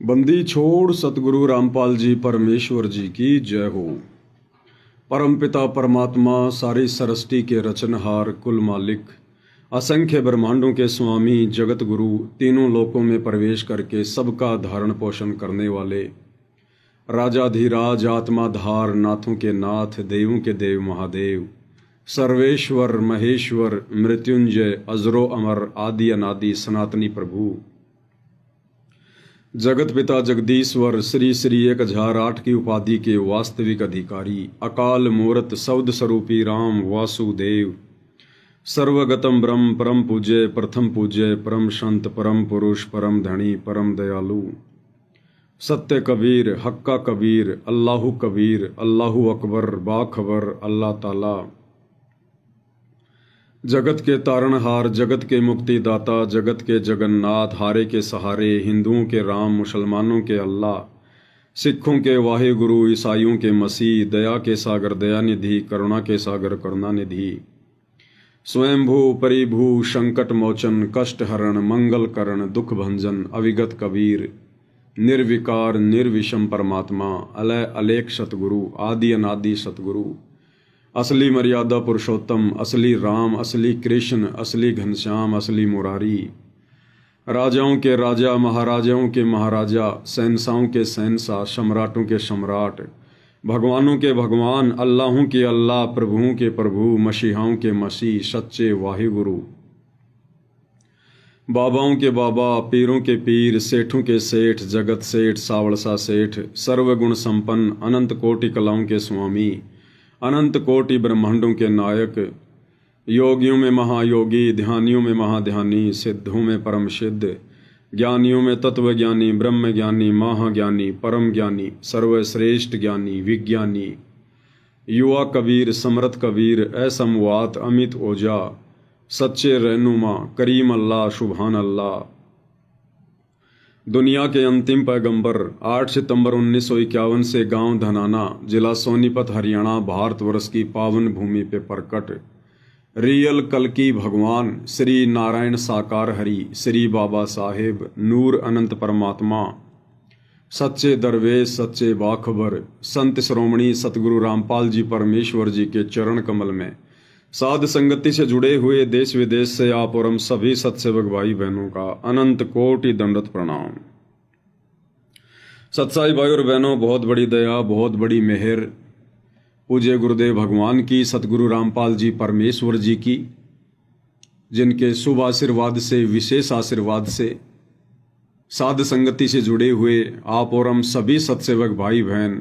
बंदी छोड़ सतगुरु रामपाल जी परमेश्वर जी की जय हो। परमपिता परमात्मा सारी सृष्टि के रचनहार कुल मालिक असंख्य ब्रह्मांडों के स्वामी जगत गुरु तीनों लोकों में प्रवेश करके सबका धारण पोषण करने वाले राजाधिराज आत्माधार नाथों के नाथ देवों के देव महादेव सर्वेश्वर महेश्वर मृत्युंजय अजरो अमर आदि अनादि सनातनी प्रभु जगत पिता जगदीश्वर श्री श्री 1008 की उपाधि के वास्तविक अधिकारी अकाल मूर्त सौद स्वरूपी राम वासुदेव सर्वगतम ब्रह्म परम पूज्य प्रथम पूज्य परम संत परम पुरुष परम धनी परम दयालु सत्य कबीर हक्का कबीर अल्लाहु अकबर बाखबर अल्लाह ताला जगत के तारणहार जगत के मुक्तिदाता जगत के जगन्नाथ हारे के सहारे हिंदुओं के राम मुसलमानों के अल्लाह सिखों के वाहे गुरु ईसाइयों के मसीह दया के सागर दयानिधि करुणा के सागर करुणानिधि स्वयंभू परिभू संकट मोचन कष्ट हरण मंगल करण दुख भंजन अविगत कबीर निर्विकार निर्विषम परमात्मा अलय अलेख सतगुरु आदि अनादि सतगुरु असली मर्यादा पुरुषोत्तम असली राम असली कृष्ण असली घनश्याम असली मुरारी राजाओं के राजा महाराजाओं के महाराजा शहंशाहों के शहंशाह सम्राटों के सम्राट भगवानों के भगवान अल्लाहों के अल्लाह प्रभुओं के प्रभु मसीहाओं के मसीह सच्चे वाहिगुरु बाबाओं के बाबा पीरों के पीर सेठों के सेठ जगत सेठ सावड़सा सेठ सर्वगुण संपन्न अनंत कोटि कलाओं के स्वामी अनंत कोटि ब्रह्मांडों के नायक योगियों में महायोगी ध्यानियों में महाध्यानी सिद्धों में परम सिद्ध ज्ञानियों में तत्वज्ञानी ब्रह्म ज्ञानी महाज्ञानी परम ज्ञानी सर्वश्रेष्ठ ज्ञानी विज्ञानी युवा कबीर समर्थ कबीर असमवात अमित ओजा सच्चे रहनुमा करीम अल्लाह सुभान अल्लाह दुनिया के अंतिम पैगंबर 8 सितंबर 1951 से गांव धनाना जिला सोनीपत हरियाणा भारतवर्ष की पावन भूमि पे प्रकट रियल कल्कि भगवान श्री नारायण साकार हरि श्री बाबा साहेब नूर अनंत परमात्मा सच्चे दरवेश सच्चे बाखबर संत श्रोमणी सतगुरु रामपाल जी परमेश्वर जी के चरण कमल में साध संगति से जुड़े हुए देश विदेश से आप और हम सभी सत्सेवक भाई बहनों का अनंत कोटि दंडवत प्रणाम। सत्साई भाई और बहनों, बहुत बड़ी दया बहुत बड़ी मेहर पूज्य गुरुदेव भगवान की सतगुरु रामपाल जी परमेश्वर जी की, जिनके शुभ आशीर्वाद से विशेष आशीर्वाद से साध संगति से जुड़े हुए आप और हम सभी सत्सेवक भाई बहन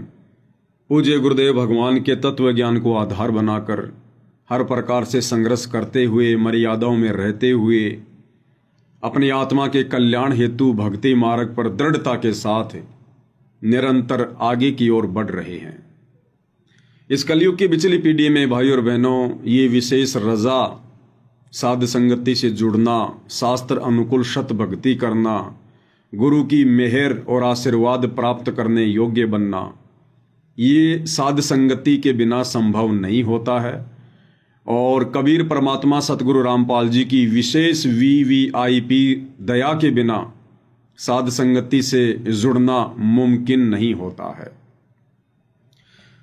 पूज्य गुरुदेव भगवान के तत्व ज्ञान को आधार बनाकर हर प्रकार से संघर्ष करते हुए मर्यादाओं में रहते हुए अपनी आत्मा के कल्याण हेतु भक्ति मार्ग पर दृढ़ता के साथ निरंतर आगे की ओर बढ़ रहे हैं। इस कलयुग की बिचली पीढ़ी में भाई और बहनों, ये विशेष रजा साध संगति से जुड़ना, शास्त्र अनुकूल शत भक्ति करना, गुरु की मेहर और आशीर्वाद प्राप्त करने योग्य बनना, ये साध संगति के बिना संभव नहीं होता है। और कबीर परमात्मा सतगुरु रामपाल जी की विशेष VVIP दया के बिना साध संगति से जुड़ना मुमकिन नहीं होता है।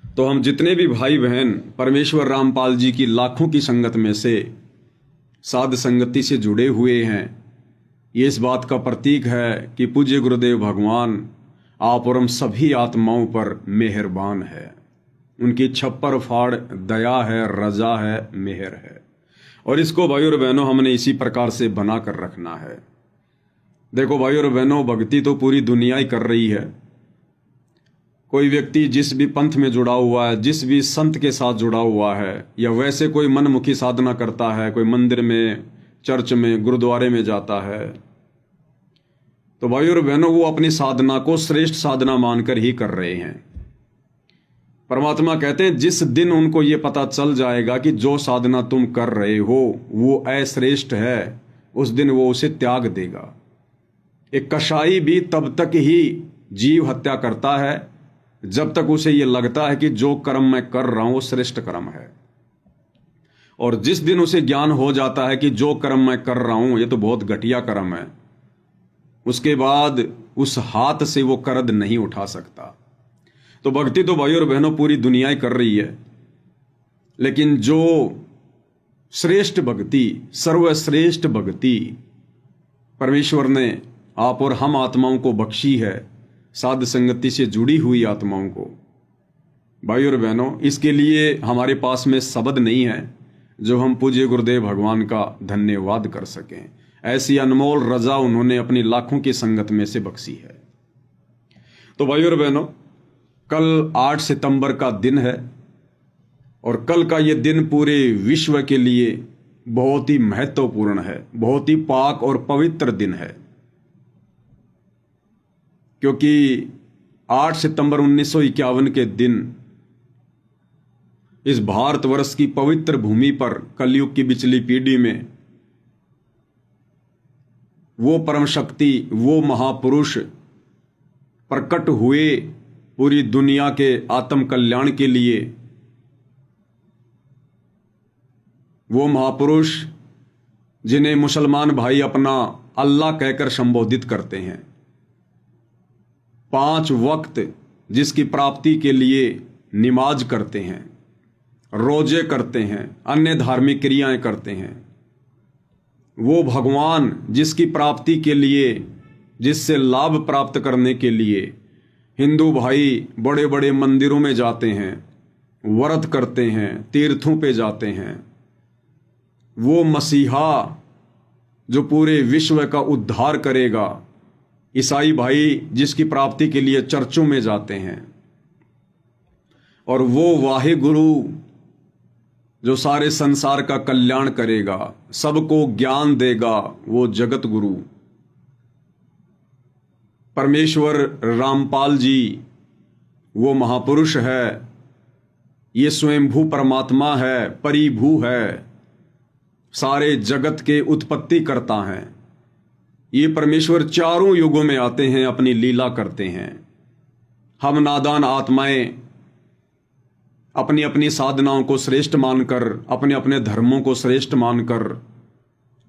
तो हम जितने भी भाई बहन परमेश्वर रामपाल जी की लाखों की संगत में से साध संगति से जुड़े हुए हैं, ये इस बात का प्रतीक है कि पूज्य गुरुदेव भगवान आप और हम सभी आत्माओं पर मेहरबान है। उनकी छप्पर फाड़ दया है, रजा है, मेहर है, और इसको भाई और बहनों हमने इसी प्रकार से बना कर रखना है। देखो भाई और बहनों, भक्ति तो पूरी दुनिया ही कर रही है। कोई व्यक्ति जिस भी पंथ में जुड़ा हुआ है, जिस भी संत के साथ जुड़ा हुआ है, या वैसे कोई मनमुखी साधना करता है, कोई मंदिर में चर्च में गुरुद्वारे में जाता है, तो भाई और बहनों वो अपनी साधना को श्रेष्ठ साधना मानकर ही कर रहे हैं। परमात्मा कहते हैं जिस दिन उनको ये पता चल जाएगा कि जो साधना तुम कर रहे हो वो अश्रेष्ठ है, उस दिन वो उसे त्याग देगा। एक कसाई भी तब तक ही जीव हत्या करता है जब तक उसे ये लगता है कि जो कर्म मैं कर रहा हूं वो श्रेष्ठ कर्म है, और जिस दिन उसे ज्ञान हो जाता है कि जो कर्म मैं कर रहा हूं ये तो बहुत घटिया कर्म है, उसके बाद उस हाथ से वो करद नहीं उठा सकता। तो भक्ति तो भाई और बहनों पूरी दुनिया ही कर रही है, लेकिन जो श्रेष्ठ भक्ति, सर्वश्रेष्ठ भक्ति परमेश्वर ने आप और हम आत्माओं को बख्शी है, साध संगति से जुड़ी हुई आत्माओं को, भाई और बहनों, इसके लिए हमारे पास में शब्द नहीं है जो हम पूज्य गुरुदेव भगवान का धन्यवाद कर सकें। ऐसी अनमोल रजा उन्होंने अपनी लाखों की संगत में से बख्शी है। तो भाई और बहनों, कल 8 सितंबर का दिन है और कल का ये दिन पूरे विश्व के लिए बहुत ही महत्वपूर्ण है, बहुत ही पाक और पवित्र दिन है, क्योंकि 8 सितंबर 1951 के दिन इस भारतवर्ष की पवित्र भूमि पर कलयुग की बिचली पीढ़ी में वो परम शक्ति, वो महापुरुष प्रकट हुए पूरी दुनिया के आत्म कल्याण के लिए। वो महापुरुष जिन्हें मुसलमान भाई अपना अल्लाह कहकर संबोधित करते हैं, 5 वक्त जिसकी प्राप्ति के लिए नमाज करते हैं, रोजे करते हैं, अन्य धार्मिक क्रियाएं करते हैं, वो भगवान जिसकी प्राप्ति के लिए, जिससे लाभ प्राप्त करने के लिए हिंदू भाई बड़े बड़े मंदिरों में जाते हैं, व्रत करते हैं, तीर्थों पे जाते हैं, वो मसीहा जो पूरे विश्व का उद्धार करेगा, ईसाई भाई जिसकी प्राप्ति के लिए चर्चों में जाते हैं, और वो वाहे गुरु जो सारे संसार का कल्याण करेगा, सबको ज्ञान देगा, वो जगत गुरु परमेश्वर रामपाल जी, वो महापुरुष है, ये स्वयंभू परमात्मा है, परिभू है, सारे जगत के उत्पत्ति करता है। ये परमेश्वर चारों युगों में आते हैं, अपनी लीला करते हैं। हम नादान आत्माएं अपनी अपनी साधनाओं को श्रेष्ठ मानकर, अपने अपने धर्मों को श्रेष्ठ मानकर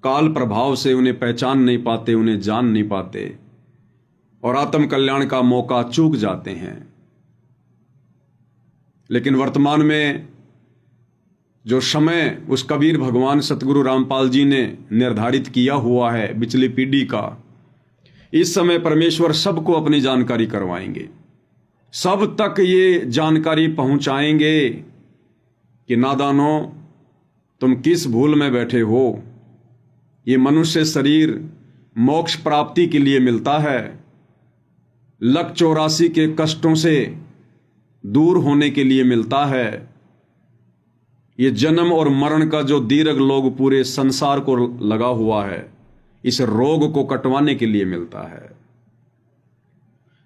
काल प्रभाव से उन्हें पहचान नहीं पाते, उन्हें जान नहीं पाते और आत्म कल्याण का मौका चूक जाते हैं। लेकिन वर्तमान में जो समय उस कबीर भगवान सतगुरु रामपाल जी ने निर्धारित किया हुआ है पिछली पीढ़ी का, इस समय परमेश्वर सबको अपनी जानकारी करवाएंगे, सब तक ये जानकारी पहुंचाएंगे कि नादानो तुम किस भूल में बैठे हो। ये मनुष्य शरीर मोक्ष प्राप्ति के लिए मिलता है, लक 84 के कष्टों से दूर होने के लिए मिलता है। ये जन्म और मरण का जो दीर्घ लोग पूरे संसार को लगा हुआ है, इस रोग को कटवाने के लिए मिलता है।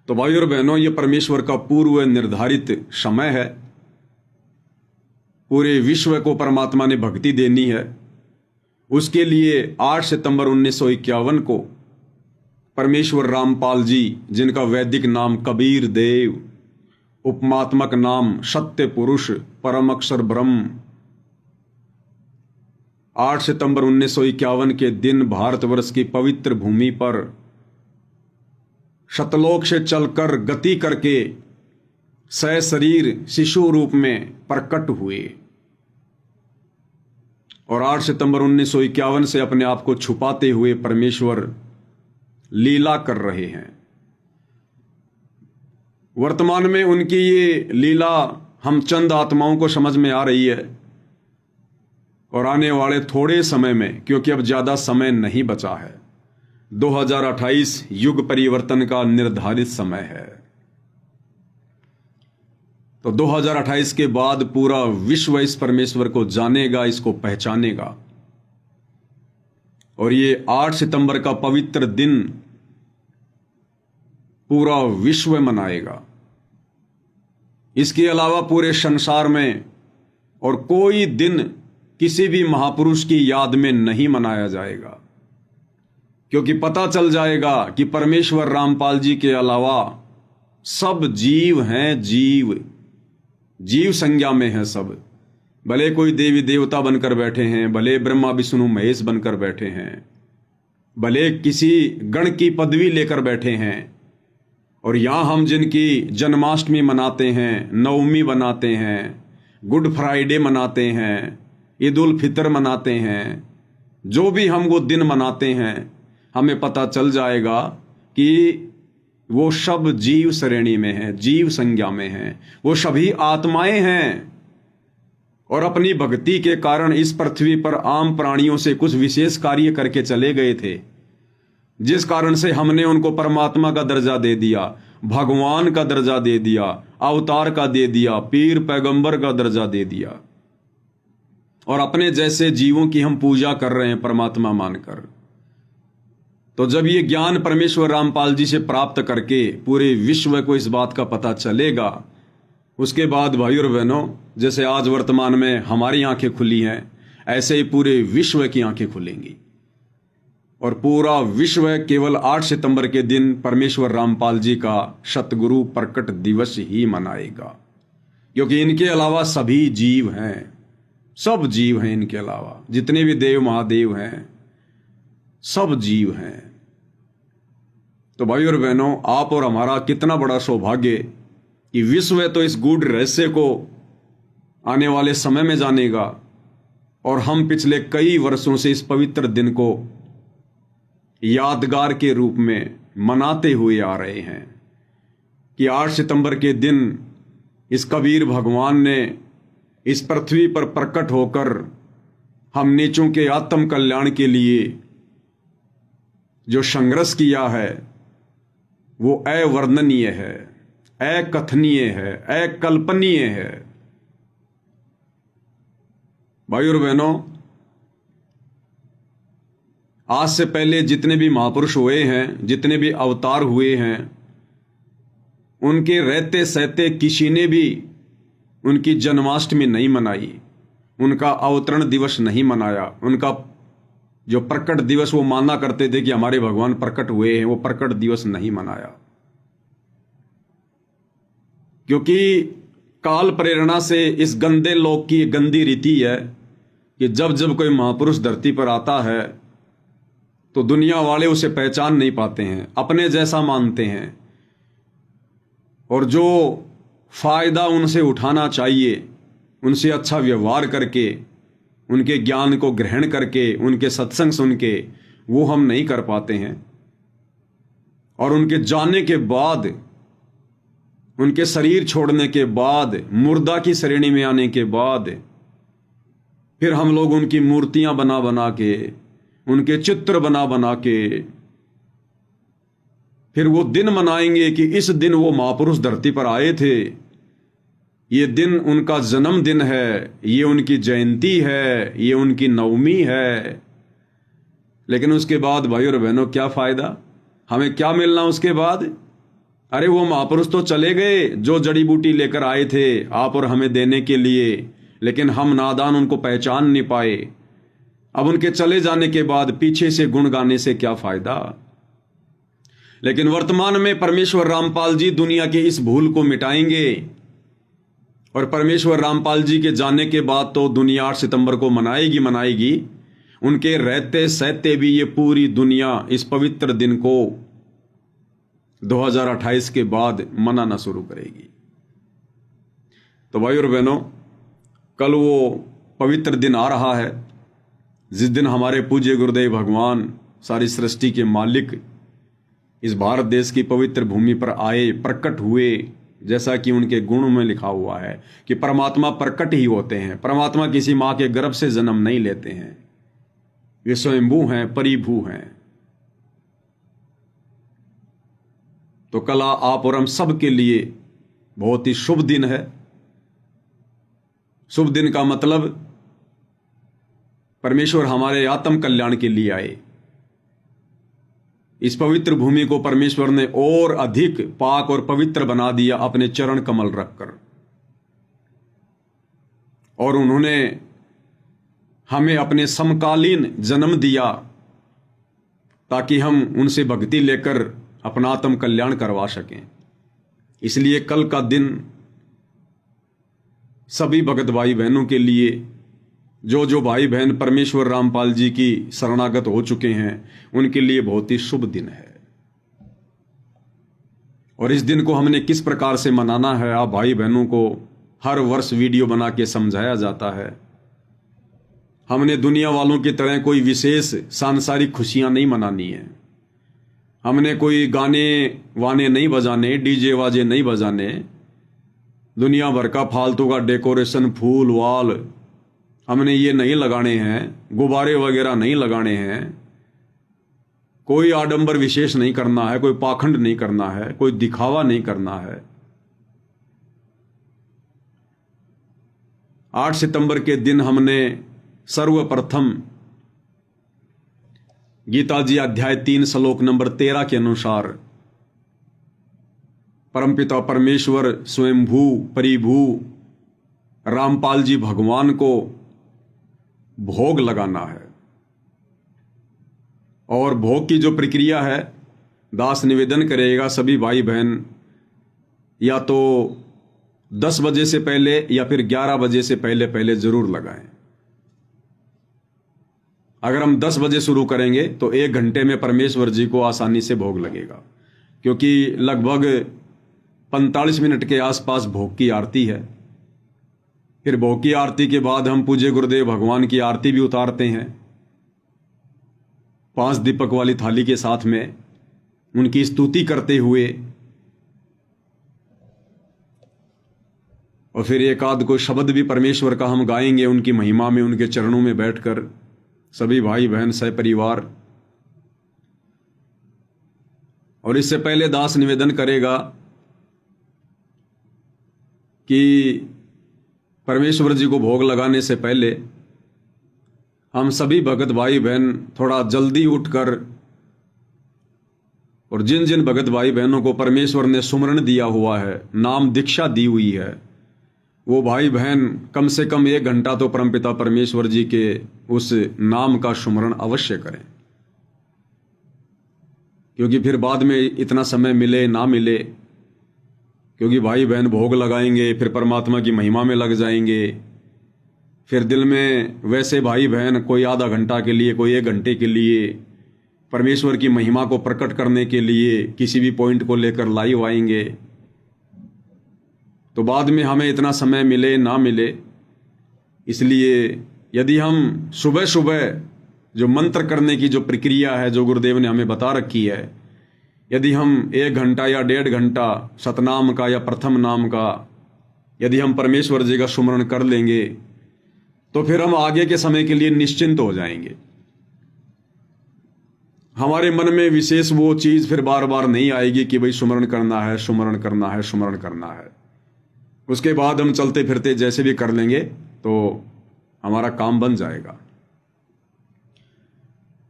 तो भाई और बहनों, ये परमेश्वर का पूर्व निर्धारित समय है। पूरे विश्व को परमात्मा ने भक्ति देनी है। उसके लिए 8 सितंबर 1951 को परमेश्वर रामपाल जी, जिनका वैदिक नाम कबीर देव, उपमात्मक नाम सत्य पुरुष, परम अक्षर ब्रह्म, 8 सितंबर 1951 के दिन भारतवर्ष की पवित्र भूमि पर शतलोक से चलकर गति करके सशरीर शिशु रूप में प्रकट हुए और 8 सितंबर 1951 से अपने आप को छुपाते हुए परमेश्वर लीला कर रहे हैं। वर्तमान में उनकी ये लीला हम चंद आत्माओं को समझ में आ रही है और आने वाले थोड़े समय में, क्योंकि अब ज्यादा समय नहीं बचा है, 2028 युग परिवर्तन का निर्धारित समय है। तो 2028 के बाद पूरा विश्व इस परमेश्वर को जानेगा, इसको पहचानेगा और ये 8 सितंबर का पवित्र दिन पूरा विश्व मनाएगा। इसके अलावा पूरे संसार में और कोई दिन किसी भी महापुरुष की याद में नहीं मनाया जाएगा, क्योंकि पता चल जाएगा कि परमेश्वर रामपाल जी के अलावा सब जीव हैं, जीव संज्ञा में है सब। भले कोई देवी देवता बनकर बैठे हैं, भले ब्रह्मा विष्णु महेश बनकर बैठे हैं, भले किसी गण की पदवी लेकर बैठे हैं, और यहाँ हम जिनकी जन्माष्टमी मनाते हैं, नवमी मनाते हैं, गुड फ्राइडे मनाते हैं, ईद उल फितर मनाते हैं, जो भी हम वो दिन मनाते हैं, हमें पता चल जाएगा कि वो सब जीव श्रेणी में हैं, जीव संज्ञा में हैं, वो सभी आत्माएं हैं, और अपनी भक्ति के कारण इस पृथ्वी पर आम प्राणियों से कुछ विशेष कार्य करके चले गए थे, जिस कारण से हमने उनको परमात्मा का दर्जा दे दिया, भगवान का दर्जा दे दिया, अवतार का दे दिया, पीर पैगंबर का दर्जा दे दिया, और अपने जैसे जीवों की हम पूजा कर रहे हैं परमात्मा मानकर। तो जब ये ज्ञान परमेश्वर रामपाल जी से प्राप्त करके पूरे विश्व को इस बात का पता चलेगा, उसके बाद भाइयों और बहनों, जैसे आज वर्तमान में हमारी आंखें खुली हैं, ऐसे ही पूरे विश्व की आंखें खुलेंगी, और पूरा विश्व केवल 8 सितंबर के दिन परमेश्वर रामपाल जी का सतगुरु प्रकट दिवस ही मनाएगा, क्योंकि इनके अलावा सभी जीव हैं, सब जीव हैं, इनके अलावा जितने भी देव महादेव हैं, सब जीव हैं। तो भाइयों और बहनों, आप और हमारा कितना बड़ा सौभाग्य कि विश्व तो इस गूढ़ रहस्य को आने वाले समय में जानेगा, और हम पिछले कई वर्षों से इस पवित्र दिन को यादगार के रूप में मनाते हुए आ रहे हैं कि 8 सितंबर के दिन इस कबीर भगवान ने इस पृथ्वी पर प्रकट होकर हम नीचों के आत्म कल्याण के लिए जो संघर्ष किया है वो अवर्णनीय है, अकथनीय है, अकल्पनीय है। भाइयों और बहनों, आज से पहले जितने भी महापुरुष हुए हैं, जितने भी अवतार हुए हैं, उनके रहते सहते किसी ने भी उनकी जन्माष्टमी नहीं मनाई, उनका अवतरण दिवस नहीं मनाया, उनका जो प्रकट दिवस वो माना करते थे कि हमारे भगवान प्रकट हुए हैं, वो प्रकट दिवस नहीं मनाया, क्योंकि काल प्रेरणा से इस गंदे लोक की गंदी रीति है कि जब जब कोई महापुरुष धरती पर आता है तो दुनिया वाले उसे पहचान नहीं पाते हैं, अपने जैसा मानते हैं, और जो फायदा उनसे उठाना चाहिए, उनसे अच्छा व्यवहार करके, उनके ज्ञान को ग्रहण करके, उनके सत्संग सुन के, वो हम नहीं कर पाते हैं। और उनके जाने के बाद, उनके शरीर छोड़ने के बाद, मुर्दा की श्रेणी में आने के बाद, फिर हम लोग उनकी मूर्तियां बना बना के, उनके चित्र बना बना के, फिर वो दिन मनाएंगे कि इस दिन वो महापुरुष धरती पर आए थे, ये दिन उनका जन्मदिन है, ये उनकी जयंती है, ये उनकी नवमी है। लेकिन उसके बाद भाइयों और बहनों, क्या फायदा, हमें क्या मिलना उसके बाद? अरे वो महापुरुष तो चले गए जो जड़ी बूटी लेकर आए थे आप और हमें देने के लिए, लेकिन हम नादान उनको पहचान नहीं पाए। अब उनके चले जाने के बाद पीछे से गुण गाने से क्या फायदा? लेकिन वर्तमान में परमेश्वर रामपाल जी दुनिया की इस भूल को मिटाएंगे, और परमेश्वर रामपाल जी के जाने के बाद तो दुनिया 8 सितंबर को मनाएगी। उनके रहते सहते भी ये पूरी दुनिया इस पवित्र दिन को 2028 के बाद मनाना शुरू करेगी। तो भाइयों और बहनों, कल वो पवित्र दिन आ रहा है जिस दिन हमारे पूज्य गुरुदेव भगवान, सारी सृष्टि के मालिक, इस भारत देश की पवित्र भूमि पर आए, प्रकट हुए, जैसा कि उनके गुण में लिखा हुआ है कि परमात्मा प्रकट ही होते हैं। परमात्मा किसी मां के गर्भ से जन्म नहीं लेते हैं, वे स्वयंभू हैं, परिभू हैं। तो कल आप और हम सब के लिए बहुत ही शुभ दिन है। शुभ दिन का मतलब परमेश्वर हमारे आत्म कल्याण के लिए आए। इस पवित्र भूमि को परमेश्वर ने और अधिक पाक और पवित्र बना दिया अपने चरण कमल रखकर, और उन्होंने हमें अपने समकालीन जन्म दिया ताकि हम उनसे भक्ति लेकर अपना आत्म कल्याण करवा सकें। इसलिए कल का दिन सभी भगत भाई बहनों के लिए जो जो भाई बहन परमेश्वर रामपाल जी की शरणागत हो चुके हैं उनके लिए बहुत ही शुभ दिन है। और इस दिन को हमने किस प्रकार से मनाना है, आप भाई बहनों को हर वर्ष वीडियो बना के समझाया जाता है। हमने दुनिया वालों की तरह कोई विशेष सांसारिक खुशियां नहीं मनानी है। हमने कोई गाने वाने नहीं बजाने, डीजे वाजे नहीं बजाने, दुनिया भर का फालतू का डेकोरेशन, फूल वाल हमने ये नहीं लगाने हैं, गुब्बारे वगैरह नहीं लगाने हैं, कोई आडंबर विशेष नहीं करना है, कोई पाखंड नहीं करना है, कोई दिखावा नहीं करना है। 8 सितंबर के दिन हमने सर्वप्रथम गीता जी अध्याय 3 श्लोक नंबर 13 के अनुसार परमपिता परमेश्वर स्वयंभू परिभू रामपाल जी भगवान को भोग लगाना है। और भोग की जो प्रक्रिया है, दास निवेदन करेगा सभी भाई बहन या तो 10 बजे से पहले या फिर 11 बजे से पहले पहले जरूर लगाएं। अगर हम 10 बजे शुरू करेंगे तो 1 घंटे में परमेश्वर जी को आसानी से भोग लगेगा, क्योंकि लगभग 45 मिनट के आसपास भोग की आरती है। फिर भोग की आरती के बाद हम पूज्य गुरुदेव भगवान की आरती भी उतारते हैं 5 दीपक वाली थाली के साथ में, उनकी स्तुति करते हुए। और फिर एक आध को शब्द भी परमेश्वर का हम गाएंगे उनकी महिमा में, उनके चरणों में बैठकर सभी भाई बहन सहपरिवार। और इससे पहले दास निवेदन करेगा कि परमेश्वर जी को भोग लगाने से पहले हम सभी भगत भाई बहन थोड़ा जल्दी उठकर, और जिन जिन भगत भाई बहनों को परमेश्वर ने सुमरण दिया हुआ है, नाम दीक्षा दी हुई है, वो भाई बहन कम से कम 1 घंटा तो परमपिता परमेश्वर जी के उस नाम का सुमरण अवश्य करें। क्योंकि फिर बाद में इतना समय मिले ना मिले, क्योंकि भाई बहन भोग लगाएंगे फिर परमात्मा की महिमा में लग जाएंगे। फिर दिल में वैसे भाई बहन कोई आधा घंटा के लिए, कोई 1 घंटे के लिए परमेश्वर की महिमा को प्रकट करने के लिए किसी भी पॉइंट को लेकर लाइव आएंगे, तो बाद में हमें इतना समय मिले ना मिले। इसलिए यदि हम सुबह सुबह जो मंत्र करने की जो प्रक्रिया है, जो गुरुदेव ने हमें बता रखी है, यदि हम 1 घंटा या 1.5 घंटा सतनाम का या प्रथम नाम का यदि हम परमेश्वर जी का सुमरण कर लेंगे, तो फिर हम आगे के समय के लिए निश्चिंत हो जाएंगे। हमारे मन में विशेष वो चीज फिर बार बार नहीं आएगी कि भाई सुमरण करना है, सुमरण करना है, सुमरण करना है। उसके बाद हम चलते फिरते जैसे भी कर लेंगे तो हमारा काम बन जाएगा।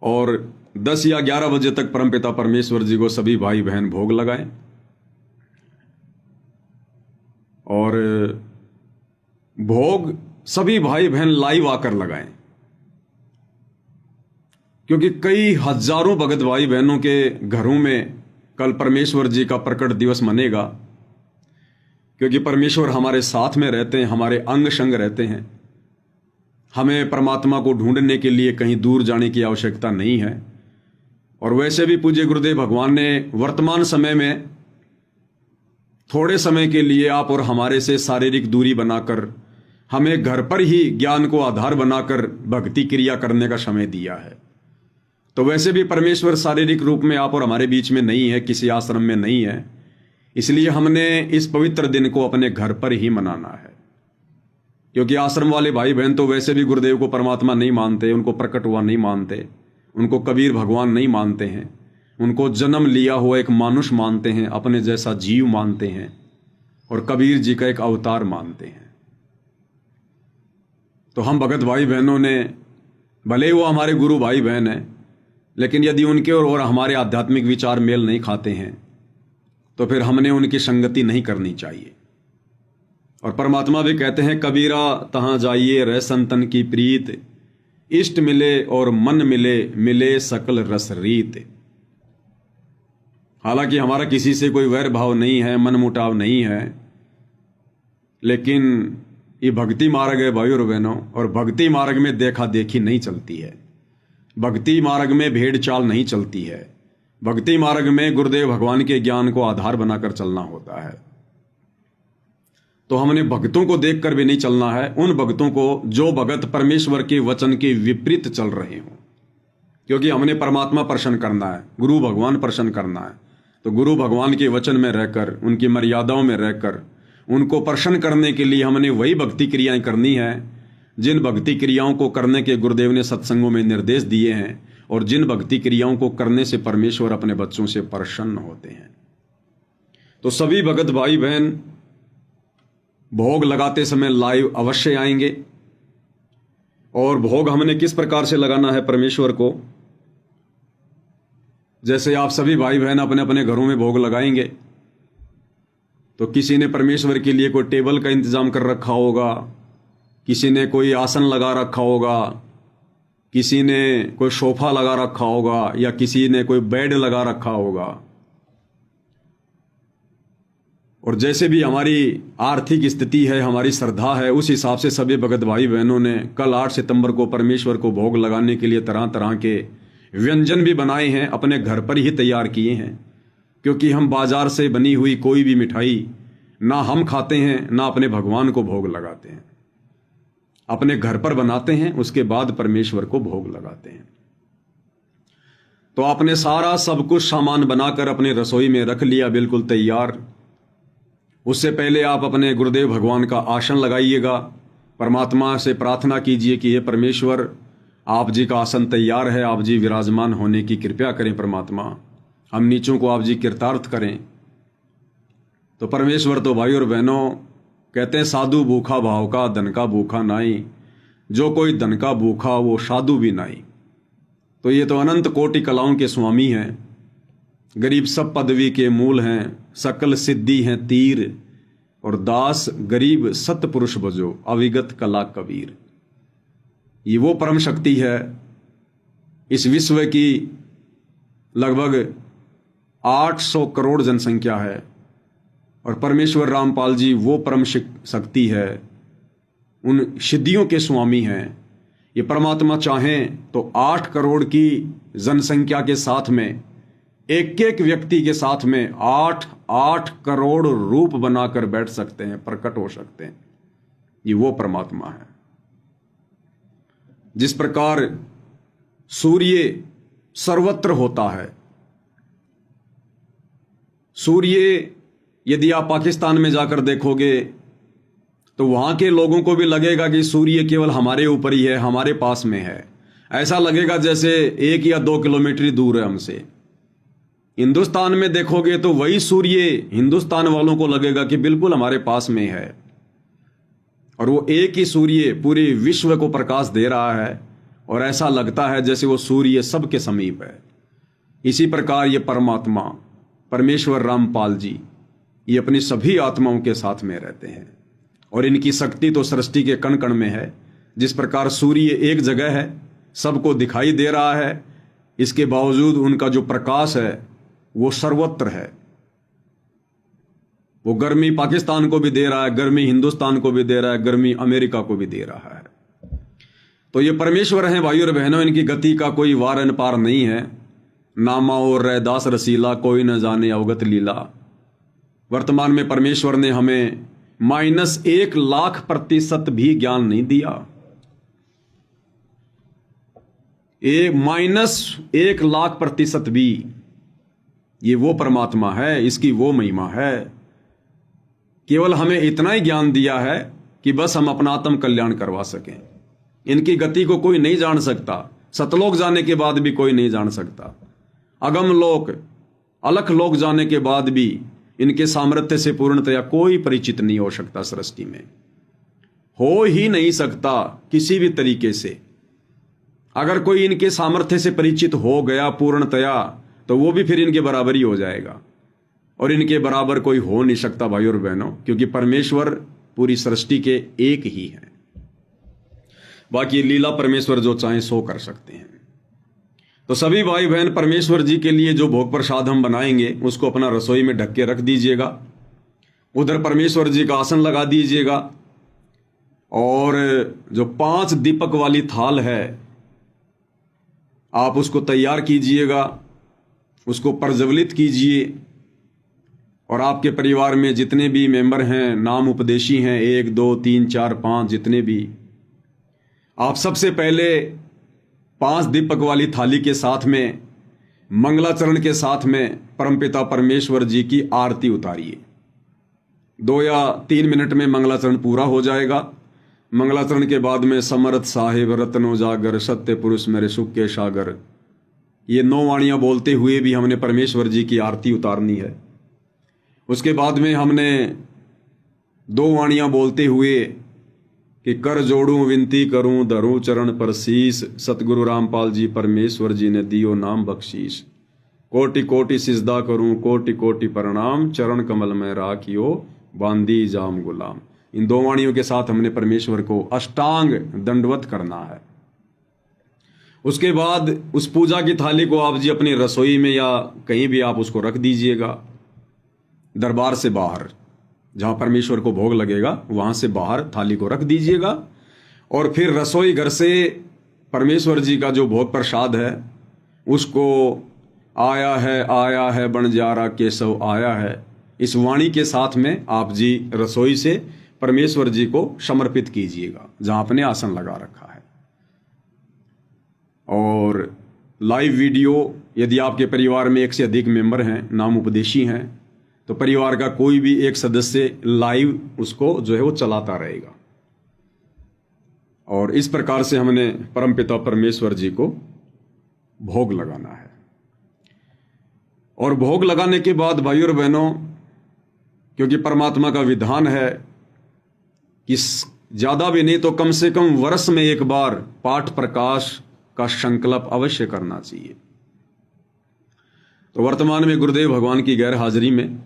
और 10 या 11 बजे तक परमपिता परमेश्वर जी को सभी भाई बहन भोग लगाएं। और भोग सभी भाई बहन लाइव आकर लगाएं, क्योंकि कई हजारों भगत भाई बहनों के घरों में कल परमेश्वर जी का प्रकट दिवस मनेगा। क्योंकि परमेश्वर हमारे साथ में रहते हैं, हमारे अंग संग रहते हैं। हमें परमात्मा को ढूंढने के लिए कहीं दूर जाने की आवश्यकता नहीं है। और वैसे भी पूज्य गुरुदेव भगवान ने वर्तमान समय में थोड़े समय के लिए आप और हमारे से शारीरिक दूरी बनाकर हमें घर पर ही ज्ञान को आधार बनाकर भक्ति क्रिया करने का समय दिया है। तो वैसे भी परमेश्वर शारीरिक रूप में आप और हमारे बीच में नहीं है, किसी आश्रम में नहीं है। इसलिए हमने इस पवित्र दिन को अपने घर पर ही मनाना है। क्योंकि आश्रम वाले भाई बहन तो वैसे भी गुरुदेव को परमात्मा नहीं मानते, उनको प्रकट हुआ नहीं मानते, उनको कबीर भगवान नहीं मानते हैं, उनको जन्म लिया हुआ एक मानुष मानते हैं, अपने जैसा जीव मानते हैं, और कबीर जी का एक अवतार मानते हैं। तो हम भगत भाई बहनों ने, भले वो हमारे गुरु भाई बहन हैं, लेकिन यदि उनके और हमारे आध्यात्मिक विचार मेल नहीं खाते हैं तो फिर हमने उनकी संगति नहीं करनी चाहिए। और परमात्मा भी कहते हैं, कबीरा तहां जाइए रह संतन की प्रीत, इष्ट मिले और मन मिले, मिले सकल रस रीत। हालांकि हमारा किसी से कोई वैर भाव नहीं है, मन मुटाव नहीं है, लेकिन ये भक्ति मार्ग है भाई और बहनों, और भक्ति मार्ग में देखा देखी नहीं चलती है, भक्ति मार्ग में भेड़ चाल नहीं चलती है, भक्ति मार्ग में गुरुदेव भगवान के ज्ञान को आधार बनाकर चलना होता है। तो हमने भक्तों को देखकर भी नहीं चलना है, उन भक्तों को जो भगत परमेश्वर के वचन के विपरीत चल रहे हों, क्योंकि हमने परमात्मा प्रसन्न करना है, गुरु भगवान प्रसन्न करना है। तो गुरु भगवान के वचन में रहकर, उनकी मर्यादाओं में रहकर, उनको प्रसन्न करने के लिए हमने वही भक्ति क्रियाएं करनी है जिन भक्ति क्रियाओं को करने के गुरुदेव ने सत्संगों में निर्देश दिए हैं, और जिन भक्ति क्रियाओं को करने से परमेश्वर अपने बच्चों से प्रसन्न होते हैं। तो सभी भगत भाई बहन भोग लगाते समय लाइव अवश्य आएंगे, और भोग हमने किस प्रकार से लगाना है परमेश्वर को, जैसे आप सभी भाई बहन अपने अपने घरों में भोग लगाएंगे, तो किसी ने परमेश्वर के लिए कोई टेबल का इंतजाम कर रखा होगा, किसी ने कोई आसन लगा रखा होगा, किसी ने कोई सोफा लगा रखा होगा, या किसी ने कोई बेड लगा रखा होगा। और जैसे भी हमारी आर्थिक स्थिति है, हमारी श्रद्धा है, उस हिसाब से सभी भगत भाई बहनों ने कल 8 सितंबर को परमेश्वर को भोग लगाने के लिए तरह तरह के व्यंजन भी बनाए हैं, अपने घर पर ही तैयार किए हैं। क्योंकि हम बाजार से बनी हुई कोई भी मिठाई ना हम खाते हैं, ना अपने भगवान को भोग लगाते हैं, अपने घर पर बनाते हैं, उसके बाद परमेश्वर को भोग लगाते हैं। तो आपने सारा सब कुछ सामान बनाकर अपने रसोई में रख लिया, बिल्कुल तैयार। उससे पहले आप अपने गुरुदेव भगवान का आसन लगाइएगा, परमात्मा से प्रार्थना कीजिए कि ये परमेश्वर, आप जी का आसन तैयार है, आप जी विराजमान होने की कृपया करें परमात्मा, हम नीचों को आप जी कृतार्थ करें। तो परमेश्वर तो भाई और बहनों कहते हैं, साधु भूखा भाव का, धन का भूखा नाई, जो कोई धन का भूखा वो साधु भी नाई। तो ये तो अनंत कोटि कलाओं के स्वामी हैं, गरीब सब पदवी के मूल हैं, सकल सिद्धि हैं तीर, और दास गरीब सतपुरुष बजो, अविगत कला कबीर। ये वो परम शक्ति है। इस विश्व की लगभग 800 करोड़ जनसंख्या है, और परमेश्वर रामपाल जी वो परम शक्ति है, उन सिद्धियों के स्वामी हैं। ये परमात्मा चाहें तो 8 करोड़ की जनसंख्या के साथ में, एक एक व्यक्ति के साथ में 8 करोड़ रूप बनाकर बैठ सकते हैं, प्रकट हो सकते हैं। ये वो परमात्मा है। जिस प्रकार सूर्य सर्वत्र होता है, सूर्य यदि आप पाकिस्तान में जाकर देखोगे तो वहां के लोगों को भी लगेगा कि सूर्य केवल हमारे ऊपर ही है, हमारे पास में है। ऐसा लगेगा जैसे 1 या 2 किलोमीटर दूर है हमसे। हिंदुस्तान में देखोगे तो वही सूर्य हिंदुस्तान वालों को लगेगा कि बिल्कुल हमारे पास में है, और वो एक ही सूर्य पूरे विश्व को प्रकाश दे रहा है, और ऐसा लगता है जैसे वो सूर्य सबके समीप है। इसी प्रकार ये परमात्मा परमेश्वर रामपाल जी, ये अपनी सभी आत्माओं के साथ में रहते हैं, और इनकी शक्ति तो सृष्टि के कण कण में है। जिस प्रकार सूर्य एक जगह है, सबको दिखाई दे रहा है, इसके बावजूद उनका जो प्रकाश है वो सर्वत्र है। वो गर्मी पाकिस्तान को भी दे रहा है, गर्मी हिंदुस्तान को भी दे रहा है, गर्मी अमेरिका को भी दे रहा है। तो ये परमेश्वर हैं भाई और बहनों, इनकी गति का कोई वार न पार नहीं है। नामा और रैदास रसीला, कोई न जाने अवगत लीला। वर्तमान में परमेश्वर ने हमें -1,00,000% भी ज्ञान नहीं दिया। -1,00,000% भी। ये वो परमात्मा है, इसकी वो महिमा है। केवल हमें इतना ही ज्ञान दिया है कि बस हम अपना आत्म कल्याण करवा सकें। इनकी गति को कोई नहीं जान सकता, सतलोक जाने के बाद भी कोई नहीं जान सकता, अगम लोक अलख लोक जाने के बाद भी इनके सामर्थ्य से पूर्णतया कोई परिचित नहीं हो सकता। सृष्टि में हो ही नहीं सकता किसी भी तरीके से। अगर कोई इनके सामर्थ्य से परिचित हो गया पूर्णतया, तो वो भी फिर इनके बराबर ही हो जाएगा, और इनके बराबर कोई हो नहीं सकता भाई और बहनों, क्योंकि परमेश्वर पूरी सृष्टि के एक ही है। बाकी लीला परमेश्वर जो चाहें सो कर सकते हैं। तो सभी भाई बहन परमेश्वर जी के लिए जो भोग प्रसाद हम बनाएंगे उसको अपना रसोई में ढक के रख दीजिएगा। उधर परमेश्वर जी का आसन लगा दीजिएगा, और जो 5 दीपक वाली थाल है आप उसको तैयार कीजिएगा, उसको प्रज्वलित कीजिए। और आपके परिवार में जितने भी मेंबर हैं, नाम उपदेशी हैं, 1 2 3 4 5 जितने भी, आप सबसे पहले 5 दीपक वाली थाली के साथ में मंगलाचरण के साथ में परमपिता परमेश्वर जी की आरती उतारिए। 2 या 3 मिनट में मंगलाचरण पूरा हो जाएगा। मंगलाचरण के बाद में समर्थ साहिब रत्नो जागर सत्य पुरुष मेरे सुख के सागर, ये 9 वाणियां बोलते हुए भी हमने परमेश्वर जी की आरती उतारनी है। उसके बाद में हमने 2 वाणियां बोलते हुए कि कर जोड़ूं विनती करूं धरूं चरण पर शीस, सतगुरु रामपाल जी परमेश्वर जी ने दियो नाम बख्शीश। कोटि कोटि सिजदा करूं कोटि कोटि प्रणाम, चरण कमल में राखियो बांदी जाम गुलाम। इन 2 वाणियों के साथ हमने परमेश्वर को अष्टांग दंडवत करना है। उसके बाद उस पूजा की थाली को आप जी अपनी रसोई में या कहीं भी आप उसको रख दीजिएगा, दरबार से बाहर जहां परमेश्वर को भोग लगेगा वहां से बाहर थाली को रख दीजिएगा। और फिर रसोई घर से परमेश्वर जी का जो भोग प्रसाद है उसको आया है बंजारा केशव आया है, इस वाणी के साथ में आप जी रसोई से परमेश्वर जी को समर्पित कीजिएगा जहां आपने आसन लगा रखा है। और लाइव वीडियो, यदि आपके परिवार में 1 से अधिक मेंबर हैं, नाम उपदेशी हैं, तो परिवार का कोई भी एक सदस्य लाइव उसको जो है वो चलाता रहेगा। और इस प्रकार से हमने परमपिता परमेश्वर जी को भोग लगाना है। और भोग लगाने के बाद भाइयों और बहनों, क्योंकि परमात्मा का विधान है कि ज्यादा भी नहीं तो कम से कम वर्ष में 1 बार पाठ प्रकाश का संकल्प अवश्य करना चाहिए। तो वर्तमान में गुरुदेव भगवान की गैर हाजिरी में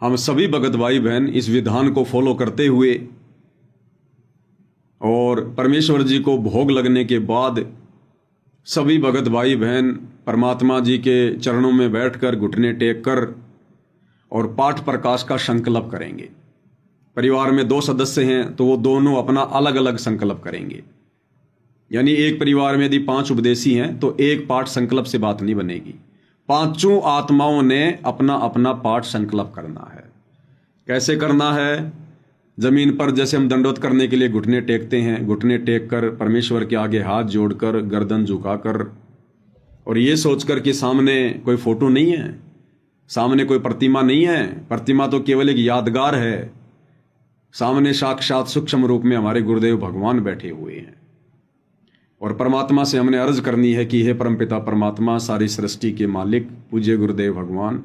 हम सभी भगत भाई बहन इस विधान को फॉलो करते हुए और परमेश्वर जी को भोग लगने के बाद सभी भगत भाई बहन परमात्मा जी के चरणों में बैठकर घुटने टेक कर और पाठ प्रकाश का संकल्प करेंगे। परिवार में 2 सदस्य हैं तो वो दोनों अपना अलग अलग संकल्प करेंगे। यानी एक परिवार में यदि 5 उपदेशी हैं तो एक पाठ संकल्प से बात नहीं बनेगी, 5 आत्माओं ने अपना अपना पाठ संकल्प करना है। कैसे करना है? जमीन पर जैसे हम दंडवत करने के लिए घुटने टेकते हैं, घुटने टेक कर परमेश्वर के आगे हाथ जोड़कर गर्दन झुकाकर और ये सोचकर कि सामने कोई फोटो नहीं है, सामने कोई प्रतिमा नहीं है, प्रतिमा तो केवल एक यादगार है, सामने साक्षात सूक्ष्म रूप में हमारे गुरुदेव भगवान बैठे हुए हैं। और परमात्मा से हमने अर्ज करनी है कि हे परमपिता परमात्मा, सारी सृष्टि के मालिक पूज्य गुरुदेव भगवान,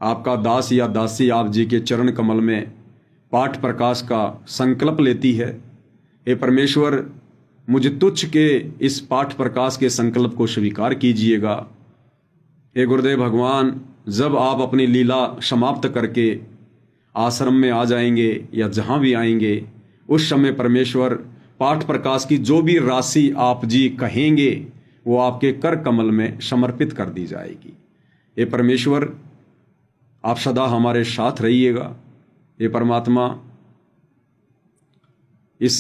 आपका दास या दासी आप जी के चरण कमल में पाठ प्रकाश का संकल्प लेती है। हे परमेश्वर, मुझे तुच्छ के इस पाठ प्रकाश के संकल्प को स्वीकार कीजिएगा। हे गुरुदेव भगवान, जब आप अपनी लीला समाप्त करके आश्रम में आ जाएंगे या जहां भी आएंगे, उस समय परमेश्वर पाठ प्रकाश की जो भी राशि आप जी कहेंगे वो आपके कर कमल में समर्पित कर दी जाएगी। हे परमेश्वर, आप सदा हमारे साथ रहिएगा। हे परमात्मा, इस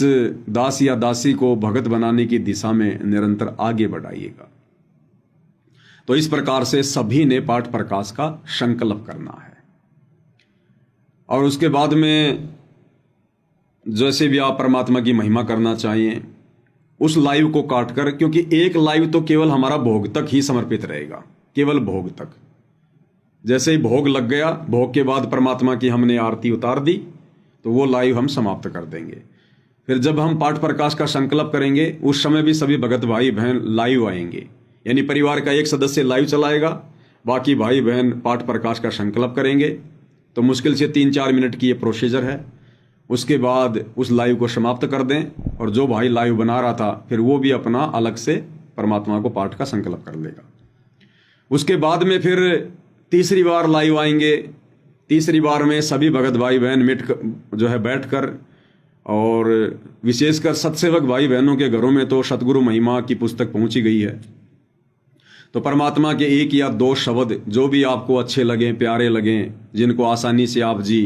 दास या दासी को भगत बनाने की दिशा में निरंतर आगे बढ़ाइएगा। तो इस प्रकार से सभी ने पाठ प्रकाश का संकल्प करना है। और उसके बाद में जैसे भी आप परमात्मा की महिमा करना चाहिए, उस लाइव को काटकर, क्योंकि एक लाइव तो केवल हमारा भोग तक ही समर्पित रहेगा, केवल भोग तक। जैसे ही भोग लग गया, भोग के बाद परमात्मा की हमने आरती उतार दी, तो वो लाइव हम समाप्त कर देंगे। फिर जब हम पाठ प्रकाश का संकल्प करेंगे, उस समय भी सभी भगत भाई बहन लाइव आएंगे। यानी परिवार का एक सदस्य लाइव चलाएगा, बाकी भाई बहन पाठ प्रकाश का संकल्प करेंगे। तो मुश्किल से 3-4 मिनट की ये प्रोसीजर है। उसके बाद उस लाइव को समाप्त कर दें, और जो भाई लाइव बना रहा था फिर वो भी अपना अलग से परमात्मा को पाठ का संकल्प कर लेगा। उसके बाद में फिर तीसरी बार लाइव आएंगे। तीसरी बार में सभी भगत भाई बहन बैठकर, और विशेषकर सत्सेवक भाई बहनों के घरों में तो सतगुरु महिमा की पुस्तक पहुंची गई है। तो परमात्मा के 1 या 2 शब्द जो भी आपको अच्छे लगें, प्यारे लगें, जिनको आसानी से आप जी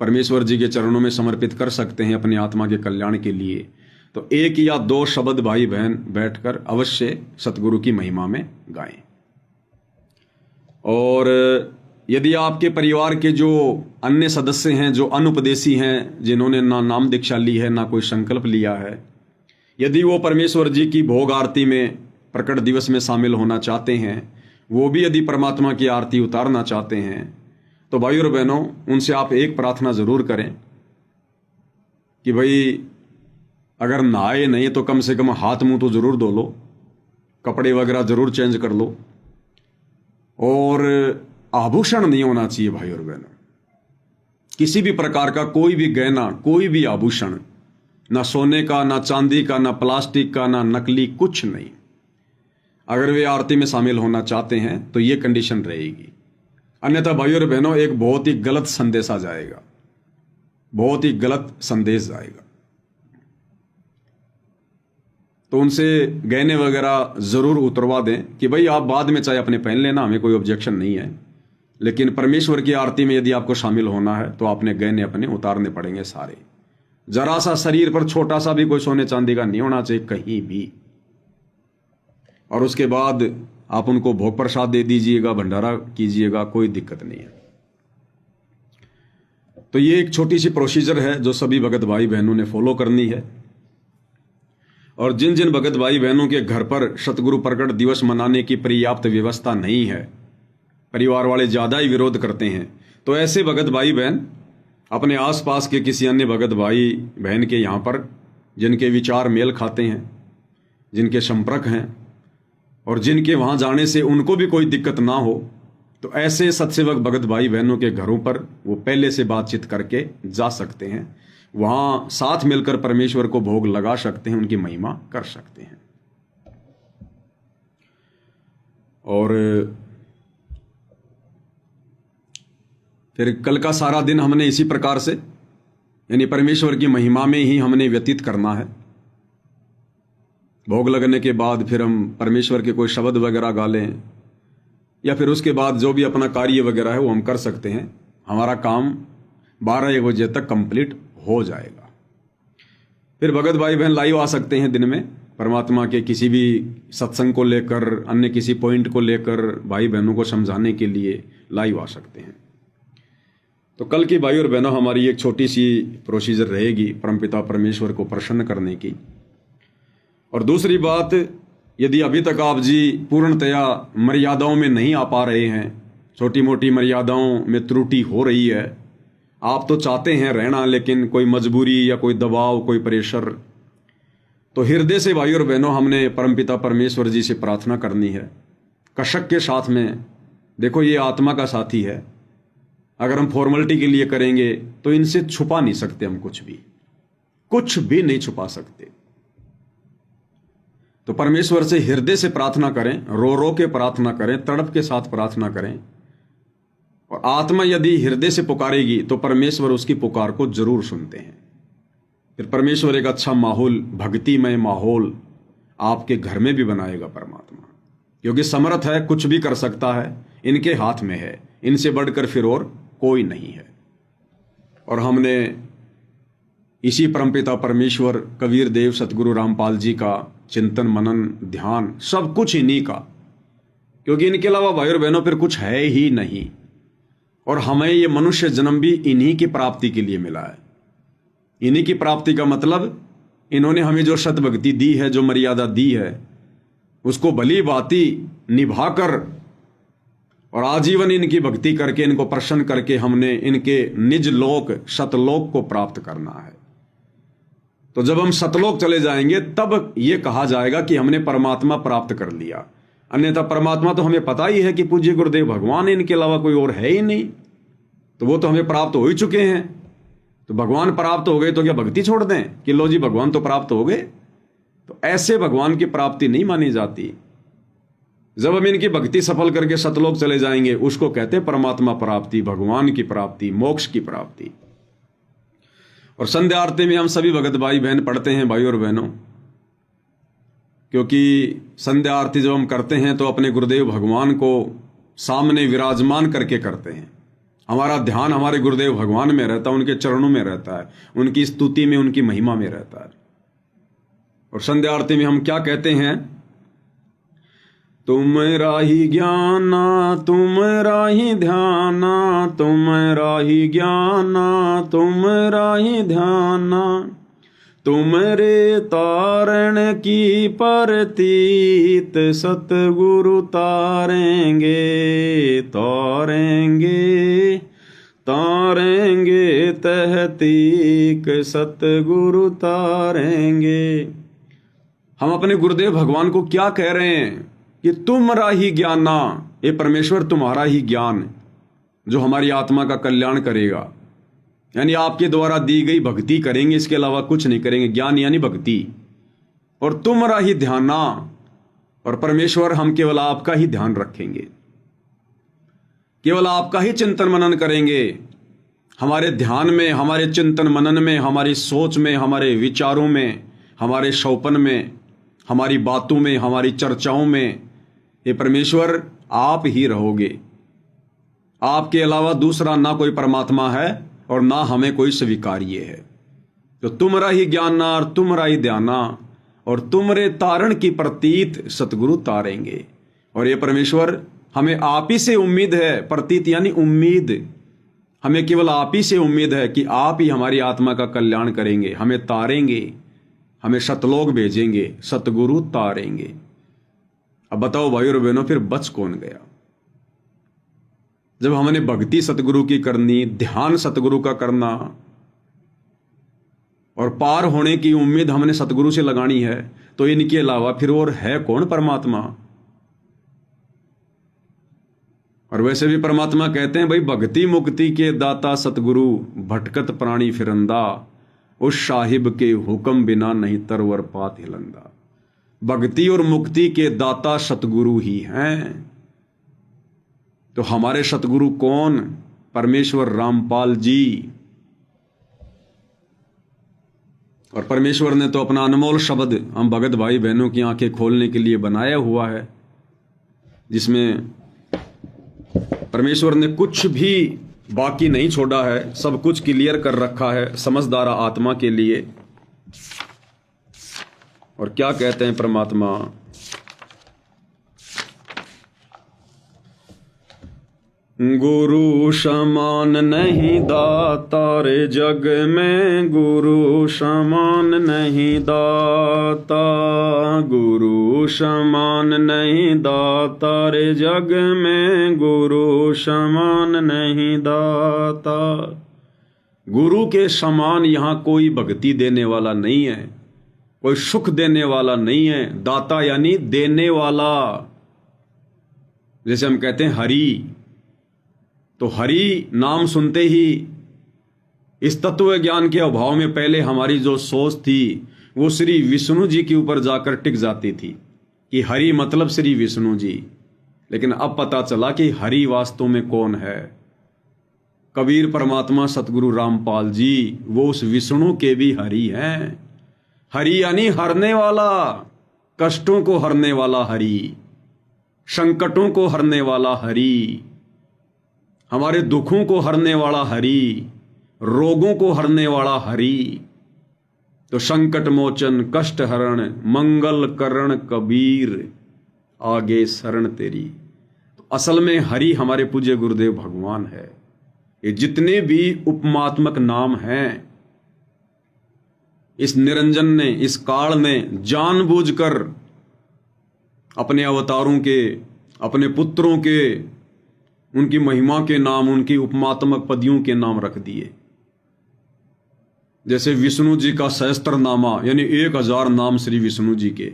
परमेश्वर जी के चरणों में समर्पित कर सकते हैं अपनी आत्मा के कल्याण के लिए, तो 1 या 2 शब्द भाई बहन बैठकर अवश्य सतगुरु की महिमा में गाएं। और यदि आपके परिवार के जो अन्य सदस्य हैं, जो अनुपदेशी हैं, जिन्होंने ना नाम दीक्षा ली है ना कोई संकल्प लिया है, यदि वो परमेश्वर जी की भोग आरती में प्रकट दिवस में शामिल होना चाहते हैं, वो भी यदि परमात्मा की आरती उतारना चाहते हैं, तो भाई और बहनों, उनसे आप एक प्रार्थना जरूर करें कि भाई अगर नहाए नहीं तो कम से कम हाथ मुंह तो जरूर धो लो, कपड़े वगैरह जरूर चेंज कर लो, और आभूषण नहीं होना चाहिए भाई और बहनों। किसी भी प्रकार का कोई भी गहना, कोई भी आभूषण, ना सोने का, ना चांदी का, ना प्लास्टिक का, ना नकली, कुछ नहीं। अगर वे आरती में शामिल होना चाहते हैं तो ये कंडीशन रहेगी, अन्यथा भाई और बहनों एक बहुत ही गलत संदेश आ जाएगा, बहुत ही गलत संदेश जाएगा। तो उनसे गहने वगैरह जरूर उतरवा दें कि भाई आप बाद में चाहे अपने पहन लेना, हमें कोई ऑब्जेक्शन नहीं है, लेकिन परमेश्वर की आरती में यदि आपको शामिल होना है तो आपने गहने अपने उतारने पड़ेंगे सारे। जरा सा शरीर पर छोटा सा भी कोई सोने चांदी का नहीं होना चाहिए कहीं भी। और उसके बाद आप उनको भोग प्रसाद दे दीजिएगा, भंडारा कीजिएगा, कोई दिक्कत नहीं है। तो ये एक छोटी सी प्रोसीजर है जो सभी भगत भाई बहनों ने फॉलो करनी है। और जिन जिन भगत भाई बहनों के घर पर सतगुरु प्रकट दिवस मनाने की पर्याप्त व्यवस्था नहीं है, परिवार वाले ज़्यादा ही विरोध करते हैं, तो ऐसे भगत भाई बहन अपने आसपास के किसी अन्य भगत भाई बहन के यहाँ पर, जिनके विचार मेल खाते हैं, जिनके संपर्क हैं, और जिनके वहाँ जाने से उनको भी कोई दिक्कत ना हो, तो ऐसे सत्सेवक भगत भाई बहनों के घरों पर वो पहले से बातचीत करके जा सकते हैं, वहाँ साथ मिलकर परमेश्वर को भोग लगा सकते हैं, उनकी महिमा कर सकते हैं। और फिर कल का सारा दिन हमने इसी प्रकार से, यानी परमेश्वर की महिमा में ही हमने व्यतीत करना है। भोग लगने के बाद फिर हम परमेश्वर के कोई शब्द वगैरह गा लें, या फिर उसके बाद जो भी अपना कार्य वगैरह है वो हम कर सकते हैं। हमारा काम 12-1 बजे तक कंप्लीट हो जाएगा। फिर भगत भाई बहन लाइव आ सकते हैं दिन में, परमात्मा के किसी भी सत्संग को लेकर, अन्य किसी पॉइंट को लेकर भाई बहनों को समझाने के लिए लाइव आ सकते हैं। तो कल की भाई और बहनों हमारी एक छोटी सी प्रोसीजर रहेगी परमपिता परमेश्वर को प्रसन्न करने की। और दूसरी बात, यदि अभी तक आप जी पूर्णतया मर्यादाओं में नहीं आ पा रहे हैं, छोटी मोटी मर्यादाओं में त्रुटि हो रही है, आप तो चाहते हैं रहना लेकिन कोई मजबूरी या कोई दबाव, कोई प्रेशर, तो हृदय से भाई और बहनों हमने परमपिता परमेश्वर जी से प्रार्थना करनी है कशक के साथ में। देखो ये आत्मा का साथी है, अगर हम फॉर्मेलिटी के लिए करेंगे तो इनसे छुपा नहीं सकते, हम कुछ भी नहीं छुपा सकते। तो परमेश्वर से हृदय से प्रार्थना करें, रो रो के प्रार्थना करें, तड़प के साथ प्रार्थना करें। और आत्मा यदि हृदय से पुकारेगी तो परमेश्वर उसकी पुकार को जरूर सुनते हैं। फिर परमेश्वर एक अच्छा माहौल, भक्तिमय माहौल आपके घर में भी बनाएगा परमात्मा, क्योंकि समर्थ है, कुछ भी कर सकता है, इनके हाथ में है, इनसे बढ़कर फिर और कोई नहीं है। और हमने इसी परमपिता परमेश्वर, कबीर देव, सतगुरु रामपाल जी का चिंतन, मनन, ध्यान, सब कुछ इन्हीं का, क्योंकि इनके अलावा भाई और बहनों फिर कुछ है ही नहीं। और हमें ये मनुष्य जन्म भी इन्हीं की प्राप्ति के लिए मिला है। इन्हीं की प्राप्ति का मतलब, इन्होंने हमें जो सत भक्ति दी है, जो मर्यादा दी है, उसको भली भांति निभाकर और आजीवन इनकी भक्ति करके, इनको प्रसन्न करके हमने इनके निज लोक सतलोक को प्राप्त करना है। तो जब हम सतलोक चले जाएंगे तब ये कहा जाएगा कि हमने परमात्मा प्राप्त कर लिया। अन्यथा परमात्मा तो हमें पता ही है कि पूज्य गुरुदेव भगवान, इनके अलावा कोई और है ही नहीं, तो वो तो हमें प्राप्त हो ही चुके हैं। तो भगवान प्राप्त हो गए तो क्या भक्ति छोड़ दें कि लो जी भगवान तो प्राप्त हो गए? तो ऐसे भगवान की प्राप्ति नहीं मानी जाती। जब हम इनकी भक्ति सफल करके सतलोक चले जाएंगे, उसको कहते हैं परमात्मा प्राप्ति, भगवान की प्राप्ति, मोक्ष की प्राप्ति। और संध्या आरती में हम सभी भगत भाई बहन पढ़ते हैं भाई और बहनों, क्योंकि संध्या आरती जब हम करते हैं तो अपने गुरुदेव भगवान को सामने विराजमान करके करते हैं। हमारा ध्यान हमारे गुरुदेव भगवान में रहता है, उनके चरणों में रहता है, उनकी स्तुति में, उनकी महिमा में रहता है। और संध्या आरती में हम क्या कहते हैं? तुमरा ही ज्ञाना तुमरा ही ध्याना, तुमरा ही ज्ञाना तुमरा ही ध्याना, तुमरे तारण की परतीत सतगुरु तारेंगे, तारेंगे तारेंगे तहतीक सतगुरु तारेंगे। हम अपने गुरुदेव भगवान को क्या कह रहे हैं कि तुमरा ही ज्ञाना, ये परमेश्वर तुम्हारा ही ज्ञान जो हमारी आत्मा का कल्याण करेगा, यानी आपके द्वारा दी गई भक्ति करेंगे, इसके अलावा कुछ नहीं करेंगे। ज्ञान यानी भक्ति। और तुमरा ही ध्याना, और परमेश्वर हम केवल आपका ही ध्यान रखेंगे, केवल आपका ही चिंतन मनन करेंगे। हमारे ध्यान में, हमारे चिंतन मनन में, हमारी सोच में, हमारे विचारों में, हमारे शौपन में, हमारी बातों में, हमारी चर्चाओं में, ये परमेश्वर आप ही रहोगे। आपके अलावा दूसरा ना कोई परमात्मा है और ना हमें कोई स्वीकार्य है। तो तुमरा ही ज्ञाना और तुमरा ही ध्याना, और तुमरे तारण की प्रतीत सतगुरु तारेंगे। और ये परमेश्वर हमें आप ही से उम्मीद है, प्रतीत यानी उम्मीद, हमें केवल आप ही से उम्मीद है कि आप ही हमारी आत्मा का कल्याण करेंगे, हमें तारेंगे, हमें सतलोक भेजेंगे, सतगुरु तारेंगे। अब बताओ भाई और बहनों, फिर बच कौन गया? जब हमने भक्ति सतगुरु की करनी, ध्यान सतगुरु का करना, और पार होने की उम्मीद हमने सतगुरु से लगानी है, तो इनके अलावा फिर और है कौन परमात्मा? और वैसे भी परमात्मा कहते हैं भाई, भक्ति मुक्ति के दाता सतगुरु, भटकत प्राणी फिरंदा, उस साहिब के हुक्म बिना नहीं तरवर पात हिलंदा। भक्ति और मुक्ति के दाता सतगुरु ही हैं। तो हमारे सतगुरु कौन? परमेश्वर रामपाल जी। और परमेश्वर ने तो अपना अनमोल शब्द हम भगत भाई बहनों की आंखें खोलने के लिए बनाया हुआ है, जिसमें परमेश्वर ने कुछ भी बाकी नहीं छोड़ा है, सब कुछ क्लियर कर रखा है समझदार आत्मा के लिए। और क्या कहते हैं परमात्मा? गुरु समान नहीं दाता रे जग में, गुरु समान नहीं दाता, गुरु समान नहीं दाता रे जग में, गुरु समान नहीं दाता। गुरु के समान यहाँ कोई भक्ति देने वाला नहीं है, कोई सुख देने वाला नहीं है। दाता यानी देने वाला। जैसे हम कहते हैं हरि, तो हरि नाम सुनते ही इस तत्व ज्ञान के अभाव में पहले हमारी जो सोच थी वो श्री विष्णु जी के ऊपर जाकर टिक जाती थी कि हरि मतलब श्री विष्णु जी। लेकिन अब पता चला कि हरि वास्तव में कौन है? कबीर परमात्मा सतगुरु रामपाल जी, वो उस विष्णु के भी हरि हैं। हरि यानी हरने वाला, कष्टों को हरने वाला हरि, संकटों को हरने वाला हरि, हमारे दुखों को हरने वाला हरि, रोगों को हरने वाला हरि। तो संकट मोचन कष्ट हरण मंगल करण कबीर, आगे शरण तेरी। तो असल में हरि हमारे पूज्य गुरुदेव भगवान है। ये जितने भी उपमात्मक नाम हैं, इस निरंजन ने, इस काल ने जानबूझकर अपने अवतारों के, अपने पुत्रों के, उनकी महिमा के नाम, उनकी उपमात्मक पदियों के नाम रख दिए। जैसे विष्णु जी का सहस्त्रनामा यानी 1000 नाम श्री विष्णु जी के,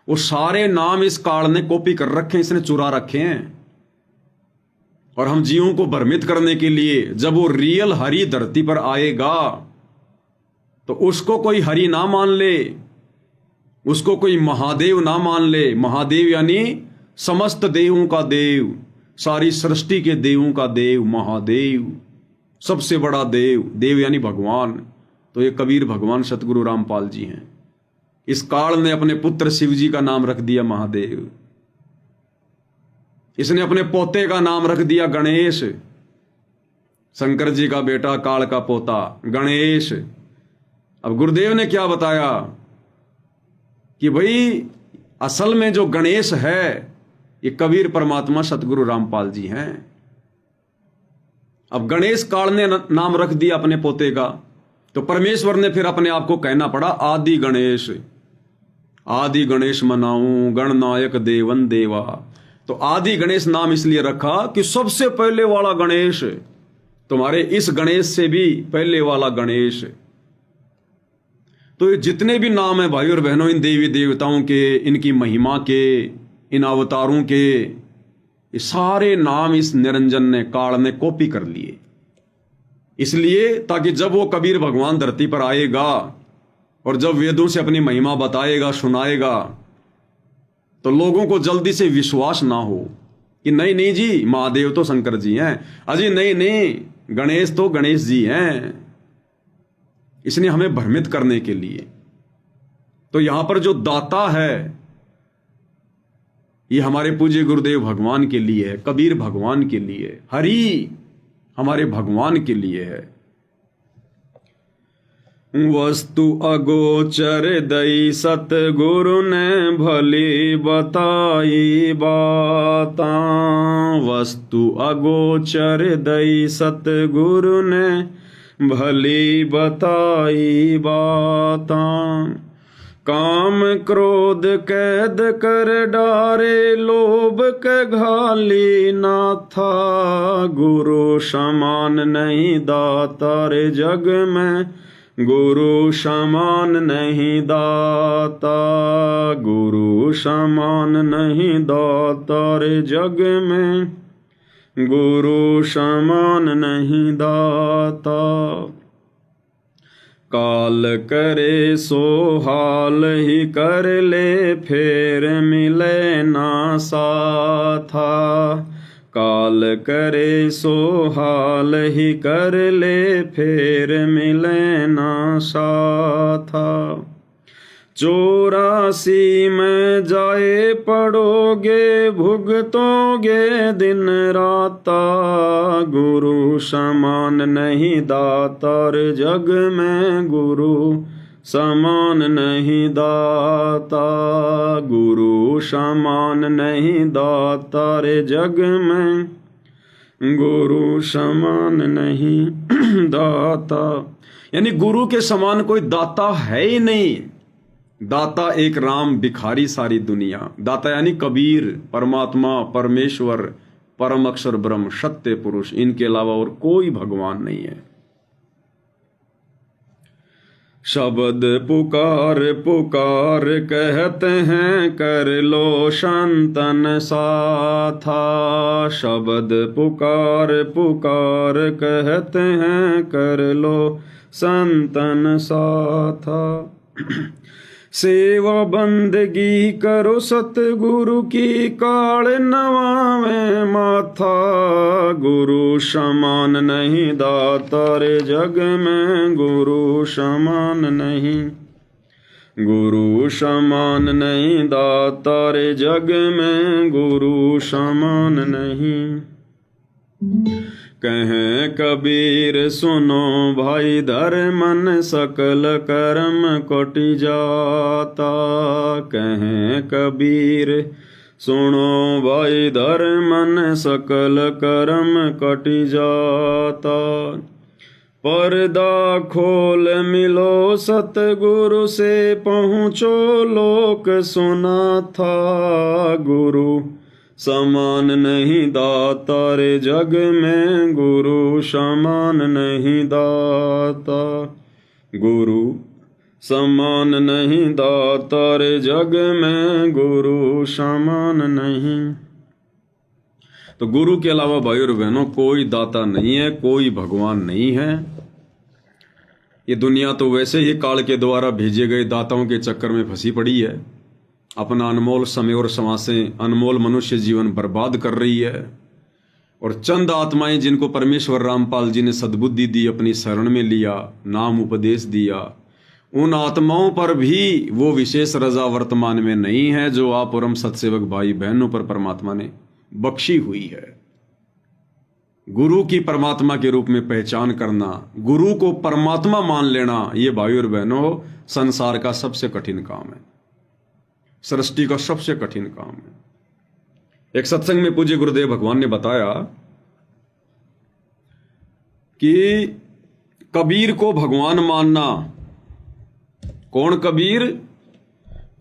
वो सारे नाम इस काल ने कॉपी कर रखे हैं, इसने चुरा रखे हैं। और हम जीवों को भ्रमित करने के लिए जब वो रियल हरि धरती पर आएगा तो उसको कोई हरि ना मान ले, उसको कोई महादेव ना मान ले। महादेव यानी समस्त देवों का देव, सारी सृष्टि के देवों का देव महादेव, सबसे बड़ा देव। देव यानी भगवान। तो ये कबीर भगवान सतगुरु रामपाल जी हैं। इस काल ने अपने पुत्र शिव जी का नाम रख दिया महादेव। इसने अपने पोते का नाम रख दिया गणेश। शंकर जी का बेटा, काल का पोता गणेश। अब गुरुदेव ने क्या बताया कि भाई असल में जो गणेश है ये कबीर परमात्मा सतगुरु रामपाल जी हैं। अब गणेश काल ने नाम रख दिया अपने पोते का, तो परमेश्वर ने फिर अपने आप को कहना पड़ा आदि गणेश। आदि गणेश मनाऊं गणनायक देवन देवा। तो आदि गणेश नाम इसलिए रखा कि सबसे पहले वाला गणेश, तुम्हारे इस गणेश से भी पहले वाला गणेश। तो ये जितने भी नाम हैं भाई और बहनों, इन देवी देवताओं के, इनकी महिमा के, इन अवतारों के, ये सारे नाम इस निरंजन ने, काल ने कॉपी कर लिए। इसलिए ताकि जब वो कबीर भगवान धरती पर आएगा और जब वेदों से अपनी महिमा बताएगा, सुनाएगा, तो लोगों को जल्दी से विश्वास ना हो कि नहीं नहीं जी महादेव तो शंकर जी हैं, अजी नहीं नहीं गणेश तो गणेश जी हैं। इसने हमें भ्रमित करने के लिए। तो यहां पर जो दाता है ये हमारे पूज्य गुरुदेव भगवान के लिए है, कबीर भगवान के लिए, हरि हमारे भगवान के लिए है। वस्तु अगोचर दई सतगुरु ने भली बताई बाता। वस्तु अगोचर दई सतगुरु ने भली बताई बाता। काम क्रोध कैद कर डारे लोभ के घाली ना था। गुरु समान नहीं दाता रे जग में, गुरु समान नहीं दाता। गुरु समान नहीं दाता रे जग में, गुरु समान नहीं दाता। काल करे सो हाल ही कर ले, फेर मिले ना साथा। काल करे सो हाल ही कर ले, फेर मिले ना साथा। 84 में जाए पड़ोगे, भुगतोगे दिन राता। गुरु समान नहीं दातार जग में, गुरु समान नहीं दाता। गुरु समान नहीं दातार जग में, गुरु समान नहीं दाता। यानी गुरु के समान कोई दाता है ही नहीं। दाता एक राम, भिखारी सारी दुनिया। दाता यानी कबीर, परमात्मा, परमेश्वर, परम अक्षर ब्रह्म, सत्य पुरुष, इनके अलावा और कोई भगवान नहीं है। शब्द पुकार पुकार कहते हैं, कर लो संतन साथा। शब्द पुकार पुकार कहते हैं, कर लो संतन साथा। सेवा बंदगी करो सतगुरु की, काल नवावे माथा। गुरु समान नहीं दातार जग में, गुरु समान नहीं। गुरु समान नहीं दातार जग में, गुरु समान नहीं। कहें कबीर सुनो भाई धर्मन, सकल कर्म कोटि जाता। कहें कबीर सुनो भाई धर्मन, सकल कर्म कटि जाता। पर्दा खोल मिलो सतगुरु से, पहुँचो लोक सुना था। गुरु समान नहीं दातार जग में, गुरु समान नहीं दाता। गुरु समान नहीं दातार जग में, गुरु समान नहीं। तो गुरु के अलावा भाई और बहनों कोई दाता नहीं है, कोई भगवान नहीं है। ये दुनिया तो वैसे ही काल के द्वारा भेजे गए दाताओं के चक्कर में फंसी पड़ी है। अपना अनमोल समय और समासें, अनमोल मनुष्य जीवन बर्बाद कर रही है। और चंद आत्माएं जिनको परमेश्वर रामपाल जी ने सद्बुद्धि दी, अपनी शरण में लिया, नाम उपदेश दिया, उन आत्माओं पर भी वो विशेष रजा वर्तमान में नहीं है जो आप परम सत्सेवक भाई बहनों पर परमात्मा ने बख्शी हुई है। गुरु की परमात्मा के रूप में पहचान करना, गुरु को परमात्मा मान लेना, ये भाई और बहनों संसार का सबसे कठिन काम है, सृष्टि का सबसे कठिन काम है। एक सत्संग में पूज्य गुरुदेव भगवान ने बताया कि कबीर को भगवान मानना, कौन कबीर?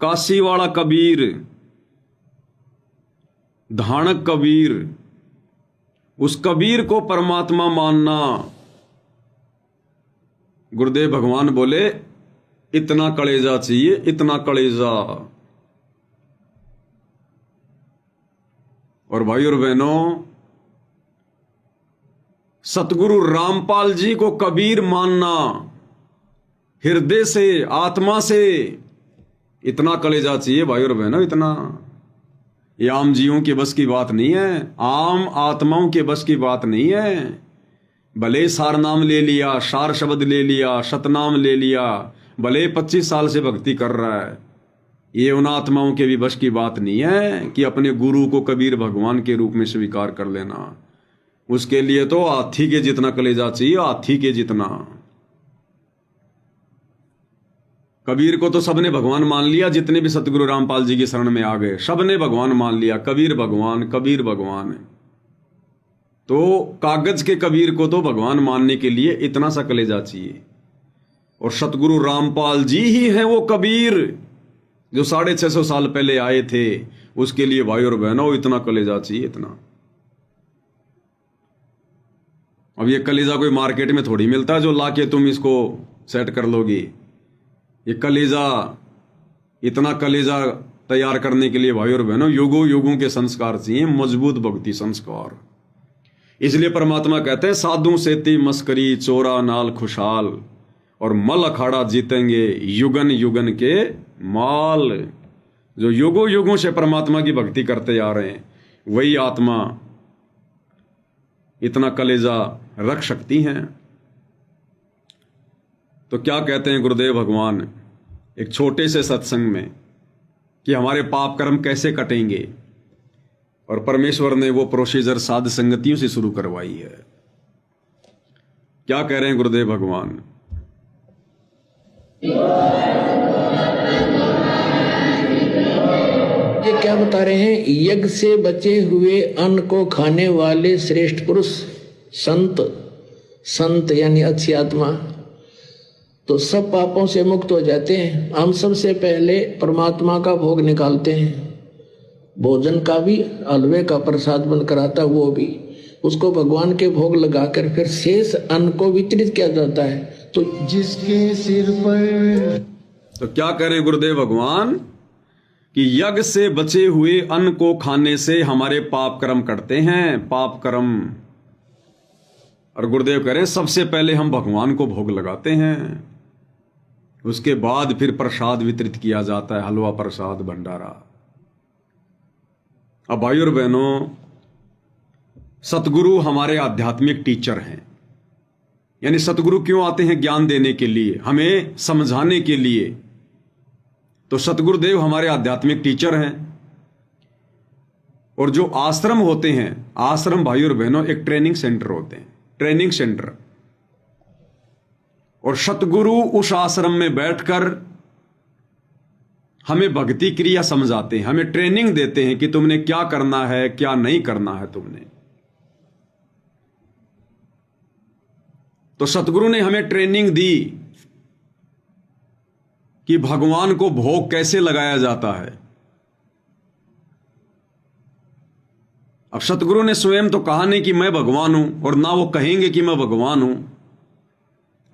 काशी वाला कबीर, धानक कबीर, उस कबीर को परमात्मा मानना। गुरुदेव भगवान बोले इतना कलेजा चाहिए, इतना कलेजा। और भाई और बहनों, सतगुरु रामपाल जी को कबीर मानना हृदय से, आत्मा से, इतना कलेजा चाहिए भाई और बहनों, इतना। ये आम जीवों के बस की बात नहीं है, आम आत्माओं के बस की बात नहीं है। भले सार नाम ले लिया, सार शब्द ले लिया, सतनाम ले लिया, भले 25 साल से भक्ति कर रहा है, ये उन आत्माओं के भी बस की बात नहीं है कि अपने गुरु को कबीर भगवान के रूप में स्वीकार कर लेना। उसके लिए तो हाथी के जितना कलेजा चाहिए, हाथी के जितना। कबीर को तो सबने भगवान मान लिया, जितने भी सतगुरु रामपाल जी की शरण में आ गए सबने भगवान मान लिया, कबीर भगवान, कबीर भगवान। तो कागज के कबीर को तो भगवान मानने के लिए इतना सा कलेजा चाहिए, और सतगुरु रामपाल जी ही हैं वो कबीर जो 650 साल पहले आए थे। उसके लिए भाई और बहनों इतना कलेजा चाहिए, इतना। अब ये कलेजा कोई मार्केट में थोड़ी मिलता है जो लाके तुम इसको सेट कर लोगी। ये कलेजा, इतना कलेजा तैयार करने के लिए भाई और बहनों युगों युगों के संस्कार चाहिए, मजबूत भक्ति संस्कार। इसलिए परमात्मा कहते हैं साधु सेती मस्करी चोरा नाल खुशहाल, और मल अखाड़ा जीतेंगे युगन युगन के माल। जो युगों युगों से परमात्मा की भक्ति करते आ रहे हैं वही आत्मा इतना कलेजा रख सकती हैं। तो क्या कहते हैं गुरुदेव भगवान एक छोटे से सत्संग में कि हमारे पाप कर्म कैसे कटेंगे, और परमेश्वर ने वो प्रोसीजर साध संगतियों से शुरू करवाई है। क्या कह रहे हैं गुरुदेव भगवान? ये क्या बता रहे हैं? यज्ञ से बचे हुए अन्न को खाने वाले श्रेष्ठ पुरुष संत, संत यानी अच्छी आत्मा, तो सब पापों से मुक्त हो जाते हैं। हम सबसे पहले परमात्मा का भोग निकालते हैं, भोजन का भी, हलवे का प्रसाद बनकर आता वो भी, उसको भगवान के भोग लगाकर फिर शेष अन्न को वितरित किया जाता है। तो जिसके सिर पर, तो क्या करें गुरुदेव भगवान कि यज्ञ से बचे हुए अन्न को खाने से हमारे पाप कर्म कटते हैं, पाप कर्म। और गुरुदेव कह रहे हैं सबसे पहले हम भगवान को भोग लगाते हैं, उसके बाद फिर प्रसाद वितरित किया जाता है, हलवा प्रसाद भंडारा। अब भाई और बहनों, सतगुरु हमारे आध्यात्मिक टीचर हैं। यानी सतगुरु क्यों आते हैं? ज्ञान देने के लिए, हमें समझाने के लिए। तो सतगुरुदेव हमारे आध्यात्मिक टीचर हैं। और जो आश्रम होते हैं, आश्रम भाई और बहनों एक ट्रेनिंग सेंटर होते हैं, ट्रेनिंग सेंटर। और सतगुरु उस आश्रम में बैठकर हमें भक्ति क्रिया समझाते हैं, हमें ट्रेनिंग देते हैं कि तुमने क्या करना है, क्या नहीं करना है तुमने। तो सतगुरु ने हमें ट्रेनिंग दी कि भगवान को भोग कैसे लगाया जाता है। अब सतगुरु ने स्वयं तो कहा नहीं कि मैं भगवान हूं, और ना वो कहेंगे कि मैं भगवान हूं।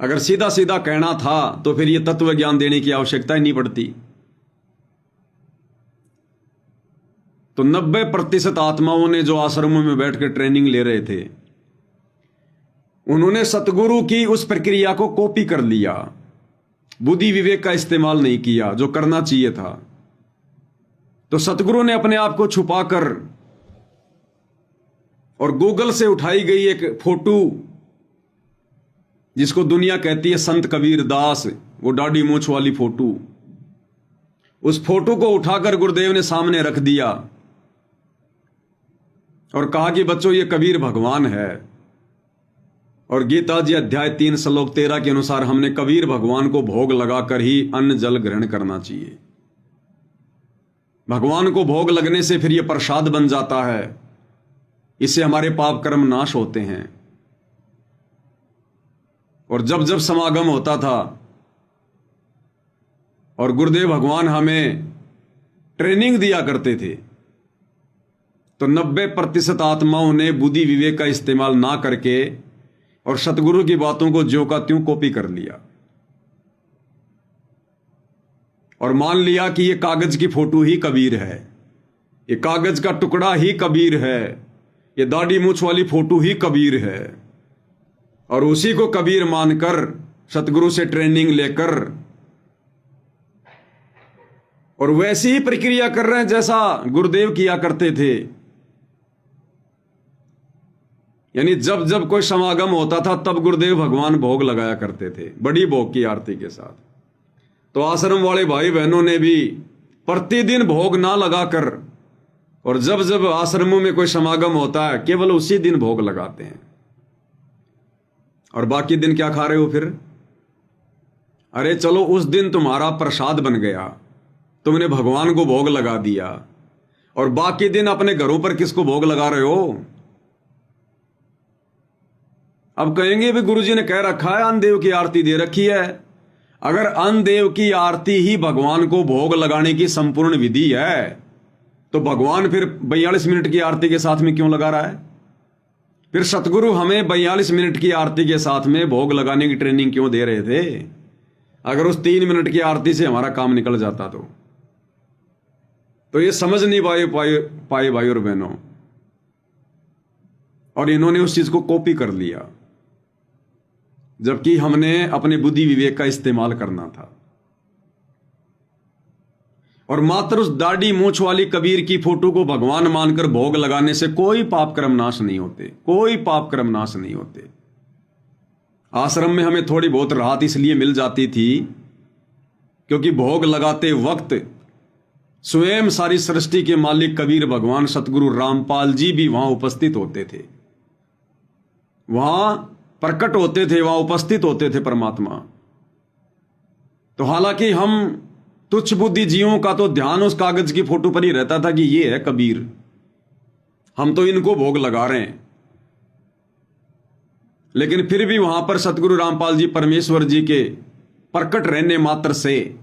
अगर सीधा सीधा कहना था तो फिर यह तत्व ज्ञान देने की आवश्यकता ही नहीं पड़ती। तो 90% आत्माओं ने जो आश्रमों में बैठकर ट्रेनिंग ले रहे थे, उन्होंने सतगुरु की उस प्रक्रिया को कॉपी कर लिया, बुद्धि विवेक का इस्तेमाल नहीं किया जो करना चाहिए था। तो सतगुरु ने अपने आप को छुपाकर और गूगल से उठाई गई एक फोटो, जिसको दुनिया कहती है संत कबीर दास, वो दाढ़ी मूंछ वाली फोटो, उस फोटो को उठाकर गुरुदेव ने सामने रख दिया और कहा कि बच्चों ये कबीर भगवान है। और गीता जी अध्याय 3 श्लोक 13 के अनुसार हमने कबीर भगवान को भोग लगाकर ही अन्न जल ग्रहण करना चाहिए। भगवान को भोग लगने से फिर यह प्रसाद बन जाता है, इससे हमारे पाप कर्म नाश होते हैं। और जब जब समागम होता था और गुरुदेव भगवान हमें ट्रेनिंग दिया करते थे, तो 90% आत्माओं ने बुद्धि विवेक का इस्तेमाल ना करके और सतगुरु की बातों को ज्यों का त्यों कॉपी कर लिया और मान लिया कि यह कागज की फोटो ही कबीर है, ये कागज का टुकड़ा ही कबीर है, ये दाढ़ी मूछ वाली फोटो ही कबीर है। और उसी को कबीर मानकर सतगुरु से ट्रेनिंग लेकर और वैसी ही प्रक्रिया कर रहे हैं जैसा गुरुदेव किया करते थे। यानी जब जब कोई समागम होता था तब गुरुदेव भगवान भोग लगाया करते थे, बड़ी भोग की आरती के साथ। तो आश्रम वाले भाई बहनों ने भी प्रतिदिन भोग ना लगाकर और जब जब आश्रमों में कोई समागम होता है केवल उसी दिन भोग लगाते हैं। और बाकी दिन क्या खा रहे हो फिर? अरे चलो, उस दिन तुम्हारा प्रसाद बन गया, तुमने भगवान को भोग लगा दिया, और बाकी दिन अपने घरों पर किसको भोग लगा रहे हो? अब कहेंगे भी गुरुजी ने कह रखा है अन्नदेव की आरती दे रखी है। अगर अन्नदेव की आरती ही भगवान को भोग लगाने की संपूर्ण विधि है तो भगवान फिर 42 मिनट की आरती के साथ में क्यों लगा रहा है? फिर सतगुरु हमें 42 मिनट की आरती के साथ में भोग लगाने की ट्रेनिंग क्यों दे रहे थे? अगर उस 3 मिनट की आरती से हमारा काम निकल जाता तो ये समझ नहीं पाए भाई और बहनों, और इन्होंने उस चीज को कॉपी कर लिया, जबकि हमने अपने बुद्धि विवेक का इस्तेमाल करना था। और मात्र उस दाढ़ी मूछ वाली कबीर की फोटो को भगवान मानकर भोग लगाने से कोई पाप कर्म नाश नहीं होते, कोई पाप कर्म नाश नहीं होते। आश्रम में हमें थोड़ी बहुत राहत इसलिए मिल जाती थी क्योंकि भोग लगाते वक्त स्वयं सारी सृष्टि के मालिक कबीर भगवान सतगुरु रामपाल जी भी वहां उपस्थित होते थे, वहां प्रकट होते थे, वहां उपस्थित होते थे परमात्मा। तो हालांकि हम तुच्छ बुद्धि जीवों का तो ध्यान उस कागज की फोटो पर ही रहता था कि ये है कबीर, हम तो इनको भोग लगा रहे हैं। लेकिन फिर भी वहां पर सतगुरु रामपाल जी परमेश्वर जी के प्रकट रहने मात्र से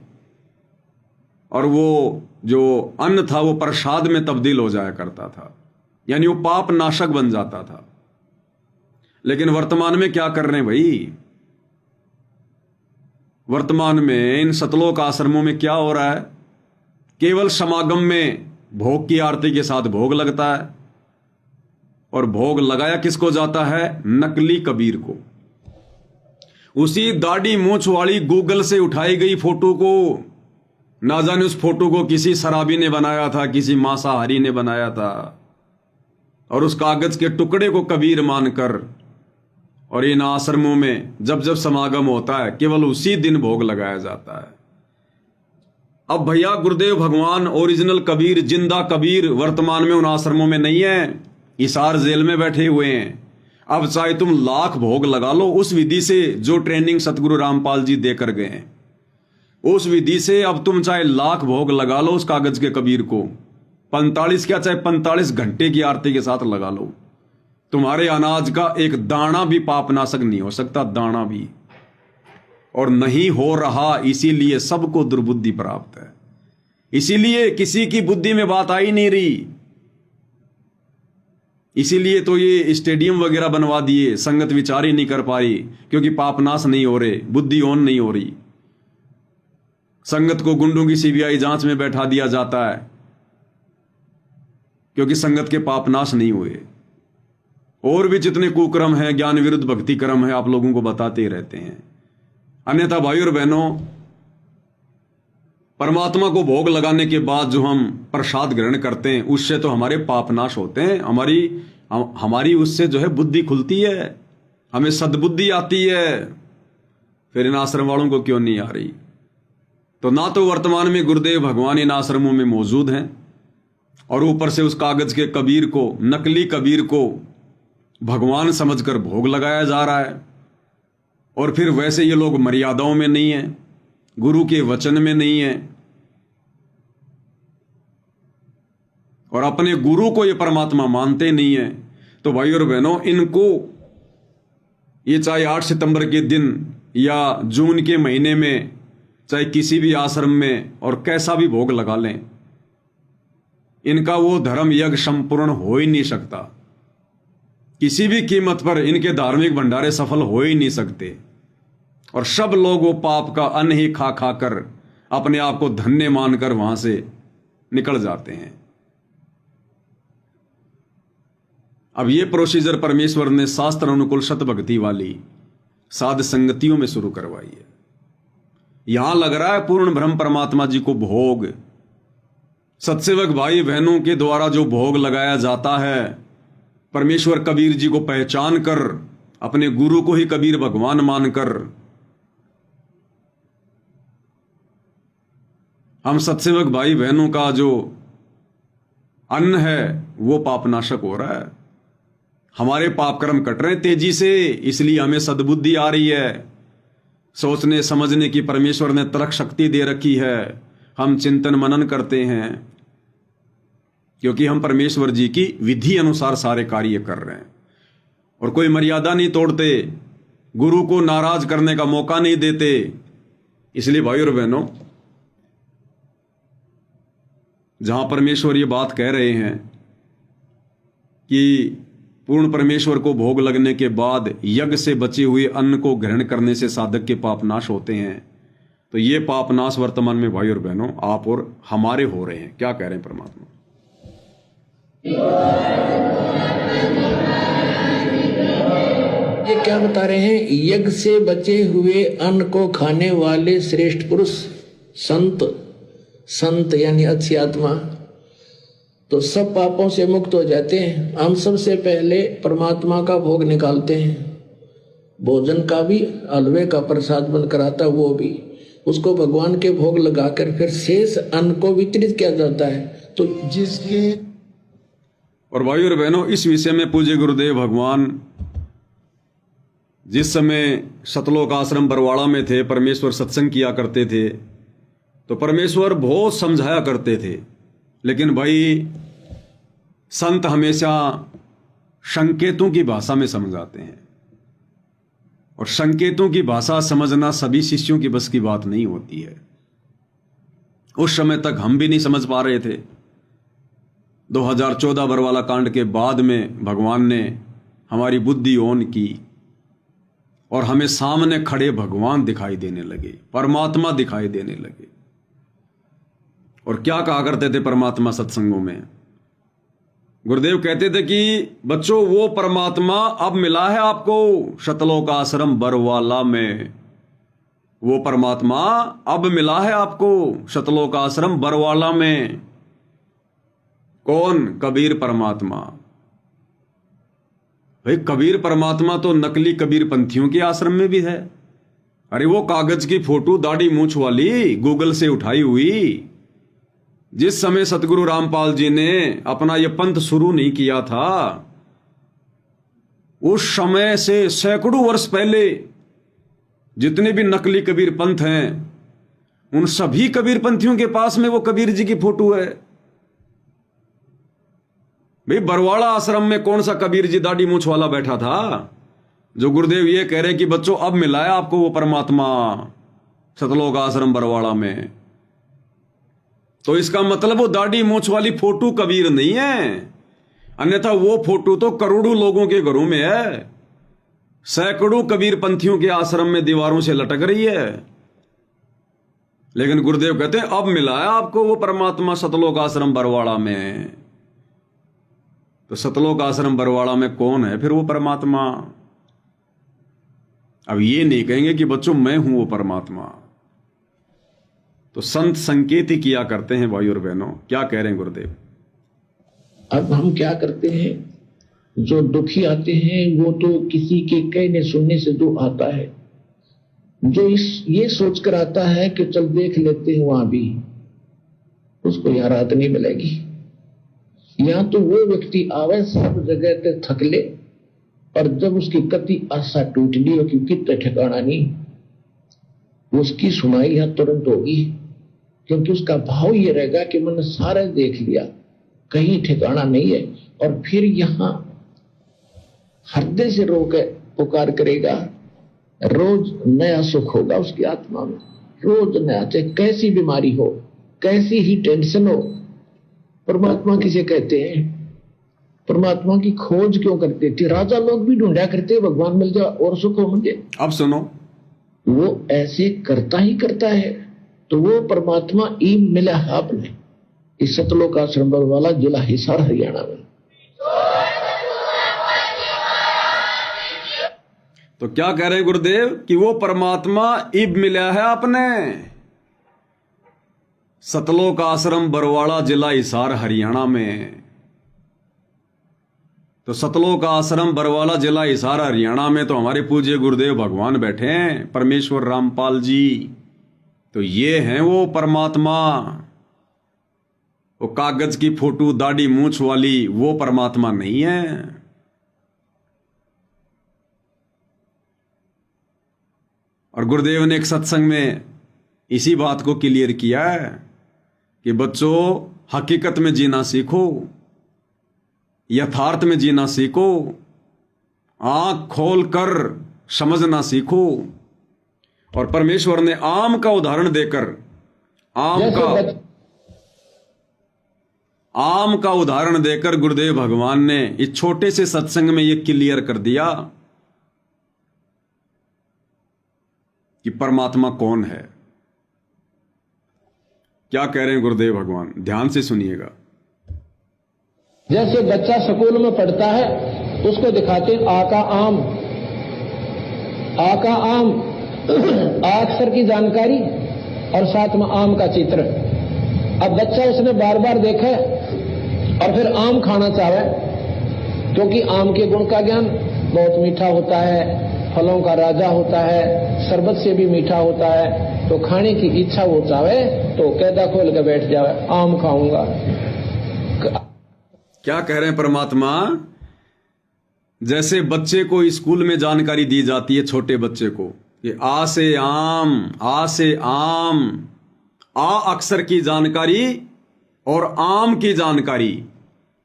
और वो जो अन्न था वो प्रसाद में तब्दील हो जाया करता था, यानी वो पाप नाशक बन जाता था। लेकिन वर्तमान में क्या कर रहे हैं भाई? वर्तमान में इन सतलोक आश्रमों में क्या हो रहा है? केवल समागम में भोग की आरती के साथ भोग लगता है, और भोग लगाया किसको जाता है? नकली कबीर को। उसी दाढ़ी मूछ वाली गूगल से उठाई गई फोटो को, ना जाने उस फोटो को किसी शराबी ने बनाया था, किसी मांसाहारी ने बनाया था, और उस कागज के टुकड़े को कबीर मानकर और इन आश्रमों में जब जब समागम होता है केवल उसी दिन भोग लगाया जाता है। अब भैया गुरुदेव भगवान ओरिजिनल कबीर, जिंदा कबीर वर्तमान में उन आश्रमों में नहीं है, हिसार जेल में बैठे हुए हैं। अब चाहे तुम लाख भोग लगा लो उस विधि से जो ट्रेनिंग सतगुरु रामपाल जी देकर गए हैं, उस विधि से अब तुम चाहे लाख भोग लगा लो उस कागज के कबीर को, 45 क्या चाहे 45 घंटे की आरती के साथ लगा लो, तुम्हारे अनाज का एक दाना भी पापनाशक नहीं हो सकता, दाना भी। और नहीं हो रहा, इसीलिए सबको दुर्बुद्धि प्राप्त है, इसीलिए किसी की बुद्धि में बात आई नहीं रही। इसीलिए तो ये स्टेडियम वगैरह बनवा दिए, संगत विचार ही नहीं कर पाई क्योंकि पापनाश नहीं हो रहे, बुद्धि ऑन नहीं हो रही। संगत को गुंडों की सीबीआई जांच में बैठा दिया जाता है क्योंकि संगत के पापनाश नहीं हुए। और भी जितने कुकर्म हैं, ज्ञान विरुद्ध भक्ति कर्म है, आप लोगों को बताते ही रहते हैं। अन्यथा भाई और बहनों, परमात्मा को भोग लगाने के बाद जो हम प्रसाद ग्रहण करते हैं उससे तो हमारे पापनाश होते हैं, हमारी उससे जो है बुद्धि खुलती है, हमें सद्बुद्धि आती है। फिर इन आश्रम वालों को क्यों नहीं आ रही? तो ना तो वर्तमान में गुरुदेव भगवान इन आश्रमों में मौजूद हैं, और ऊपर से उस कागज के कबीर को, नकली कबीर को भगवान समझकर भोग लगाया जा रहा है, और फिर वैसे ये लोग मर्यादाओं में नहीं है, गुरु के वचन में नहीं है, और अपने गुरु को ये परमात्मा मानते नहीं है। तो भाई और बहनों, इनको ये चाहे 8 सितंबर के दिन या जून के महीने में, चाहे किसी भी आश्रम में और कैसा भी भोग लगा लें, इनका वो धर्म यज्ञ संपूर्ण हो ही नहीं सकता। किसी भी कीमत पर इनके धार्मिक भंडारे सफल हो ही नहीं सकते, और सब लोग वो पाप का अन्न ही खा खा कर अपने आप को धन्य मानकर वहां से निकल जाते हैं। अब ये प्रोसीजर परमेश्वर ने शास्त्र अनुकूल सत भक्ति वाली साध संगतियों में शुरू करवाई है। यहां लग रहा है पूर्ण ब्रह्म परमात्मा जी को भोग, सत्सेवक भाई बहनों के द्वारा जो भोग लगाया जाता है, परमेश्वर कबीर जी को पहचान कर, अपने गुरु को ही कबीर भगवान मानकर हम सत्सेवक भाई बहनों का जो अन्न है वो पापनाशक हो रहा है। हमारे पाप कर्म कट रहे हैं तेजी से, इसलिए हमें सद्बुद्धि आ रही है, सोचने समझने की परमेश्वर ने तर्क शक्ति दे रखी है, हम चिंतन मनन करते हैं, क्योंकि हम परमेश्वर जी की विधि अनुसार सारे कार्य कर रहे हैं, और कोई मर्यादा नहीं तोड़ते, गुरु को नाराज करने का मौका नहीं देते। इसलिए भाई और बहनों, जहां परमेश्वर ये बात कह रहे हैं कि पूर्ण परमेश्वर को भोग लगने के बाद यज्ञ से बचे हुए अन्न को ग्रहण करने से साधक के पाप नाश होते हैं, तो ये पाप नाश वर्तमान में भाई और बहनों आप और हमारे हो रहे हैं। क्या कह रहे हैं परमात्मा? ये क्या बता रहे हैं? यज्ञ से बचे हुए अन्न को खाने वाले श्रेष्ठ पुरुष संत यानी अच्छी आत्मा तो सब पापों से मुक्त हो जाते हैं। हम सबसे पहले परमात्मा का भोग निकालते हैं, भोजन का भी, हलवे का प्रसाद बनकर आता वो भी, उसको भगवान के भोग लगाकर फिर शेष अन्न को वितरित किया जाता है। तो जिसके और भाई और बहनों, इस विषय में पूज्य गुरुदेव भगवान जिस समय सतलोक आश्रम बरवाड़ा में थे, परमेश्वर सत्संग किया करते थे, तो परमेश्वर बहुत समझाया करते थे, लेकिन भाई संत हमेशा संकेतों की भाषा में समझाते हैं, और संकेतों की भाषा समझना सभी शिष्यों की बस की बात नहीं होती है। उस समय तक हम भी नहीं समझ पा रहे थे। 2014 बरवाला कांड के बाद में भगवान ने हमारी बुद्धि ओन की और हमें सामने खड़े भगवान दिखाई देने लगे, परमात्मा दिखाई देने लगे। और क्या कहा करते थे परमात्मा सत्संगों में? गुरुदेव कहते थे कि बच्चों, वो परमात्मा अब मिला है आपको सतलोक आश्रम बरवाला में, वो परमात्मा अब मिला है आपको सतलोक आश्रम बरवाला में। कौन? कबीर परमात्मा। भाई कबीर परमात्मा तो नकली कबीर पंथियों के आश्रम में भी है। अरे वो कागज की फोटो दाढ़ी मूंछ वाली गूगल से उठाई हुई, जिस समय सतगुरु रामपाल जी ने अपना यह पंथ शुरू नहीं किया था, उस समय से सैकड़ों वर्ष पहले जितने भी नकली कबीर पंथ हैं, उन सभी कबीर पंथियों के पास में वो कबीर जी की फोटो है। भाई बरवाड़ा आश्रम में कौन सा कबीर जी दाढ़ी मूंछ वाला बैठा था जो गुरुदेव ये कह रहे कि बच्चों अब मिला है आपको वो परमात्मा सतलोक आश्रम बरवाड़ा में? तो इसका मतलब वो दाढ़ी मूंछ वाली फोटो कबीर नहीं है, अन्यथा वो फोटो तो करोड़ों लोगों के घरों में है, सैकड़ों कबीर पंथियों के आश्रम में दीवारों से लटक रही है। लेकिन गुरुदेव कहते हैं अब मिला है आपको वो परमात्मा सतलोक आश्रम बरवाड़ा में। तो सतलोक आश्रम बरवाड़ा में कौन है फिर वो परमात्मा? अब ये नहीं कहेंगे कि बच्चों मैं हूं वो परमात्मा। तो संत संकेत ही किया करते हैं भाई और बहनों। क्या कह रहे हैं गुरुदेव? अब हम क्या करते हैं, जो दुखी आते हैं वो तो किसी के कहने सुनने से दुख आता है, जो ये सोचकर आता है कि चल देख लेते हैं वहां भी, उसको यहाँ राहत नहीं मिलेगी। या तो वो व्यक्ति आवे सब जगह पे थक ले और जब उसकी कति आशा टूट ली हो कि कितना ठिकाना नहीं, उसकी सुनाई यह तुरंत होगी, क्योंकि उसका भाव ये रहेगा कि मैंने सारा देख लिया, कहीं ठिकाना नहीं है। और फिर यहां हृदय से रो के पुकार करेगा, रोज नया सुख होगा उसकी आत्मा में, रोज नया, चाहे कैसी बीमारी हो, कैसी ही टेंशन हो। परमात्मा किसे कहते हैं? परमात्मा की खोज क्यों करते थे? राजा लोग भी ढूंढा करते, भगवान मिल जाए और सुख हो मुझे। अब सुनो, वो ऐसे करता ही करता है। तो वो परमात्मा ई मिला है आपने इस सतलोक आश्रम वाला, जिला हिसार, हरियाणा में। तो क्या कह रहे हैं गुरुदेव कि वो परमात्मा इब मिला है आपने सतलोक आश्रम बरवाड़ा, जिला हिसार, हरियाणा में। तो सतलोक आश्रम बरवाड़ा, जिला हिसार, हरियाणा में तो हमारे पूज्य गुरुदेव भगवान बैठे हैं, परमेश्वर रामपाल जी। तो ये हैं वो परमात्मा। वो कागज की फोटो, दाढ़ी मूंछ वाली वो परमात्मा नहीं है। और गुरुदेव ने एक सत्संग में इसी बात को क्लियर किया है कि बच्चों, हकीकत में जीना सीखो, यथार्थ में जीना सीखो, आंख खोल कर समझना सीखो। और परमेश्वर ने आम का उदाहरण देकर, आम का उदाहरण देकर गुरुदेव भगवान ने इस छोटे से सत्संग में यह क्लियर कर दिया कि परमात्मा कौन है। क्या कह रहे हैं गुरुदेव भगवान, ध्यान से सुनिएगा। जैसे बच्चा स्कूल में पढ़ता है, उसको दिखाते हैं आ का आम, आ का आम, अक्षर की जानकारी और साथ में आम का चित्र। अब बच्चा उसने बार बार देखा और फिर आम खाना चाहे, क्योंकि आम के गुण का ज्ञान बहुत मीठा होता है, फलों का राजा होता है, शरबत से भी मीठा होता है। तो खाने की इच्छा हो चाहे तो कैदा खोल के बैठ जाए, आम खाऊंगा। क्या कह रहे हैं परमात्मा? जैसे बच्चे को स्कूल में जानकारी दी जाती है, छोटे बच्चे को, कि आ से आम, आ से आम, आ अक्षर की जानकारी और आम की जानकारी,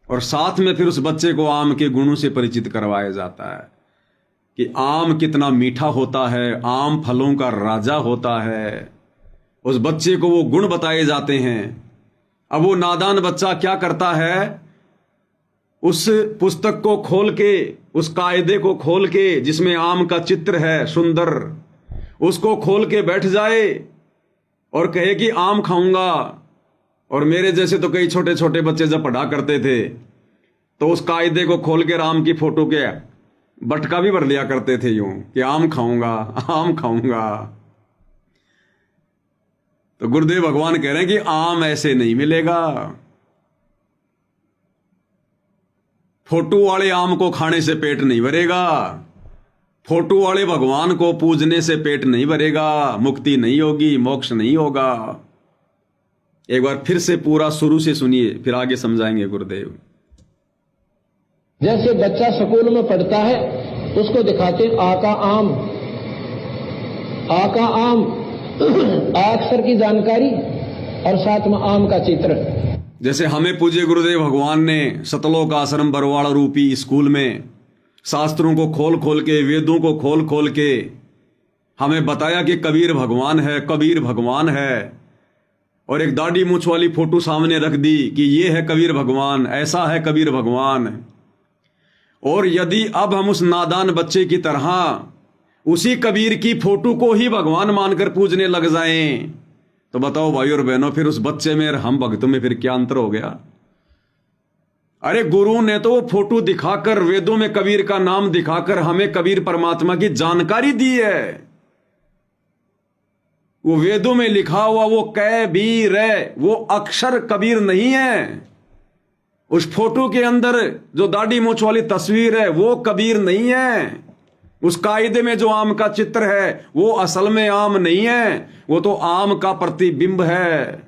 और साथ में फिर उस बच्चे को आम के गुणों से परिचित करवाया जाता है कि आम कितना मीठा होता है, आम फलों का राजा होता है। उस बच्चे को वो गुण बताए जाते हैं। अब वो नादान बच्चा क्या करता है? उस पुस्तक को खोल के, उस कायदे को खोल के जिसमें आम का चित्र है सुंदर, उसको खोल के बैठ जाए और कहे कि आम खाऊंगा। और मेरे जैसे तो कई छोटे छोटे बच्चे जब पढ़ा करते थे तो उस कायदे को खोल के आम की फोटो के बटका भी भर लिया करते थे यूं कि आम खाऊंगा, आम खाऊंगा। तो गुरुदेव भगवान कह रहे हैं कि आम ऐसे नहीं मिलेगा। फोटो वाले आम को खाने से पेट नहीं भरेगा, फोटो वाले भगवान को पूजने से पेट नहीं भरेगा, मुक्ति नहीं होगी, मोक्ष नहीं होगा। एक बार फिर से पूरा शुरू से सुनिए, फिर आगे समझाएंगे गुरुदेव। जैसे बच्चा स्कूल में पढ़ता है, उसको दिखाते हैं आ का आम, आ का आम, अक्षर की जानकारी और साथ में आम का चित्र। जैसे हमें पूज्य गुरुदेव भगवान ने सतलोक आश्रम बरवाड़ा रूपी स्कूल में शास्त्रों को खोल खोल के, वेदों को खोल खोल के हमें बताया कि कबीर भगवान है, कबीर भगवान है। और एक दाढ़ी मूंछ वाली फोटो सामने रख दी कि ये है कबीर भगवान, ऐसा है कबीर भगवान। और यदि अब हम उस नादान बच्चे की तरह उसी कबीर की फोटो को ही भगवान मानकर पूजने लग जाएं, तो बताओ भाई और बहनों, फिर उस बच्चे में और हम भक्तों में फिर क्या अंतर हो गया? अरे गुरु ने तो वो फोटो दिखाकर, वेदों में कबीर का नाम दिखाकर हमें कबीर परमात्मा की जानकारी दी है। वो वेदों में लिखा हुआ वो कबीर है, वो अक्षर कबीर नहीं है। उस फोटो के अंदर जो दाढ़ी मूंछ वाली तस्वीर है वो कबीर नहीं है। उस कायदे में जो आम का चित्र है वो असल में आम नहीं है, वो तो आम का प्रतिबिंब है,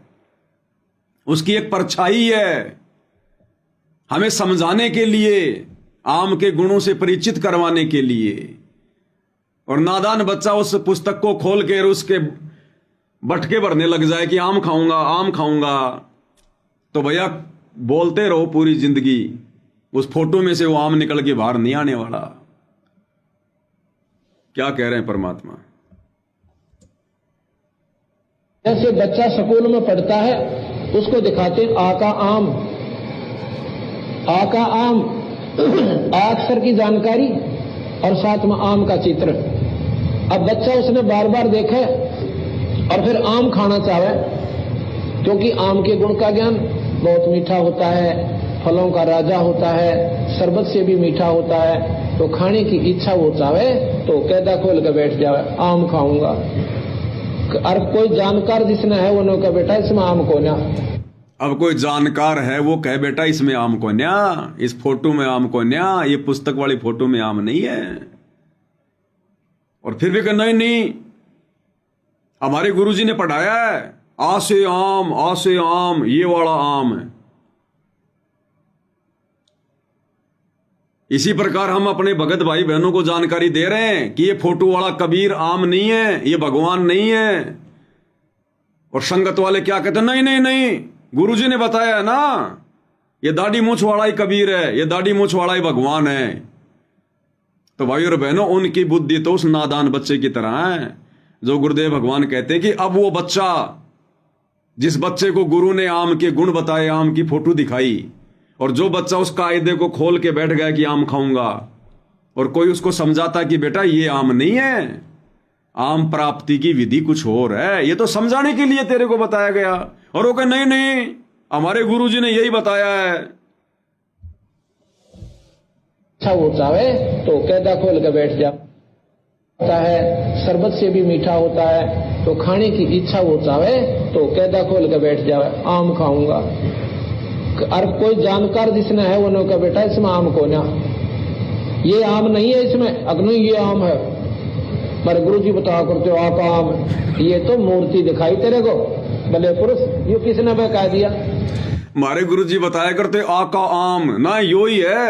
उसकी एक परछाई है। हमें समझाने के लिए आम के गुणों से परिचित करवाने के लिए। और नादान बच्चा उस पुस्तक को खोल के उसके बटके भरने लग जाए कि आम खाऊंगा आम खाऊंगा, तो भैया बोलते रहो पूरी जिंदगी, उस फोटो में से वो आम निकल के बाहर नहीं आने वाला। क्या कह रहे हैं परमात्मा? जैसे बच्चा स्कूल में पढ़ता है उसको दिखाते हैं आका आम, आका आम, अक्षर की जानकारी और साथ में आम का चित्र। अब बच्चा उसने बार बार देखा और फिर आम खाना चाहे, क्योंकि आम के गुण का ज्ञान बहुत मीठा होता है, फलों का राजा होता है, शरबत से भी मीठा होता है, तो खाने की इच्छा वो चाहे तो कैदा खोल कर बैठ जाए, आम खाऊंगा। और कोई जानकार जिसने है वो कहा बेटा इसमें आम को ना। अब कोई जानकार है वो कहे बेटा इसमें आम को न्या, इस फोटो में आम को न्या, ये पुस्तक वाली फोटो में आम नहीं है। और फिर भी कहे नहीं नहीं, हमारे गुरुजी ने पढ़ाया है आ से आम, ये वाला आम है। इसी प्रकार हम अपने भगत भाई बहनों को जानकारी दे रहे हैं कि ये फोटो वाला कबीर आम नहीं है, ये भगवान नहीं है। और संगत वाले क्या कहते हैं, नहीं नहीं नहीं, गुरुजी ने बताया है ना, ये दाढ़ी मूछ वाला ही कबीर है, ये दाढ़ी मूछ वाला ही भगवान है। तो भाई और बहनों, उनकी बुद्धि तो उस नादान बच्चे की तरह है जो गुरुदेव भगवान कहते हैं कि अब वो बच्चा, जिस बच्चे को गुरु ने आम के गुण बताए, आम की फोटो दिखाई, और जो बच्चा उस कायदे को खोल के बैठ गया कि आम खाऊंगा, और कोई उसको समझाता कि बेटा ये आम नहीं है, आम प्राप्ति की विधि कुछ और है, ये तो समझाने के लिए तेरे को बताया गया। और वो कहे नहीं नहीं, हमारे गुरुजी ने यही बताया है। अच्छा वो चाहे तो कैदा खोल कर बैठ जाता है, शरबत से भी मीठा होता है, तो खाने की इच्छा वो चाहे तो कैदा खोल कर बैठ जाए, आम खाऊंगा। और कोई जानकार जिसने है वो कहा बेटा इसमें आम को ना, ये आम नहीं है इसमें, अग्नि ये आम है। मेरे गुरु जी बताया करते हो आका आम, ये तो मूर्ति दिखाई तेरे को, भले पुरुष, ये किसने बता दिया? हमारे गुरुजी बताया करते आका आम ना, यो ही है।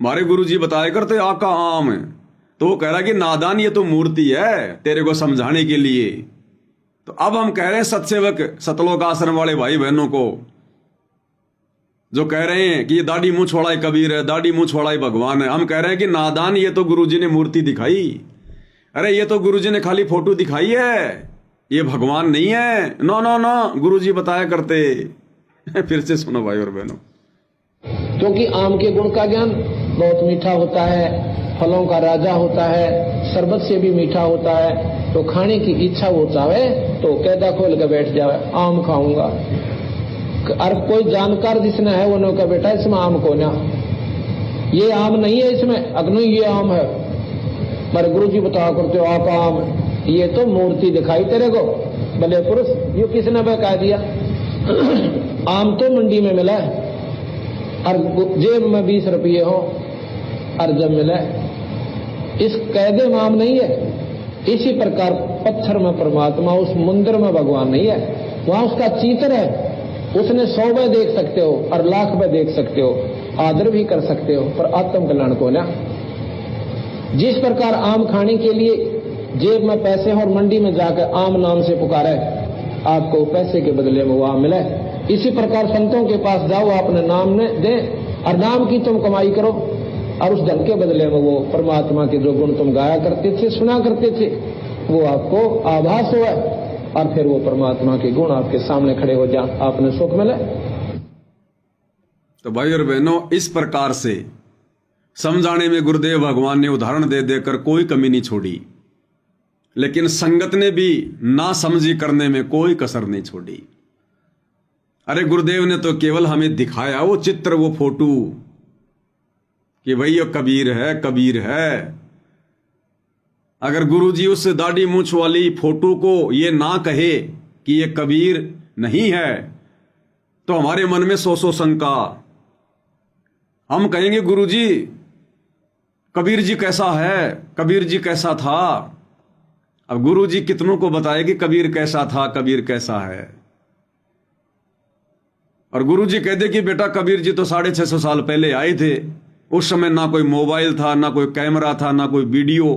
हमारे गुरुजी बताया करते आका आम, तो वो कह रहा कि नादान ये तो मूर्ति है तेरे को समझाने के लिए। तो अब हम कह रहे हैं सत्सेवक सतलोक आश्रम वाले भाई बहनों को, जो कह रहे हैं कि ये दाढ़ी मूछ वाला ही कबीर है, दाढ़ी मूछ वाला ही भगवान है, हम कह रहे हैं कि नादान ये तो गुरुजी ने मूर्ति दिखाई, अरे ये तो गुरुजी ने खाली फोटो दिखाई है, ये भगवान नहीं है। नो नो नो, गुरुजी बताया करते। फिर से सुनो भाई और बहनों, क्योंकि आम के गुण का ज्ञान बहुत मीठा होता है, फलों का राजा होता है, शरबत से भी मीठा होता है, तो खाने की इच्छा वो चाहे तो कैदा खोल कर बैठ जाए, आम खाऊंगा। और कोई जानकार जिसने है वो कहा बेटा इसमें आम को ना, ये आम नहीं है इसमें, अग्नि ये आम है। मेरे गुरु जी बताया करते हो आका आम, ये तो मूर्ति दिखाई तेरे को, भले पुरुष, ये किसने बता दिया? आम तो मंडी में मिला है और जेब में 20 रुपये हो और जब मिला इस कैदे में आम नहीं है। इसी प्रकार पत्थर में परमात्मा, उस मंदिर में भगवान नहीं है, वहां उसका चित्र है, उसने 100 में देख सकते हो और लाख में देख सकते हो, आदर भी कर सकते हो, पर आत्म कल्याण को ना। जिस प्रकार आम खाने के लिए जेब में पैसे और मंडी में जाकर आम नाम से पुकारे, आपको पैसे के बदले में वो आम मिले, इसी प्रकार संतों के पास जाओ, अपने नाम ने दे और नाम की तुम कमाई करो, और उस धन के बदले में वो परमात्मा के जो गुण तुम गाया करते थे, सुना करते थे, वो आपको आभास हुआ, और फिर वो परमात्मा के गुण आपके सामने खड़े हो जाए, आपने सुख मिले। तो भाई और बहनों, इस प्रकार से समझाने में गुरुदेव भगवान ने उदाहरण दे देकर कोई कमी नहीं छोड़ी, लेकिन संगत ने भी ना समझी करने में कोई कसर नहीं छोड़ी। अरे गुरुदेव ने तो केवल हमें दिखाया वो चित्र, वो फोटो, कि भाई ये कबीर है, कबीर है। अगर गुरुजी उस दाढ़ी मूछ वाली फोटो को ये ना कहे कि ये कबीर नहीं है, तो हमारे मन में सौ शंका। हम कहेंगे गुरुजी कबीर जी कैसा है, कबीर जी कैसा था। अब गुरुजी कितनों को बताए कि कबीर कैसा था, कबीर कैसा है। और गुरुजी कहते कि बेटा कबीर जी तो 650 साल पहले आए थे, उस समय ना कोई मोबाइल था, ना कोई कैमरा था, ना कोई वीडियो।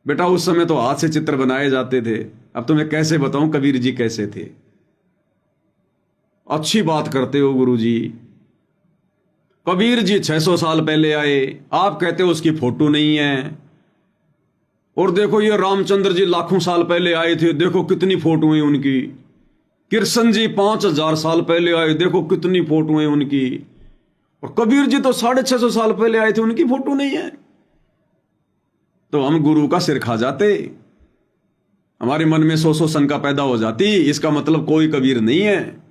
बेटा उस समय तो हाथ से चित्र बनाए जाते थे। अब तुम्हें कैसे बताऊं कबीर जी कैसे थे। अच्छी बात करते हो गुरुजी, कबीर जी 600 साल पहले आए, आप कहते हो उसकी फोटो नहीं है। और देखो ये रामचंद्र जी लाखों साल पहले आए थे, देखो कितनी फोटो है उनकी। कृष्ण जी 5000 साल पहले आए, देखो कितनी फोटो है उनकी। और कबीर जी तो 650 साल पहले आए थे, उनकी फोटो नहीं है। तो हम गुरु का सिर खा जाते, हमारे मन में सौ शंका पैदा हो जाती, इसका मतलब कोई कबीर नहीं है।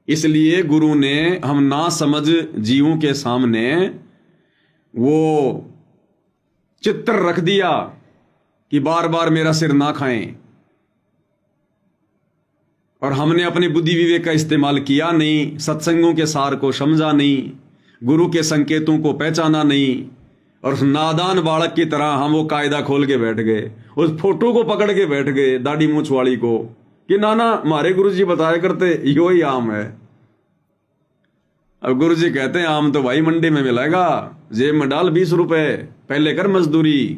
इसलिए गुरु ने हम ना समझ जीवों के सामने वो चित्र रख दिया कि बार बार मेरा सिर ना खाएं, और हमने अपनी बुद्धि विवेक का इस्तेमाल किया नहीं, सत्संगों के सार को समझा नहीं, गुरु के संकेतों को पहचाना नहीं, और नादान बालक की तरह हम वो कायदा खोल के बैठ गए, उस फोटो को पकड़ के बैठ गए दाढ़ी मूछ वाली को, कि नाना हमारे गुरु जी बताया करते यो ही आम है। अब गुरु जी कहते हैं आम तो भाई मंडी में मिलेगा, जेब में डाल 20 रुपए, पहले कर मजदूरी,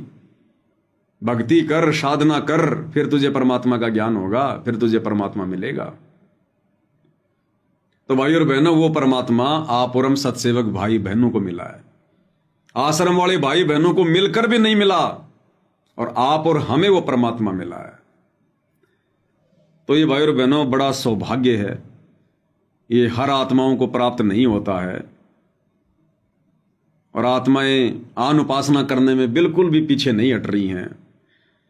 भक्ति कर, साधना कर, फिर तुझे परमात्मा का ज्ञान होगा, फिर तुझे परमात्मा मिलेगा। तो भाई और बहनों, वो परमात्मा आप और हम सत्सेवक भाई बहनों को मिला है। आश्रम वाले भाई बहनों को मिलकर भी नहीं मिला, और आप और हमें वो परमात्मा मिला है। तो ये भाई और बहनों बड़ा सौभाग्य है, ये हर आत्माओं को प्राप्त नहीं होता है। और आत्माएं आन उपासना करने में बिल्कुल भी पीछे नहीं हट रही हैं।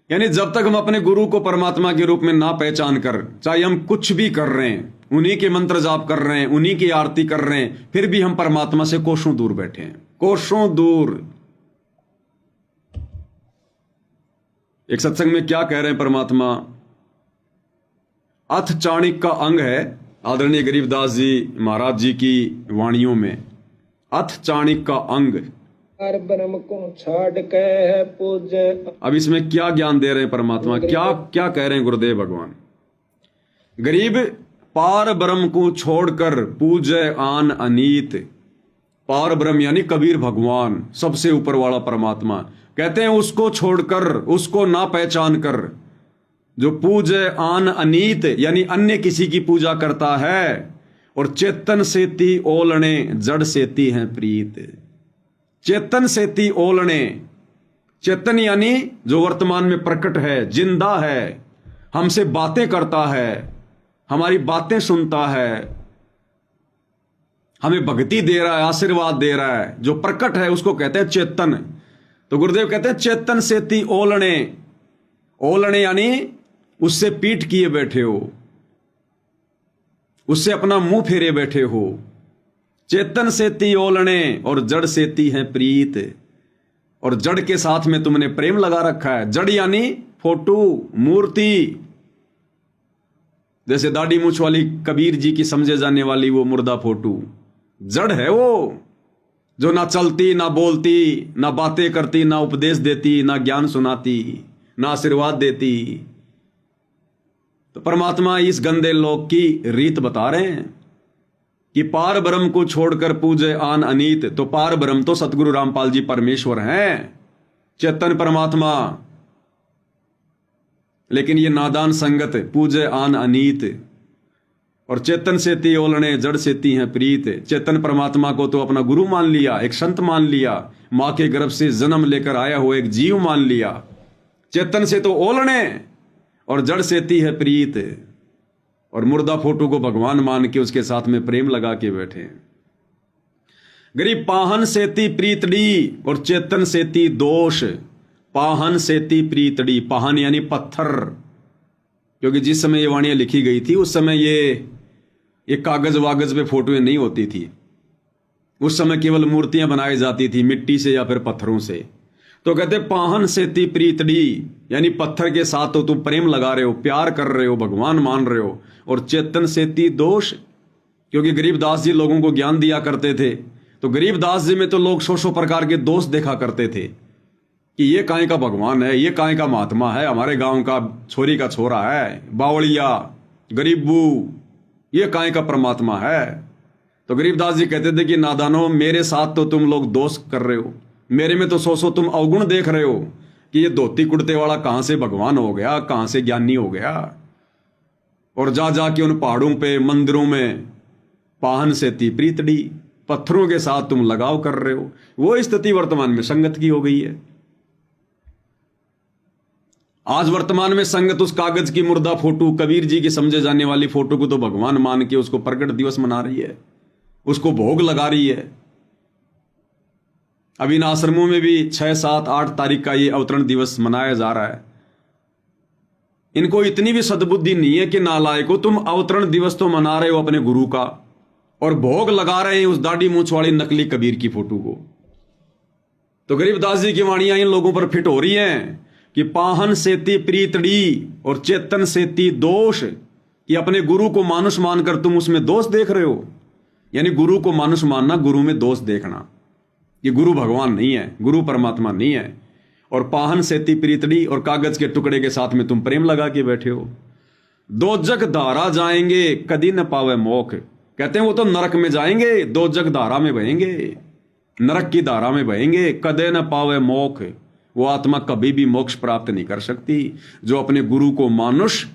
यानी जब तक हम अपने गुरु को परमात्मा के रूप में ना पहचान कर, चाहे हम कुछ भी कर रहे हैं, उन्हीं के मंत्र जाप कर रहे हैं, उन्हीं की आरती कर रहे हैं, फिर भी हम परमात्मा से कोसों दूर बैठे हैं, कोसों दूर। एक सत्संग में क्या कह रहे हैं परमात्मा, अथ चाणक्य का अंग है आदरणीय गरीबदास जी महाराज जी की वाणियों में, अथ चाणक्य का अंग। ब्रह्म को छाड़ के पूजे। अब इसमें क्या ज्ञान दे रहे हैं परमात्मा, क्या क्या कह रहे हैं गुरुदेव भगवान। गरीब पार ब्रह्म को छोड़कर पूजे आन अनीत। पार ब्रह्म यानी कबीर भगवान, सबसे ऊपर वाला परमात्मा, कहते हैं उसको छोड़कर, उसको ना पहचान कर, जो पूजे आन अनीत यानी अन्य किसी की पूजा करता है, और चेतन सेती ओलने जड़ सेती हैं प्रीत। चेतन सेती ओलने, चेतन यानी जो वर्तमान में प्रकट है, जिंदा है, हमसे बातें करता है, हमारी बातें सुनता है, हमें भक्ति दे रहा है, आशीर्वाद दे रहा है, जो प्रकट है उसको कहते हैं चेतन। तो गुरुदेव कहते हैं चेतन सेती ओलने। ओलने यानी उससे पीठ किए बैठे हो, उससे अपना मुंह फेरे बैठे हो। चेतन सेती ओलने और जड़ सेती है प्रीत। और जड़ के साथ में तुमने प्रेम लगा रखा है। जड़ यानी फोटो, मूर्ति, जैसे दाढ़ी मूछ वाली कबीर जी की समझे जाने वाली वो मुर्दा फोटो, जड़ है वो, जो ना चलती, ना बोलती, ना बातें करती, ना उपदेश देती, ना ज्ञान सुनाती, ना आशीर्वाद देती। तो परमात्मा इस गंदे लोक की रीत बता रहे हैं कि पार ब्रह्म को छोड़कर पूजे आन अनीत। तो पार ब्रह्म तो सतगुरु रामपाल जी परमेश्वर हैं, चेतन परमात्मा। लेकिन ये नादान संगत पूजे आन अनीत। और चेतन सेती ओलने जड़ सेती हैं प्रीत। चेतन परमात्मा को तो अपना गुरु मान लिया, एक संत मान लिया, मां के गर्भ से जन्म लेकर आया हुआ एक जीव मान लिया। चेतन से तो ओलने और जड़ सेती है प्रीत। और मुर्दा फोटो को भगवान मान के उसके साथ में प्रेम लगा के बैठे। गरीब पाहन सेती प्रीतड़ी और चेतन सेती दोष। पाहन सेती प्रीतड़ी, पाहन यानी पत्थर, क्योंकि जिस समय ये वाणियां लिखी गई थी उस समय ये कागज वागज पे फोटोएं नहीं होती थी। उस समय केवल मूर्तियां बनाई जाती थी मिट्टी से या फिर पत्थरों से। तो कहते पाहन सेती प्रीतड़ी यानी पत्थर के साथ तो तुम प्रेम लगा रहे हो, प्यार कर रहे हो, भगवान मान रहे हो। और चेतन सेती दोष, क्योंकि गरीबदास जी लोगों को ज्ञान दिया करते थे, तो गरीबदास जी में तो लोग सौ प्रकार के दोष देखा करते थे कि ये काहे का भगवान है, ये काहे का महात्मा है, हमारे गांव का छोरी का छोरा है, बावड़िया, गरीबू, ये काहे का परमात्मा है। तो गरीबदास जी कहते थे कि नादानो, मेरे साथ तो तुम लोग दोष कर रहे हो, मेरे में तो सौ तुम अवगुण देख रहे हो कि ये धोती कुर्ते वाला कहां से भगवान हो गया, कहां से ज्ञानी हो गया। और जा जाके उन पहाड़ों पे मंदिरों में पाहन से प्रीतड़ी, पत्थरों के साथ तुम लगाव कर रहे हो। वो स्थिति वर्तमान में संगत की हो गई है। आज वर्तमान में संगत उस कागज की मुर्दा फोटो, कबीर जी की समझे जाने वाली फोटो को तो भगवान मान के उसको प्रकट दिवस मना रही है, उसको भोग लगा रही है। अभी इन आश्रमों में भी 6, 7, 8 तारीख का ये अवतरण दिवस मनाया जा रहा है। इनको इतनी भी सद्बुद्धि नहीं है कि नालायको, तुम अवतरण दिवस तो मना रहे हो अपने गुरु का और भोग लगा रहे हैं उस दाढ़ी मूंछ वाली नकली कबीर की फोटो को। तो गरीबदास जी की वाणियां इन लोगों पर फिट हो रही हैं कि पाहन सेती प्रीतड़ी और चेतन सेती दोष, कि अपने गुरु को मानुष मानकर तुम उसमें दोष देख रहे हो। यानी गुरु को मानुष मानना, गुरु में दोष देखना, कि गुरु भगवान नहीं है, गुरु परमात्मा नहीं है। और पाहन सेती प्रीतड़ी और कागज के टुकड़े के साथ में तुम प्रेम लगा के बैठे हो। दो जग धारा जाएंगे कदी न पावे मोख, कहते हैं वो तो नरक में जाएंगे, दो जग धारा में बहेंगे, नरक की धारा में बहेंगे, कदे न पावे मोख। वो आत्मा कभी भी मोक्ष प्राप्त नहीं कर सकती जो अपने गुरु को मानुष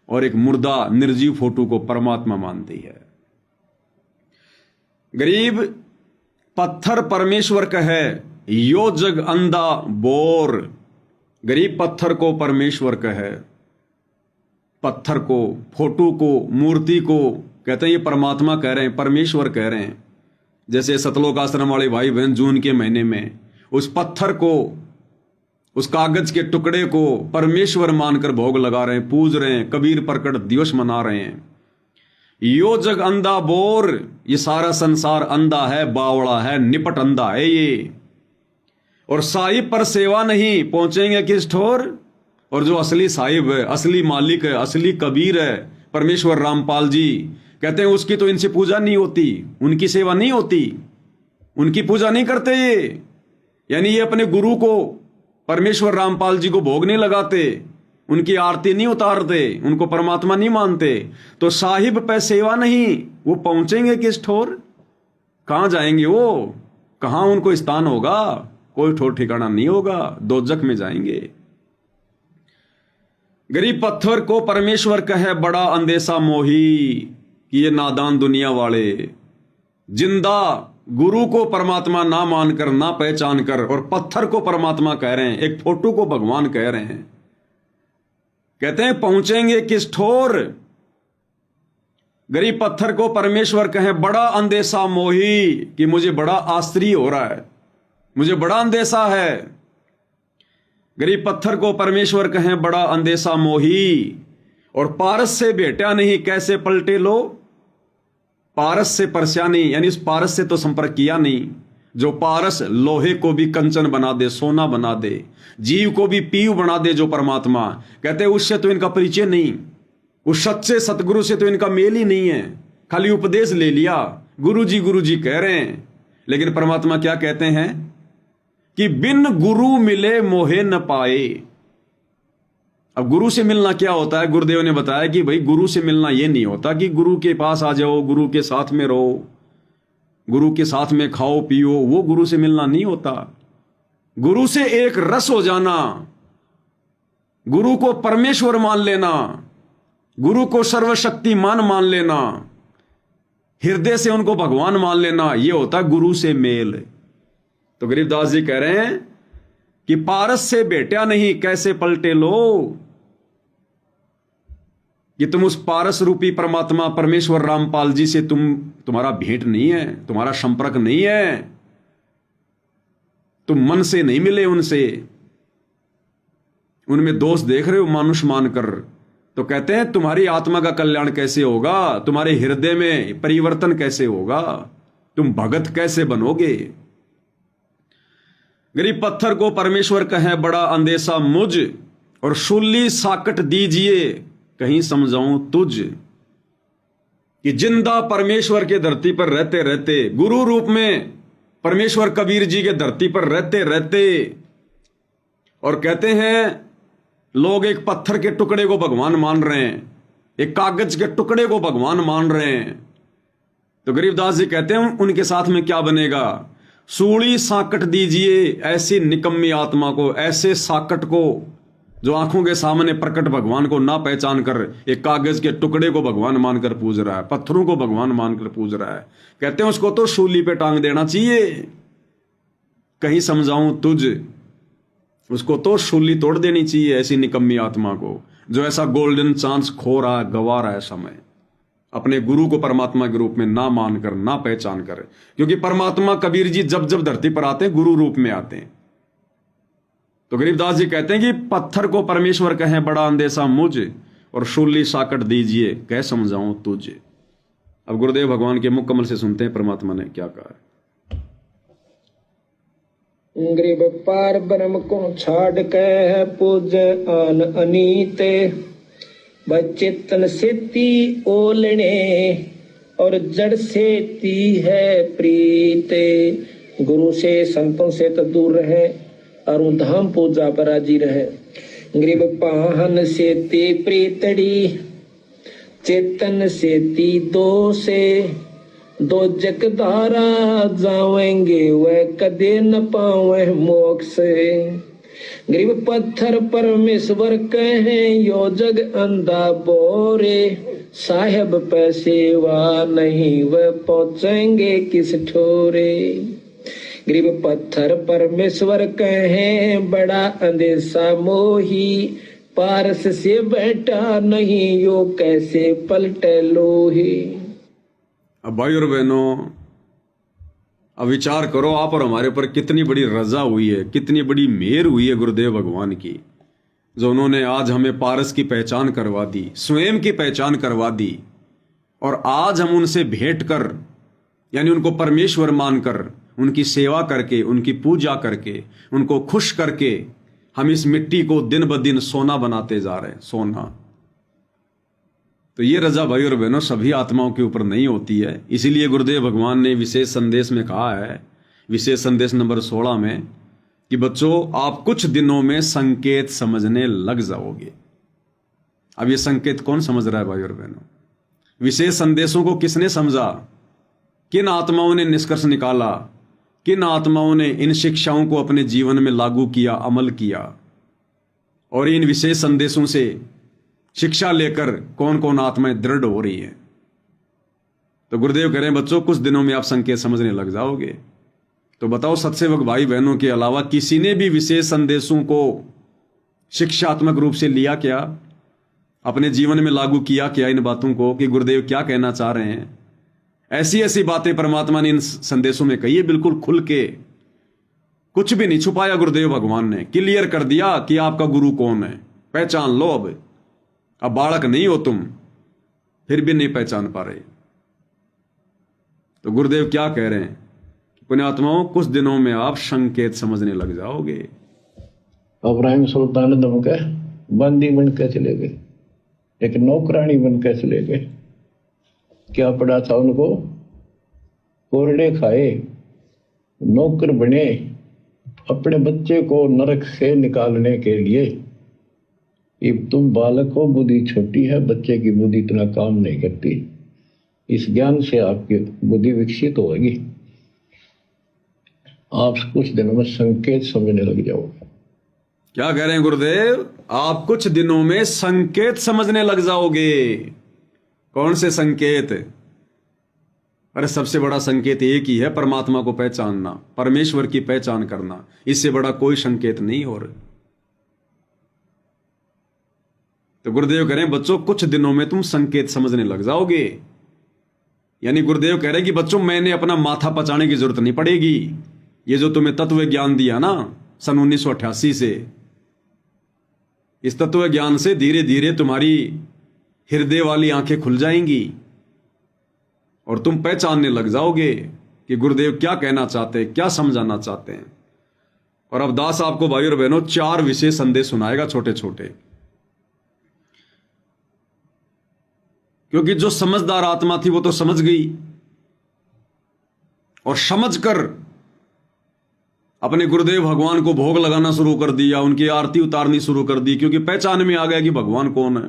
और एक मुर्दा निर्जीव फोटो को परमात्मा मानती है। गरीब पत्थर परमेश्वर कहे, यो जग अंधा बोर। गरीब पत्थर को परमेश्वर कहे, पत्थर को, फोटो को, मूर्ति को कहते हैं ये परमात्मा कह रहे हैं, परमेश्वर कह रहे हैं। जैसे सतलोक आश्रम वाले भाई बहन जून के महीने में उस पत्थर को, उस कागज के टुकड़े को परमेश्वर मानकर भोग लगा रहे हैं, पूज रहे हैं, कबीर प्रकट दिवस मना रहे हैं। यो जग अंधा बोर, ये सारा संसार अंधा है, बावड़ा है, निपट अंधा है ये। और साहिब पर सेवा नहीं, पहुंचेंगे किस ठोर। और जो असली साहिब है, असली मालिक है, असली कबीर है, परमेश्वर रामपाल जी, कहते हैं उसकी तो इनसे पूजा नहीं होती, उनकी सेवा नहीं होती, उनकी पूजा नहीं करते ये। यानी ये अपने गुरु को, परमेश्वर रामपाल जी को भोग नहीं लगाते, उनकी आरती नहीं उतारते, उनको परमात्मा नहीं मानते। तो साहिब पे सेवा नहीं, वो पहुंचेंगे किस ठोर। कहां जाएंगे वो, कहां उनको स्थान होगा, कोई ठोर ठिकाना नहीं होगा, दोजख में जाएंगे। गरीब पत्थर को परमेश्वर कहे, बड़ा अंदेशा मोही, कि ये नादान दुनिया वाले जिंदा गुरु को परमात्मा ना मानकर, ना पहचान कर, और पत्थर को परमात्मा कह रहे हैं, एक फोटो को भगवान कह रहे हैं। कहते हैं पहुंचेंगे किस ठोर। गरीब पत्थर को परमेश्वर कहे, बड़ा अंदेशा मोही, कि मुझे बड़ा आश्चर्य हो रहा है, मुझे बड़ा अंदेशा है। गरीब पत्थर को परमेश्वर कहे, बड़ा अंदेशा मोही, और पारस से भेटा नहीं कैसे पलटे लो। पारस से परस्यानी, यानी उस पारस से तो संपर्क किया नहीं जो पारस लोहे को भी कंचन बना दे, सोना बना दे, जीव को भी पीव बना दे, जो परमात्मा। कहते हैं उससे तो इनका परिचय नहीं, उस सच्चे सतगुरु से तो इनका मेल ही नहीं है। खाली उपदेश ले लिया, गुरु जी कह रहे हैं, लेकिन परमात्मा क्या कहते हैं कि बिन गुरु मिले मोहे न पाए। अब गुरु से मिलना क्या होता है, गुरुदेव ने बताया कि भाई गुरु से मिलना यह नहीं होता कि गुरु के पास आ जाओ, गुरु के साथ में रहो, गुरु के साथ में खाओ पियो, वो गुरु से मिलना नहीं होता। गुरु से एक रस हो जाना, गुरु को परमेश्वर मान लेना, गुरु को सर्वशक्तिमान मान लेना, हृदय से उनको भगवान मान लेना, यह होता है गुरु से मेल। तो गरीबदास जी कह रहे हैं कि पारस से भेटा नहीं कैसे पलटे लो, कि तुम उस पारस रूपी परमात्मा परमेश्वर रामपाल जी से तुम्हारा भेंट नहीं है, तुम्हारा संपर्क नहीं है, तुम मन से नहीं मिले उनसे, उनमें दोष देख रहे हो मानुष मानकर। तो कहते हैं तुम्हारी आत्मा का कल्याण कैसे होगा, तुम्हारे हृदय में परिवर्तन कैसे होगा, तुम भगत कैसे बनोगे। गरीब पत्थर को परमेश्वर कहे, बड़ा अंदेशा मुझ, और शूली साकट दीजिए कहीं समझाऊं तुझ। कि जिंदा परमेश्वर के धरती पर रहते रहते, गुरु रूप में परमेश्वर कबीर जी के धरती पर रहते रहते, और कहते हैं लोग एक पत्थर के टुकड़े को भगवान मान रहे हैं, एक कागज के टुकड़े को भगवान मान रहे हैं। तो गरीबदास जी कहते हैं उनके साथ में क्या बनेगा? सूली साकट दीजिए ऐसी निकम्मी आत्मा को, ऐसे साकट को जो आंखों के सामने प्रकट भगवान को ना पहचान कर एक कागज के टुकड़े को भगवान मानकर पूज रहा है, पत्थरों को भगवान मानकर पूज रहा है। कहते हैं उसको तो सूली पे टांग देना चाहिए। कहीं समझाऊं तुझ, उसको तो सूली तोड़ देनी चाहिए ऐसी निकम्मी आत्मा को जो ऐसा गोल्डन चांस खो रहा है, गवा रहा है समय, अपने गुरु को परमात्मा के रूप में ना मानकर, ना पहचान कर। क्योंकि परमात्मा कबीर जी जब जब धरती पर आते हैं गुरु रूप में आते हैं। तो गरीबदास जी कहते हैं कि पत्थर को परमेश्वर कहें बड़ा अंदेशा मुझ, और शूली साकट दीजिए कह समझाऊं तुझे। अब गुरुदेव भगवान के मुख कमल से सुनते हैं परमात्मा ने क्या कहा है। ग्रीब पार ब्रह्म को छाड़ के पूज आन अनीते, बचितन सेती ओलने और जड़ सेती है प्रीते। गुरु से संतों से तो दूर रहे और धाम पूजा पर राजी रहे। ग्रीब पाहन सेती प्रीतड़ी, चेतन सेती दो से, दो जगदारा जावेंगे वह कदे न पावे मोक्ष। ग्रीब पत्थर परमेश्वर कहे यो जग अंधा बोरे, साहेब पैसेवा नहीं वह पहुंचेंगे किस ठोरे। ग्रीब पत्थर परमेश्वर कहे बड़ा अंदेशा मोही, पारस से बैठा नहीं यो कैसे पलटे लोही। अब भाई और बहनों, अब विचार करो आप और हमारे ऊपर कितनी बड़ी रजा हुई है, कितनी बड़ी मेहर हुई है गुरुदेव भगवान की, जो उन्होंने आज हमें पारस की पहचान करवा दी, स्वयं की पहचान करवा दी। और आज हम उनसे भेंट कर, यानी उनको परमेश्वर मानकर, उनकी सेवा करके, उनकी पूजा करके, उनको खुश करके हम इस मिट्टी को दिन ब दिन सोना बनाते जा रहे हैं, सोना। तो ये रजा भाई और बहनों सभी आत्माओं के ऊपर नहीं होती है। इसीलिए गुरुदेव भगवान ने विशेष संदेश में कहा है, विशेष संदेश नंबर 16 में, कि बच्चों आप कुछ दिनों में संकेत समझने लग जाओगे। अब ये संकेत कौन समझ रहा है भाई और बहनों? विशेष संदेशों को किसने समझा? किन आत्माओं ने निष्कर्ष निकाला? किन आत्माओं ने इन शिक्षाओं को अपने जीवन में लागू किया, अमल किया? और इन विशेष संदेशों से शिक्षा लेकर कौन कौन आत्माएं दृढ़ हो रही है? तो गुरुदेव कह रहे हैं बच्चों कुछ दिनों में आप संकेत समझने लग जाओगे। तो बताओ सत्सेवक भाई बहनों के अलावा किसी ने भी विशेष संदेशों को शिक्षात्मक रूप से लिया क्या? अपने जीवन में लागू किया क्या इन बातों को कि गुरुदेव क्या कहना चाह रहे हैं? ऐसी ऐसी बातें परमात्मा ने इन संदेशों में कही है, बिल्कुल खुल के, कुछ भी नहीं छुपाया। गुरुदेव भगवान ने क्लियर कर दिया कि आपका गुरु कौन है, पहचान लो। अब बालक नहीं हो तुम, फिर भी नहीं पहचान पा रहे। तो गुरुदेव क्या कह रहे हैं? पुण्यात्माओं कुछ दिनों में आप संकेत समझने लग जाओगे। इब्राहिम सुल्तान दम के बंदी बन के चले गए, एक नौकरानी बन के चले गए। क्या पड़ा था उनको? कोरडे खाए, नौकर बने, अपने बच्चे को नरक से निकालने के लिए। अब तुम बालक हो, बुद्धि छोटी है, बच्चे की बुद्धि इतना काम नहीं करती। इस ज्ञान से आपकी बुद्धि विकसित होगी। आप कुछ दिनों में संकेत समझने लग जाओगे। क्या कह रहे हैं गुरुदेव? आप कुछ दिनों में संकेत समझने लग जाओगे। कौन से संकेत? अरे सबसे बड़ा संकेत एक ही है, परमात्मा को पहचानना, परमेश्वर की पहचान करना। इससे बड़ा कोई संकेत नहीं हो रहा। तो गुरुदेव कह रहे हैं बच्चों कुछ दिनों में तुम संकेत समझने लग जाओगे। यानी गुरुदेव कह रहे हैं कि बच्चों मैंने अपना माथा पचाने की जरूरत नहीं पड़ेगी। ये जो तुम्हें तत्व ज्ञान दिया ना सन 1988 से, इस तत्व ज्ञान से धीरे धीरे तुम्हारी हृदय वाली आंखें खुल जाएंगी और तुम पहचानने लग जाओगे कि गुरुदेव क्या कहना चाहते हैं, क्या समझाना चाहते हैं। और अब दास आपको भाई और बहनों 4 विशेष संदेश सुनाएगा, छोटे छोटे। क्योंकि जो समझदार आत्मा थी वो तो समझ गई और समझकर अपने गुरुदेव भगवान को भोग लगाना शुरू कर दिया, उनकी आरती उतारनी शुरू कर दी, क्योंकि पहचान में आ गया कि भगवान कौन है।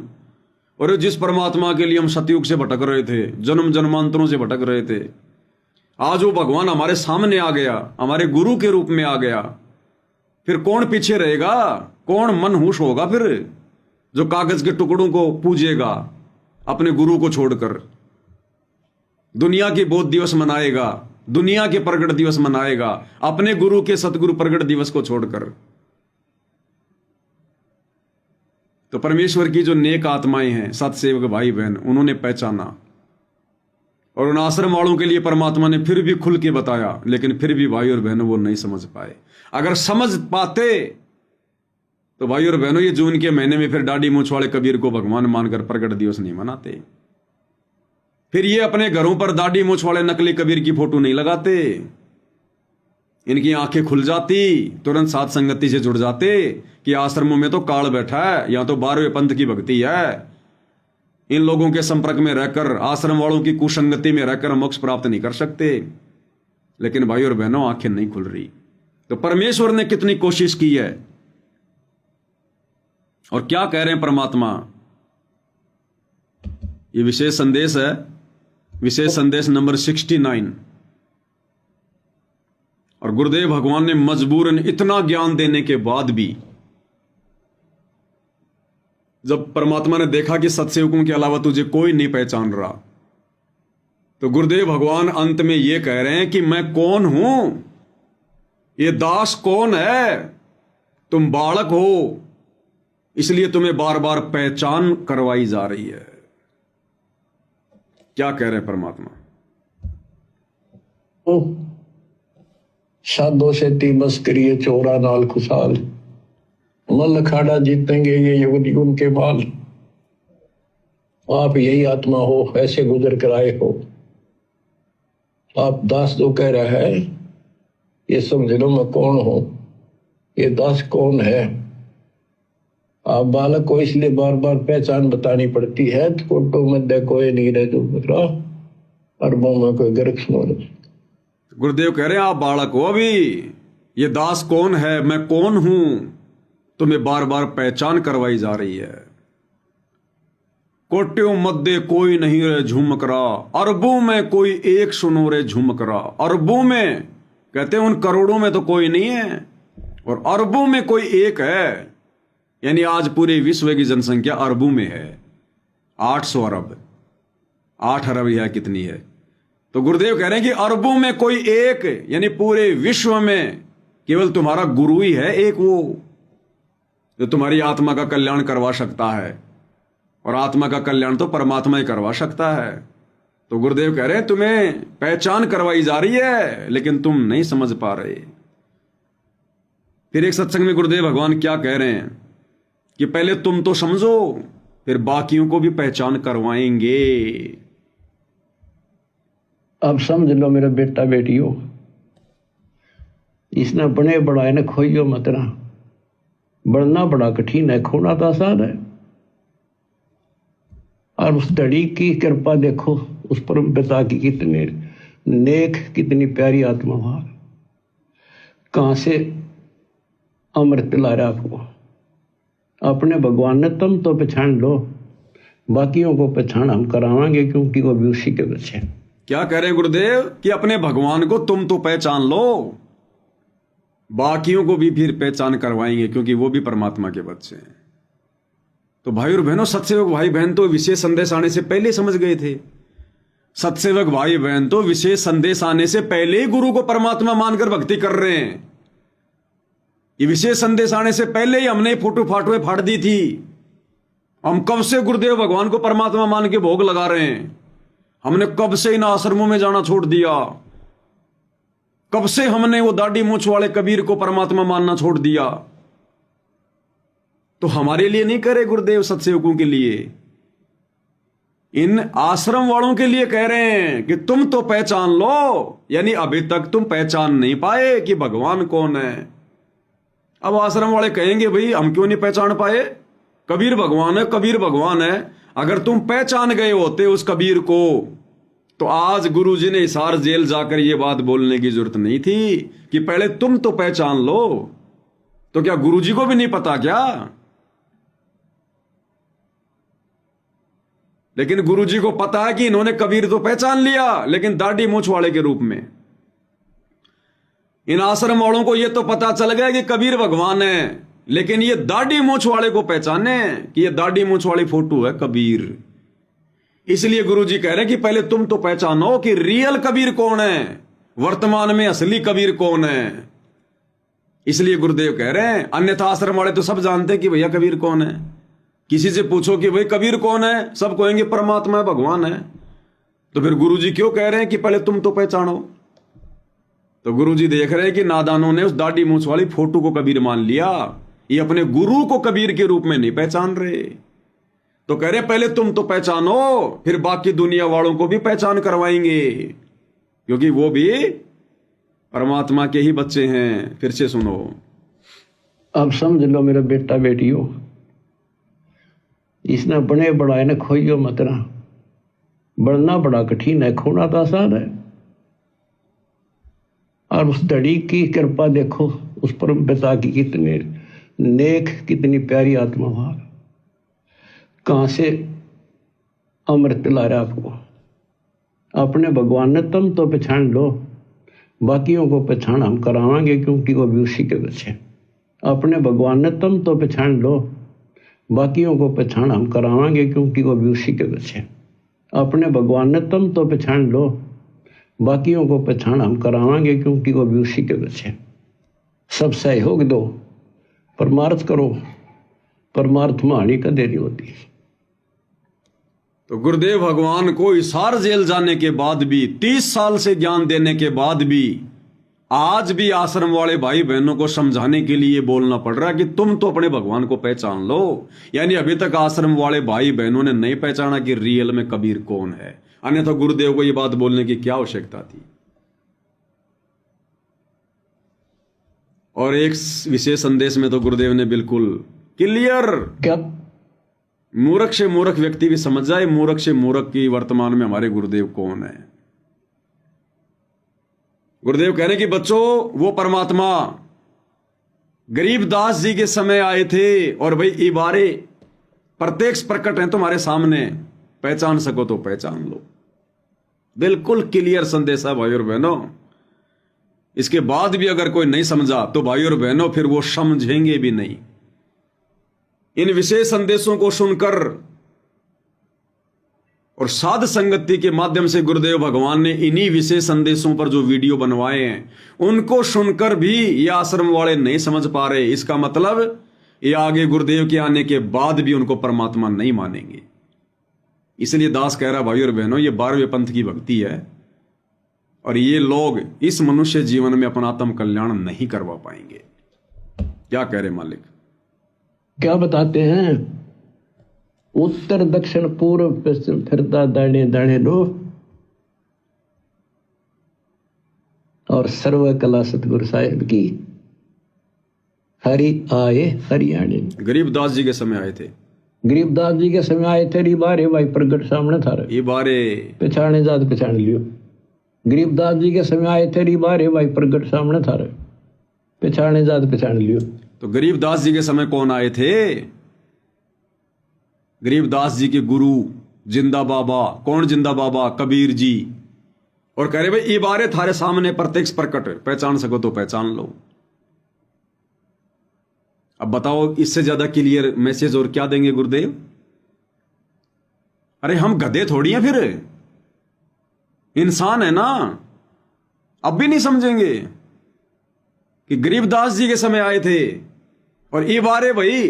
और जिस परमात्मा के लिए हम सतयुग से भटक रहे थे, जन्म जन्मांतरों से भटक रहे थे, आज वो भगवान हमारे सामने आ गया, हमारे गुरु के रूप में आ गया। फिर कौन पीछे रहेगा, कौन मनहूस होगा फिर, जो कागज के टुकड़ों को पूजेगा अपने गुरु को छोड़कर, दुनिया के बोध दिवस मनाएगा, दुनिया के प्रगट दिवस मनाएगा, अपने गुरु के सतगुरु प्रगट दिवस को छोड़कर। तो परमेश्वर की जो नेक आत्माएं हैं, सतसेवक भाई बहन, उन्होंने पहचाना, और उन आश्रम वालों के लिए परमात्मा ने फिर भी खुल के बताया, लेकिन फिर भी भाई और बहनों वो नहीं समझ पाए। अगर समझ पाते तो भाई और बहनों ये जून के महीने में फिर दाढ़ी मूंछ वाले कबीर को भगवान मानकर प्रगट दिवस नहीं मनाते, फिर ये अपने घरों पर दाढ़ी मूंछ वाले नकली कबीर की फोटो नहीं लगाते, इनकी आंखें खुल जाती, तुरंत साथ संगति से जुड़ जाते कि आश्रमों में तो काल बैठा है, या तो 12वें पंथ की भक्ति है, इन लोगों के संपर्क में रहकर, आश्रम वालों की कुसंगति में रहकर मोक्ष प्राप्त नहीं कर सकते। लेकिन भाई और बहनों आंखें नहीं खुल रही। तो परमेश्वर ने कितनी कोशिश की है, और क्या कह रहे हैं परमात्मा। ये विशेष संदेश है, विशेष संदेश नंबर 69। और गुरुदेव भगवान ने मजबूरन इतना ज्ञान देने के बाद भी, जब परमात्मा ने देखा कि सत्सेवकों के अलावा तुझे कोई नहीं पहचान रहा, तो गुरुदेव भगवान अंत में यह कह रहे हैं कि मैं कौन हूं, ये दास कौन है, तुम बालक हो, इसलिए तुम्हें बार बार पहचान करवाई जा रही है। क्या कह रहे हैं परमात्मा। साधो से तीमस करिए चोरा नाल खुशाल, मल अखाड़ा जीतेंगे ये युग युग के बाल। आप यही आत्मा हो, ऐसे गुजर कर आए हो। आप दास जो कह रहा है, ये समझ लो मैं कौन हूं, ये दास कौन है। आप बालक को इसलिए बार बार पहचान बतानी पड़ती है, फोटो मध्य कोई नहीं रहे जो बता अरबों में कोई गर्क सुनो। गुरुदेव कह रहे हैं आप बालक हो अभी, ये दास कौन है, मैं कौन हूं, तुम्हें बार बार पहचान करवाई जा रही है। कोट्यों मध्य कोई नहीं रे झुमक रहा, अरबों में कोई एक सुनो रे झुमक रहा। अरबों में कहते हैं उन करोड़ों में तो कोई नहीं है, और अरबों में कोई एक है। यानी आज पूरे विश्व की जनसंख्या अरबों में है, 800 अरब, 8 अरब या कितनी है। तो गुरुदेव कह रहे हैं कि अरबों में कोई एक, यानी पूरे विश्व में केवल तुम्हारा गुरु ही है एक, वो जो तुम्हारी आत्मा का कल्याण करवा सकता है, और आत्मा का कल्याण तो परमात्मा ही करवा सकता है। तो गुरुदेव कह रहे हैं तुम्हें पहचान करवाई जा रही है, लेकिन तुम नहीं समझ पा रहे। फिर एक सत्संग में गुरुदेव भगवान क्या कह रहे हैं कि पहले तुम तो समझो, फिर बाकियों को भी पहचान करवाएंगे। अब समझ लो मेरा बेटा बेटियों, इसने बने बढ़ाए ने खोइयो मत ना। बढ़ना बड़ा कठिन है, खोना तो आसान है। और उस धड़ी की कृपा देखो, उस परम पिता की कितने नेक, कितनी प्यारी आत्मा वहां, कहां से अमृत ला रहा आपको। अपने भगवान ने तुम तो पहचान लो, बाकियों को पहचान हम करावांगे, क्योंकि वो भी उसी के बच्चे हैं। क्या कह रहे हैं गुरुदेव कि अपने भगवान को तुम तो पहचान लो, बाकियों को भी फिर पहचान करवाएंगे, क्योंकि वो भी परमात्मा के बच्चे हैं। तो भाई और बहनों, सत्सेवक भाई बहन तो विशेष संदेश आने से पहले समझ गए थे। सत्सेवक भाई बहन तो विशेष संदेश आने से पहले ही गुरु को परमात्मा मानकर भक्ति कर रहे हैं। ये विशेष संदेश आने से पहले ही हमने फोटो फाटुएं फाड़ दी थी। हम कब से गुरुदेव भगवान को परमात्मा मान के भोग लगा रहे हैं। हमने कब से इन आश्रमों में जाना छोड़ दिया, कब से हमने वो दाढ़ी मूंछ वाले कबीर को परमात्मा मानना छोड़ दिया। तो हमारे लिए नहीं करे गुरुदेव, सत्सेवकों के लिए, इन आश्रम वालों के लिए कह रहे हैं कि तुम तो पहचान लो। यानी अभी तक तुम पहचान नहीं पाए कि भगवान कौन है। अब आश्रम वाले कहेंगे भाई हम क्यों नहीं पहचान पाए, कबीर भगवान है, कबीर भगवान है। अगर तुम पहचान गए होते उस कबीर को, तो आज गुरुजी ने हिसार जेल जाकर यह बात बोलने की जरूरत नहीं थी कि पहले तुम तो पहचान लो। तो क्या गुरुजी को भी नहीं पता क्या? लेकिन गुरुजी को पता है कि इन्होंने कबीर तो पहचान लिया, लेकिन दाढ़ी मूंछ वाले के रूप में। इन आश्रम वालों को यह तो पता चल गया कि कबीर भगवान है, लेकिन ये दाढ़ी मूंछ वाले को पहचाने कि ये दाढ़ी मूंछ वाली फोटो है कबीर। इसलिए गुरुजी कह रहे हैं कि पहले तुम तो पहचानो कि रियल कबीर कौन है, वर्तमान में असली कबीर कौन है। इसलिए गुरुदेव कह रहे हैं, अन्यथा आश्रम वाले तो सब जानते हैं कि भैया कबीर कौन है। किसी से पूछो कि भाई कबीर कौन है, सब कहेंगे परमात्मा है, भगवान है। तो फिर गुरुजी क्यों कह रहे हैं कि पहले तुम तो पहचानो। तो गुरुजी देख रहे हैं कि नादानों ने उस दाढ़ी मूंछ वाली फोटो को कबीर मान लिया, ये अपने गुरु को कबीर के रूप में नहीं पहचान रहे। तो कह रहे पहले तुम तो पहचानो, फिर बाकी दुनिया वालों को भी पहचान करवाएंगे, क्योंकि वो भी परमात्मा के ही बच्चे हैं। फिर से सुनो, अब समझ लो मेरा बेटा बेटियों, इसने बने बढ़ाए ने खोइयो मत ना। बढ़ना बड़ा कठिन है, खोना तो आसान है। और उस धड़ी की कृपा देखो, उस परम पिता की कितने नेक, कितनी प्यारी आत्मा वहां, कहां से अमृत पिला रहा आपको। अपने भगवान ने तुम तो पहचान लो, बाकियों को पहचान हम करावांगे, क्योंकि वो भी उसी के बच्चे। अपने भगवान ने तुम तो पहचान लो, बाकियों को पहचान हम करावांगे, क्योंकि वो भी उसी के बच्चे। अपने भगवान ने तुम तो पहचान लो, बाकियों को पहचान हम करावांगे, क्योंकि वो भी उसी के बच्चे। सब सहयोग दो, परमार्थ करो, परमार्थ में हानि कदे नहीं होती। तो गुरुदेव भगवान को हिसार जेल जाने के बाद भी, 30 साल से ज्ञान देने के बाद भी, आज भी आश्रम वाले भाई बहनों को समझाने के लिए बोलना पड़ रहा है कि तुम तो अपने भगवान को पहचान लो। यानी अभी तक आश्रम वाले भाई बहनों ने नहीं पहचाना कि रियल में कबीर कौन है, अन्यथा गुरुदेव को यह बात बोलने की क्या आवश्यकता थी। और एक विशेष संदेश में तो गुरुदेव ने बिल्कुल क्लियर, क्या मूर्ख से मूर्ख व्यक्ति भी समझ जाए, मूर्ख से मूर्ख की वर्तमान में हमारे गुरुदेव कौन है। गुरुदेव कह रहे कि बच्चों, वो परमात्मा गरीबदास जी के समय आए थे, और भाई इबारे प्रत्यक्ष प्रकट हैं तुम्हारे सामने, पहचान सको तो पहचान लो। बिल्कुल क्लियर संदेश है भाई और बहनों। इसके बाद भी अगर कोई नहीं समझा तो भाई और बहनों फिर वो समझेंगे भी नहीं। इन विशेष संदेशों को सुनकर और साध संगति के माध्यम से गुरुदेव भगवान ने इन्हीं विशेष संदेशों पर जो वीडियो बनवाए हैं, उनको सुनकर भी ये आश्रम वाले नहीं समझ पा रहे। इसका मतलब ये आगे गुरुदेव के आने के बाद भी उनको परमात्मा नहीं मानेंगे। इसलिए दास कह रहा भाई और बहनों, ये 12वें पंथ की भक्ति है, और ये लोग इस मनुष्य जीवन में अपना आत्म कल्याण नहीं करवा पाएंगे। क्या कह रहे मालिक? क्या बताते हैं? उत्तर दक्षिण पूर्व पश्चिम फिरता दाने दाने लो, और सर्व कला सतगुरु साहिब की। हरि आए हरियाणे। गरीबदास जी के समय आए थे। गरीबदास जी के समय आए थे। बारे भाई प्रगट सामने था, ये बारे पहचाने जात पहचान लियो। गरीबदास जी के समय आए थे। बारे भाई प्रगट सामने था, पहचाने जात पहचान लियो। तो गरीबदास जी के समय कौन आए थे? गरीबदास जी के गुरु जिंदा बाबा। कौन जिंदा बाबा? कबीर जी। और कह रहे भाई ये बारे थारे सामने प्रत्यक्ष प्रकट, पहचान सको तो पहचान लो। अब बताओ, इससे ज्यादा क्लियर मैसेज और क्या देंगे गुरुदेव? अरे हम गधे थोड़ी हैं, फिर इंसान है ना। अब भी नहीं समझेंगे कि गरीबदास जी के समय आए थे और ये बारे भाई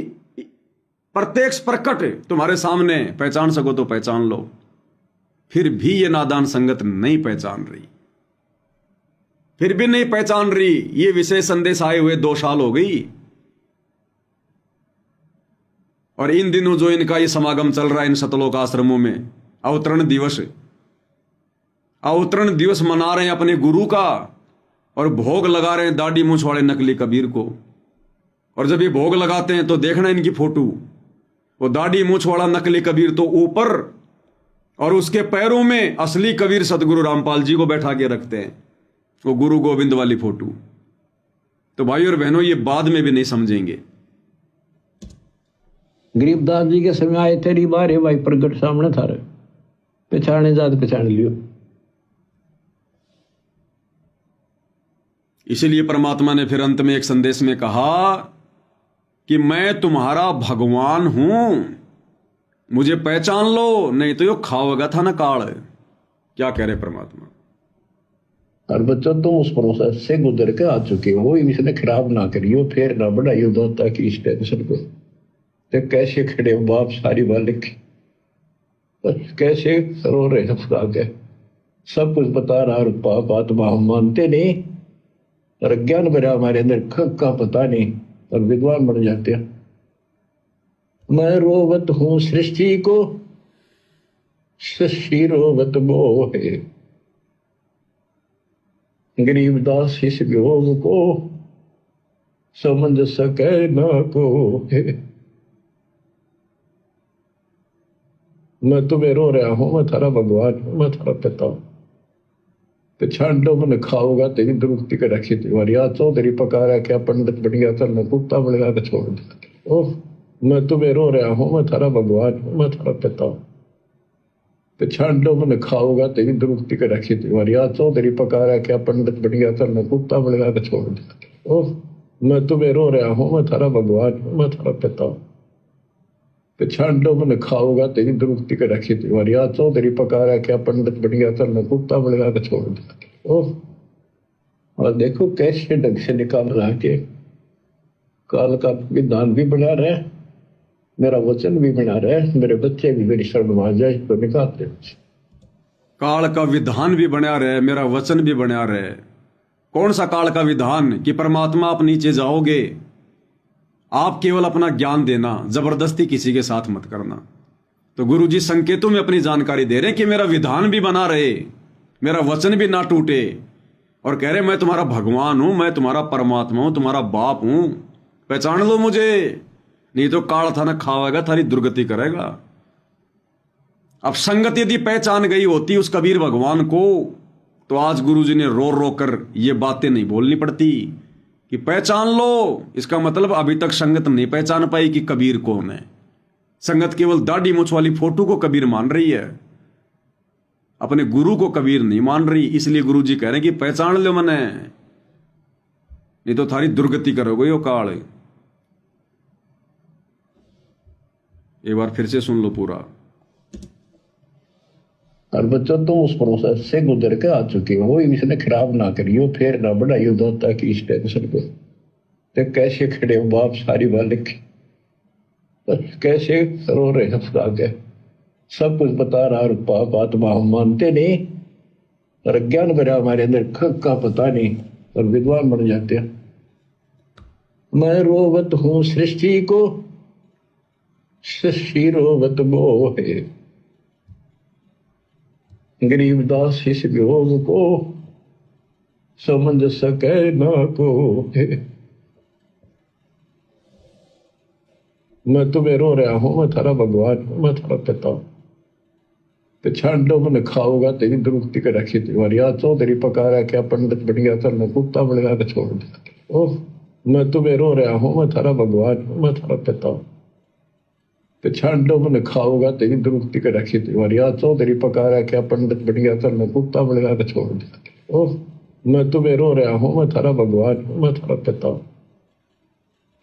प्रत्यक्ष प्रकट तुम्हारे सामने, पहचान सको तो पहचान लो। फिर भी ये नादान संगत नहीं पहचान रही, फिर भी नहीं पहचान रही। ये विशेष संदेश आए हुए 2 साल हो गई, और इन दिनों जो इनका ये समागम चल रहा है इन सतलोक आश्रमों में, अवतरण दिवस मना रहे हैं अपने गुरु का, और भोग लगा रहे हैं दाढ़ी मूंछ वाले नकली कबीर को। और जब ये भोग लगाते हैं तो देखना इनकी फोटो, वो दाढ़ी मूंछ वाला नकली कबीर तो ऊपर, और उसके पैरों में असली कबीर सतगुरु रामपाल जी को बैठा के रखते हैं, वो गुरु गोविंद वाली फोटो। तो भाई और बहनों, ये बाद में भी नहीं समझेंगे। गरीबदास जी के समय आए थे। बारे भाई प्रगट सामने था, पहचाने जात पहचान लियो। इसीलिए परमात्मा ने फिर अंत में एक संदेश में कहा कि मैं तुम्हारा भगवान हूं, मुझे पहचान लो, नहीं तो यो खाओगा था ना काल। क्या कह रहे परमात्मा? और बच्चों तुम उस प्रोसेस से गुजर के आ चुके हो, इसने खराब ना करियो, फिर ना बढ़ाइयो दोता की इस टेंशन को। तो कैसे खड़े हो बाप सारी बालिक, कैसे रो रहे हो खुदा के, सब कुछ बता रहा और पाप आत्मा हम मानते नहीं, और ज्ञान भरा हमारे अंदर का पता नहीं, और विद्वान बन जाते हैं। मैं रोवत हूं सृष्टि को, सृष्टि रोवत मोहे, गरीबदास इस वियोग को समझ सके ना कोई। मैं तुम्हें रो रहा हूं, मैं थारा भगवान हूं, मैं थारा पिता हूं। पछाण लो मन खाओगा तेरी दुरुक्ति के रखी तुम्हारी। आज चौधरी पका रहा क्या पंडित बढ़िया तर न कुत्ता बढ़िया के छोड़ दिया। ओह मैं तुम्हें रो रहा हूं, मैं थारा भगवान हूं, मैं थारा पिता हूं। पछाण लो मन खाओगा तेरी दुरुक्ति के रखी तुम्हारी। आज चौधरी पका रहा क्या पंडित बढ़िया तर न कुत्ता बढ़िया के छोड़ दिया। ओह मैं तुम्हें रो रहा हूं, मैं थारा भगवान हूं, मैं थारा पिता हूं। पछाण लो मन खाओगा तेरी दुरुक्ति के रखी तुम्हारी। आज चौधरी पका रहा क्या पंडित बढ़िया तर न कुत्ता बढ़िया के छोड़ दिया। ओह और देखो कैसे ढंग से निकाल रहा के काल का विधान भी बना रहे, मेरा वचन भी बना रहे, मेरे बच्चे भी मेरी शरण में आ जाए तो निकालते। काल का विधान भी बना रहे, मेरा वचन भी बना रहे। कौन सा काल का विधान? कि परमात्मा आप नीचे जाओगे, आप केवल अपना ज्ञान देना, जबरदस्ती किसी के साथ मत करना। तो गुरु जी संकेतों में अपनी जानकारी दे रहे कि मेरा विधान भी बना रहे, मेरा वचन भी ना टूटे, और कह रहे मैं तुम्हारा भगवान हूं, मैं तुम्हारा परमात्मा हूं, तुम्हारा बाप हूं, पहचान लो मुझे, नहीं तो काल था ना खावेगा, थारी दुर्गति करेगा। अब संगत यदि पहचान गई होती उस कबीर भगवान को, तो आज गुरु जी ने रो रो कर ये बातें नहीं बोलनी पड़ती कि पहचान लो। इसका मतलब अभी तक संगत नहीं पहचान पाई कि कबीर कौन है। संगत केवल दाढ़ी मूछ वाली फोटो को कबीर मान रही है, अपने गुरु को कबीर नहीं मान रही। इसलिए गुरु जी कह रहे हैं कि पहचान लो मने, नहीं तो थारी दुर्गति करोगे यो काल। एक बार फिर से सुन लो पूरा। और बच्चों तुम उस प्रोसेस से गुजर के आ चुके हो, इसने खराब ना करियो, फिर ना बढ़ाइयो दोता की इस टेंशन को। तो कैसे खड़े हो बाप सारी बालिक, कैसे रो रहे हो खुदा के, सब कुछ बता रहा और पाप आत्मा हम मानते नहीं, और ज्ञान भरा हमारे अंदर का पता नहीं, और विद्वान बन जाते हैं। मैं रोवत हूं सृष्टि को, सृष्टि रोवत मोहे, गरीबदास इस वियोग को समझ सके ना कोई। मैं तुम्हें रो रहा हूं, मैं थारा भगवान हूं, मैं थारा पिता हूं। पछाण लो मन खाओगा तेरी दुरुक्ति के रखी तुम्हारी। आज चौधरी पका रहा क्या पंडित बढ़िया तर न कुत्ता बढ़िया के छोड़ दिया। ओह मैं तुम्हें रो रहा हूं, मैं थारा भगवान हूं, मैं थारा पिता हूं। पछाण लो मन खाओगा तेरी दुरुक्ति के रखी तुम्हारी। आज चौधरी पका रहा क्या पंडित बढ़िया तर न कुत्ता बढ़िया के छोड़ दिया। ओह मैं तुम्हें रो रहा हूं, मैं थारा भगवान हूं, मैं थारा पिता हूं।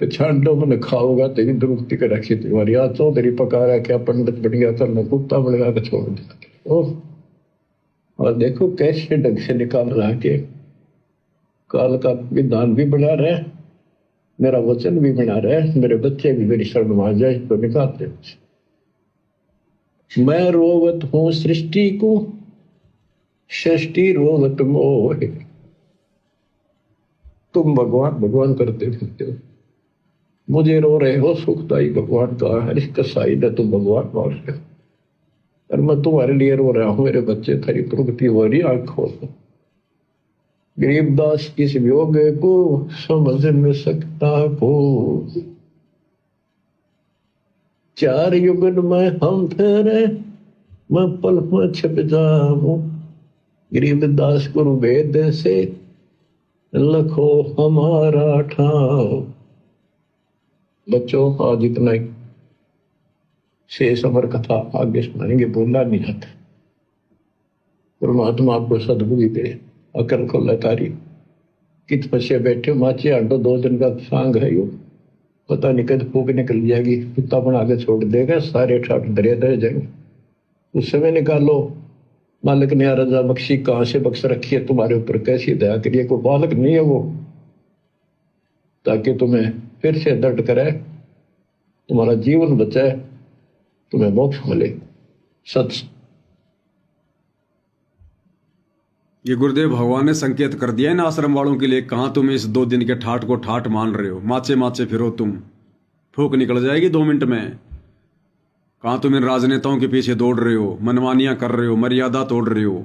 पछाण लो मन खाओगा तेरी दुरुक्ति के रखी तुम्हारी। आज चौधरी पका रहा क्या पंडित बढ़िया तर न कुत्ता बढ़िया के छोड़ दिया। ओह और देखो कैसे ढंग से निकाल रहा के काल का विधान भी बना रहे, मेरा वचन भी बना रहे, मेरे बच्चे भी मेरी शरण में आ जाए तो निकालते। मैं रोवत हूं सृष्टि को, सृष्टि रोवत मोहे। तुम भगवान भगवान करते फिरते हो, मुझे रो रहे हो, सुखदाई भगवान का है, कसाई ने तुम भगवान मान रहे हो, और मैं तुम्हारे लिए रो रहा हूं, मेरे बच्चे थारी प्रगति हो रही, आंख खोलो। गरीबदास इस वियोग को समझ न सकता को, चार युगन में हम ठहरे, मैं पल में छिप जाऊं। गरीबदास गुरु वेद से लखो हमारा ठाव। बच्चों आज इतना ही, शेष अमर कथा आगे सुनाएंगे, बोलना नहीं आता। परमात्मा आपको सद्बुद्धि दे, अकल को लतारी। कित पछे बैठे माचे आडो 2 दिन का सांग है यो, पता नहीं कद फूक निकल जाएगी, कुत्ता बना के छोड़ देगा, सारे ठाट दरिया दे जाएंगे। उस समय निकालो, मालिक ने रजा बख्शी कहाँ से बख्श रखी है तुम्हारे ऊपर, कैसी दया करिए, कोई बालक नहीं है वो, ताकि तुम्हें फिर से दर्द करे, तुम्हारा जीवन बचाए, तुम्हें मोक्ष मिले। सच ये गुरुदेव भगवान ने संकेत कर दिया है ना आश्रम वालों के लिए, कहाँ तुम इस 2 दिन के ठाट को ठाट मान रहे हो, माचे माचे फिरो तुम, फूक निकल जाएगी 2 मिनट में। कहाँ तुम इन राजनेताओं के पीछे दौड़ रहे हो, मनमानियां कर रहे हो, मर्यादा तोड़ रहे हो,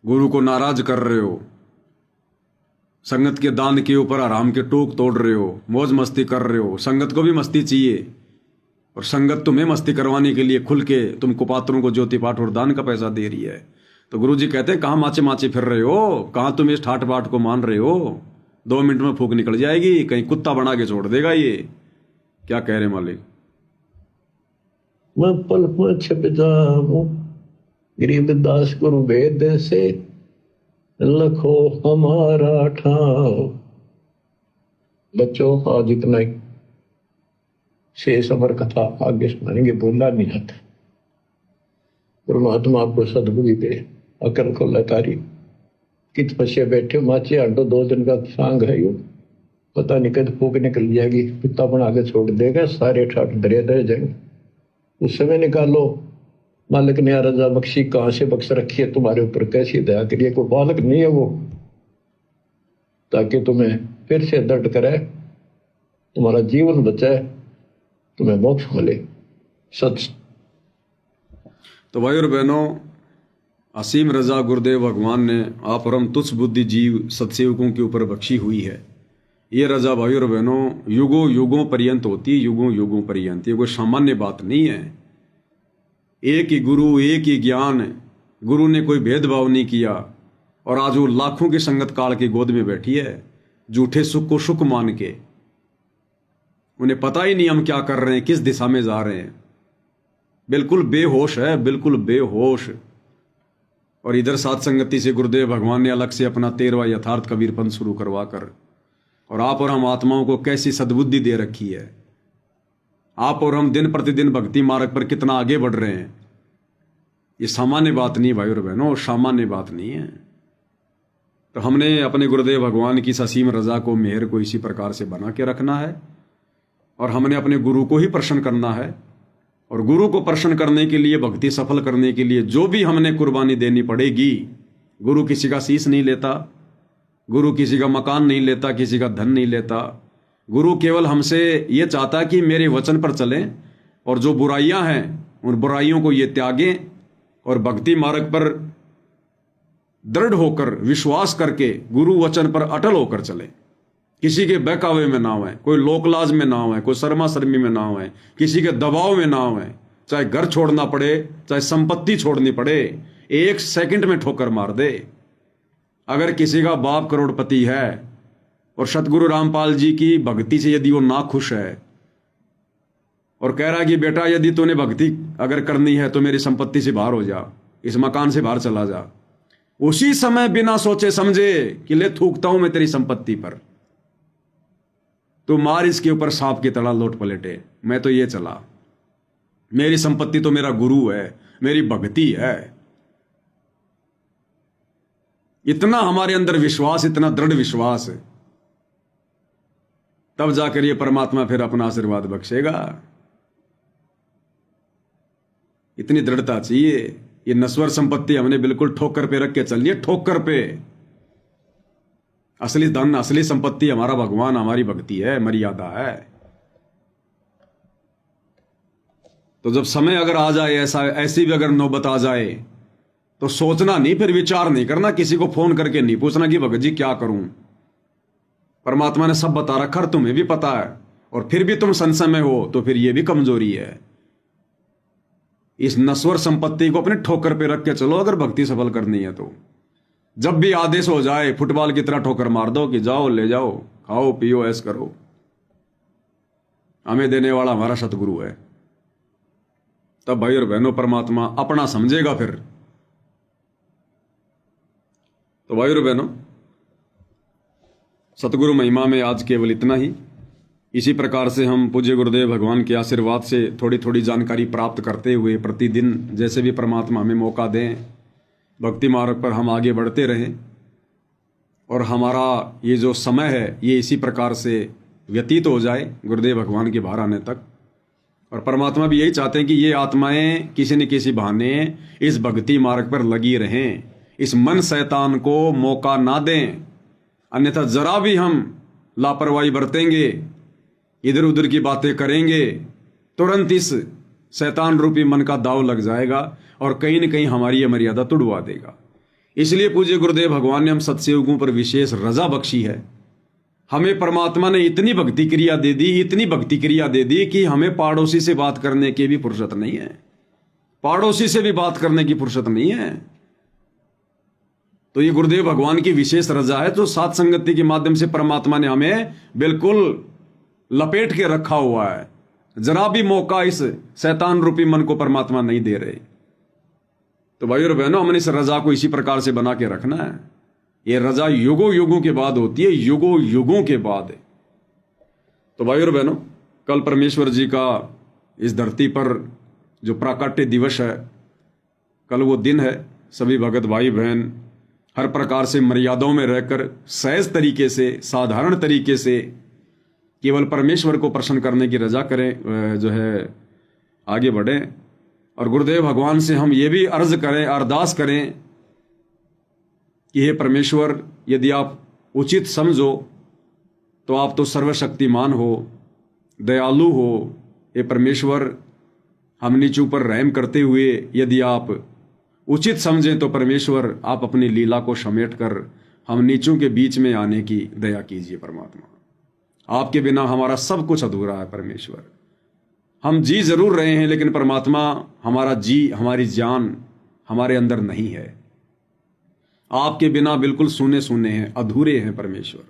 गुरु को नाराज कर रहे हो, संगत के दान के ऊपर आराम के टोक तोड़ रहे हो, मौज मस्ती कर रहे हो। संगत को भी मस्ती चाहिए, और संगत तुम्हें मस्ती करवाने के लिए खुल के तुम कुपात्रों को ज्योति पाठ और दान का पैसा दे रही है। तो गुरु जी कहते हैं कहाँ माचे माचे फिर रहे हो, कहाँ तुम इस ठाट बाट को मान रहे हो, 2 मिनट में फूक निकल जाएगी, कहीं कुत्ता बना के छोड़ देगा ये। क्या कह रहे मालिक? मैं पल में छिप जाऊं गरीबदास गुरु वेद से, लखो हमारा ठाव। बच्चों आज इतना ही, शेष अमर कथा आगे सुनाएंगे, बोलना नहीं आता। परमात्मा आपको सद्बुद्धि दे, अकल को लतारी। कित पछे बैठे माचे आडो 2 दिन का सांग है यो, पता नहीं कद फूक निकल जाएगी, कुत्ता बना के छोड़ देगा, सारे ठाट दरिया दे जाएंगे। उस समय निकालो, मालिक ने रजा बख्शी कहाँ से बख्श रखी है तुम्हारे ऊपर, कैसी दया करिए, कोई बालक नहीं है वो, ताकि तुम्हें फिर से दर्द करे, तुम्हारा जीवन बचाए, तुम्हें मोक्ष मिले। सच तो भाई और बहनों, असीम रजा गुरुदेव भगवान ने आप परम तुच्छ बुद्धि जीव सत्सेवकों के ऊपर बख्शी हुई है। ये रजा भाई और बहनों युगों युगों पर्यंत होती है, युगों युगों पर्यंत। ये कोई सामान्य बात नहीं है। एक ही गुरु, एक ही ज्ञान, गुरु ने कोई भेदभाव नहीं किया, और आज वो लाखों की संगत काल की गोद में बैठी है, झूठे सुख को सुख मान के। उन्हें पता ही नहीं हम क्या कर रहे हैं, किस दिशा में जा रहे हैं, बिल्कुल बेहोश है, बिल्कुल बेहोश। और इधर साथ संगति से गुरुदेव भगवान ने अलग से अपना 13वां यथार्थ कबीरपंथ शुरू करवा कर, और आप और हम आत्माओं को कैसी सद्बुद्धि दे रखी है। आप और हम दिन प्रतिदिन भक्ति मार्ग पर कितना आगे बढ़ रहे हैं। ये सामान्य बात नहीं भाई और बहनों, सामान्य बात नहीं है। तो हमने अपने गुरुदेव भगवान की असीम रजा को, मेहर को इसी प्रकार से बना के रखना है, और हमने अपने गुरु को ही प्रसन्न करना है। और गुरु को प्रसन्न करने के लिए, भक्ति सफल करने के लिए जो भी हमने कुर्बानी देनी पड़ेगी। गुरु किसी का शीश नहीं लेता, गुरु किसी का मकान नहीं लेता, किसी का धन नहीं लेता। गुरु केवल हमसे ये चाहता कि मेरे वचन पर चलें, और जो बुराइयां हैं उन बुराइयों को ये त्यागें, और भक्ति मार्ग पर दृढ़ होकर विश्वास करके गुरु वचन पर अटल होकर चलें। किसी के बहकावे में ना आए, कोई लोकलाज में ना आए, कोई शर्मा शर्मी में ना आए, किसी के दबाव में ना आए। चाहे घर छोड़ना पड़े, चाहे संपत्ति छोड़नी पड़े, 1 सेकंड में ठोकर मार दे। अगर किसी का बाप करोड़पति है और सतगुरु रामपाल जी की भक्ति से यदि वो ना खुश है, और कह रहा है कि बेटा यदि तूने भक्ति अगर करनी है तो मेरी संपत्ति से बाहर हो जा, इस मकान से बाहर चला जा, उसी समय बिना सोचे समझे कि ले थूकता हूं मैं तेरी संपत्ति पर, तो मार इसके ऊपर सांप की तरह लौट पलटे। मैं तो ये चला, मेरी संपत्ति तो मेरा गुरु है, मेरी भक्ति है। इतना हमारे अंदर विश्वास, इतना दृढ़ विश्वास है, तब जाकर ये परमात्मा फिर अपना आशीर्वाद बख्शेगा। इतनी दृढ़ता चाहिए। ये नश्वर संपत्ति हमने बिल्कुल ठोकर पे रख के चलिए, ठोकर पे। असली धन, असली संपत्ति हमारा भगवान, हमारी भक्ति है, मर्यादा है। तो जब समय अगर आ जाए, ऐसी भी अगर नौबत आ जाए, तो सोचना नहीं, फिर विचार नहीं करना, किसी को फोन करके नहीं पूछना कि भगत जी क्या करूं। परमात्मा ने सब बता रखा, तुम्हें भी पता है, और फिर भी तुम संशय में हो, तो फिर यह भी कमजोरी है। इस नश्वर संपत्ति को अपने ठोकर पे रख के चलो अगर भक्ति सफल करनी है तो। जब भी आदेश हो जाए, फुटबॉल की तरह ठोकर मार दो कि जाओ, ले जाओ, खाओ पियो, ऐश करो। हमें देने वाला हमारा सतगुरु है। तब भाई और बहनों, परमात्मा अपना समझेगा फिर। तो भाइयों और बहनों, सतगुरु महिमा में आज केवल इतना ही। इसी प्रकार से हम पूज्य गुरुदेव भगवान के आशीर्वाद से थोड़ी थोड़ी जानकारी प्राप्त करते हुए प्रतिदिन जैसे भी परमात्मा हमें मौका दें, भक्ति मार्ग पर हम आगे बढ़ते रहें और हमारा ये जो समय है ये इसी प्रकार से व्यतीत हो जाए गुरुदेव भगवान के बाहर आने तक। और परमात्मा भी यही चाहते हैं कि ये आत्माएं किसी न किसी बहाने इस भक्ति मार्ग पर लगी रहें, इस मन शैतान को मौका ना दें, अन्यथा जरा भी हम लापरवाही बरतेंगे, इधर उधर की बातें करेंगे, तुरंत इस शैतान रूपी मन का दाव लग जाएगा और कहीं न कहीं हमारी यह मर्यादा तुड़वा देगा। इसलिए पूज्य गुरुदेव भगवान ने हम सत्सयुगों पर विशेष रजा बख्शी है। हमें परमात्मा ने इतनी भक्ति क्रिया दे दी, इतनी भक्ति क्रिया दे दी कि हमें पड़ोसी से बात करने की भी फुर्सत नहीं है, पड़ोसी से भी बात करने की फुर्सत नहीं है। तो ये गुरुदेव भगवान की विशेष रजा है। तो सात संगति के माध्यम से परमात्मा ने हमें बिल्कुल लपेट के रखा हुआ है, जरा भी मौका इस शैतान रूपी मन को परमात्मा नहीं दे रहे। तो भाइयों और बहनों, हमने इस रजा को इसी प्रकार से बना के रखना है। ये रजा युगों युगों के बाद होती है, युगों युगों के बाद। तो भाइयों और बहनों, कल परमेश्वर जी का इस धरती पर जो प्राकट्य दिवस है, कल वो दिन है। सभी भगत भाई बहन हर प्रकार से मर्यादाओं में रहकर सहज तरीके से, साधारण तरीके से केवल परमेश्वर को प्रसन्न करने की रजा करें, जो है आगे बढ़ें। और गुरुदेव भगवान से हम ये भी अर्ज करें, अरदास करें कि हे परमेश्वर, यदि आप उचित समझो तो आप तो सर्वशक्तिमान हो, दयालु हो। हे परमेश्वर, हम नीचों पर रहम करते हुए यदि आप उचित समझें तो परमेश्वर आप अपनी लीला को समेट कर हम नीचों के बीच में आने की दया कीजिए। परमात्मा, आपके बिना हमारा सब कुछ अधूरा है। परमेश्वर, हम जी जरूर रहे हैं लेकिन परमात्मा हमारा जी, हमारी जान हमारे अंदर नहीं है। आपके बिना बिल्कुल सूने सूने हैं, अधूरे हैं परमेश्वर।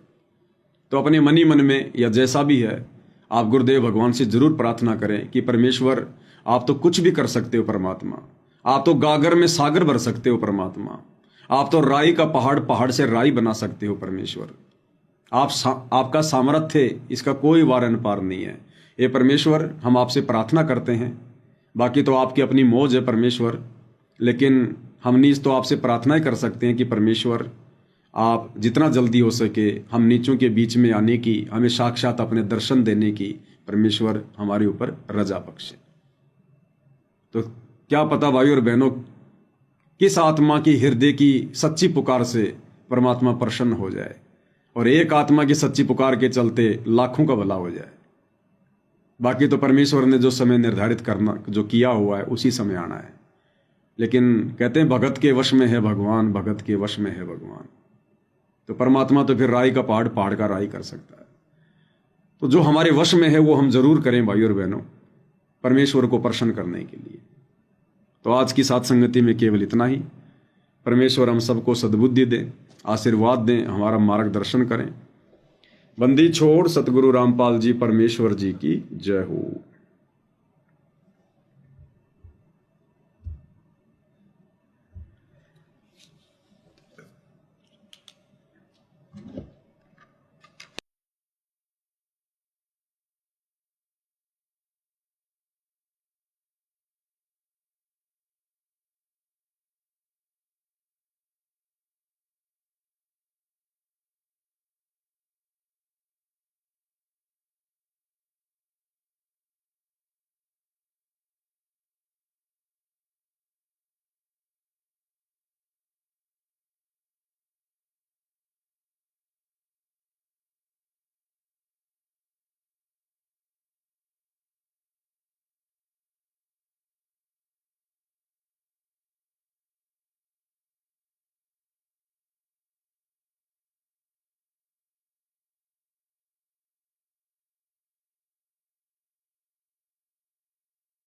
तो अपने मनी मन में या जैसा भी है, आप गुरुदेव भगवान से जरूर प्रार्थना करें कि परमेश्वर, आप तो कुछ भी कर सकते हो परमात्मा, आप तो गागर में सागर भर सकते हो परमात्मा, आप तो राई का पहाड़ पहाड़ से राई बना सकते हो परमेश्वर। आपका सामर्थ्य, इसका कोई वारन पार नहीं है। ये परमेश्वर, हम आपसे प्रार्थना करते हैं, बाकी तो आपकी अपनी मौज है परमेश्वर, लेकिन हम नीच तो आपसे प्रार्थना ही कर सकते हैं कि परमेश्वर, आप जितना जल्दी हो सके हम नीचों के बीच में आने की, हमें साक्षात अपने दर्शन देने की परमेश्वर हमारे ऊपर रजा बख्शे। तो क्या पता भाइयों और बहनों, किस आत्मा की हृदय की सच्ची पुकार से परमात्मा प्रसन्न हो जाए और एक आत्मा की सच्ची पुकार के चलते लाखों का भला हो जाए। बाकी तो परमेश्वर ने जो समय निर्धारित करना, जो किया हुआ है, उसी समय आना है। लेकिन कहते हैं भगत के वश में है भगवान, भगत के वश में है भगवान। तो परमात्मा तो फिर राई का पहाड़, पहाड़ का राई कर सकता है। तो जो हमारे वश में है वो हम जरूर करें भाइयों और बहनों, परमेश्वर को प्रसन्न करने के लिए। तो आज की सात संगति में केवल इतना ही। परमेश्वर हम सबको सद्बुद्धि दें, आशीर्वाद दें, हमारा मार्गदर्शन करें। बंदी छोड़ सतगुरु रामपाल जी परमेश्वर जी की जय हो।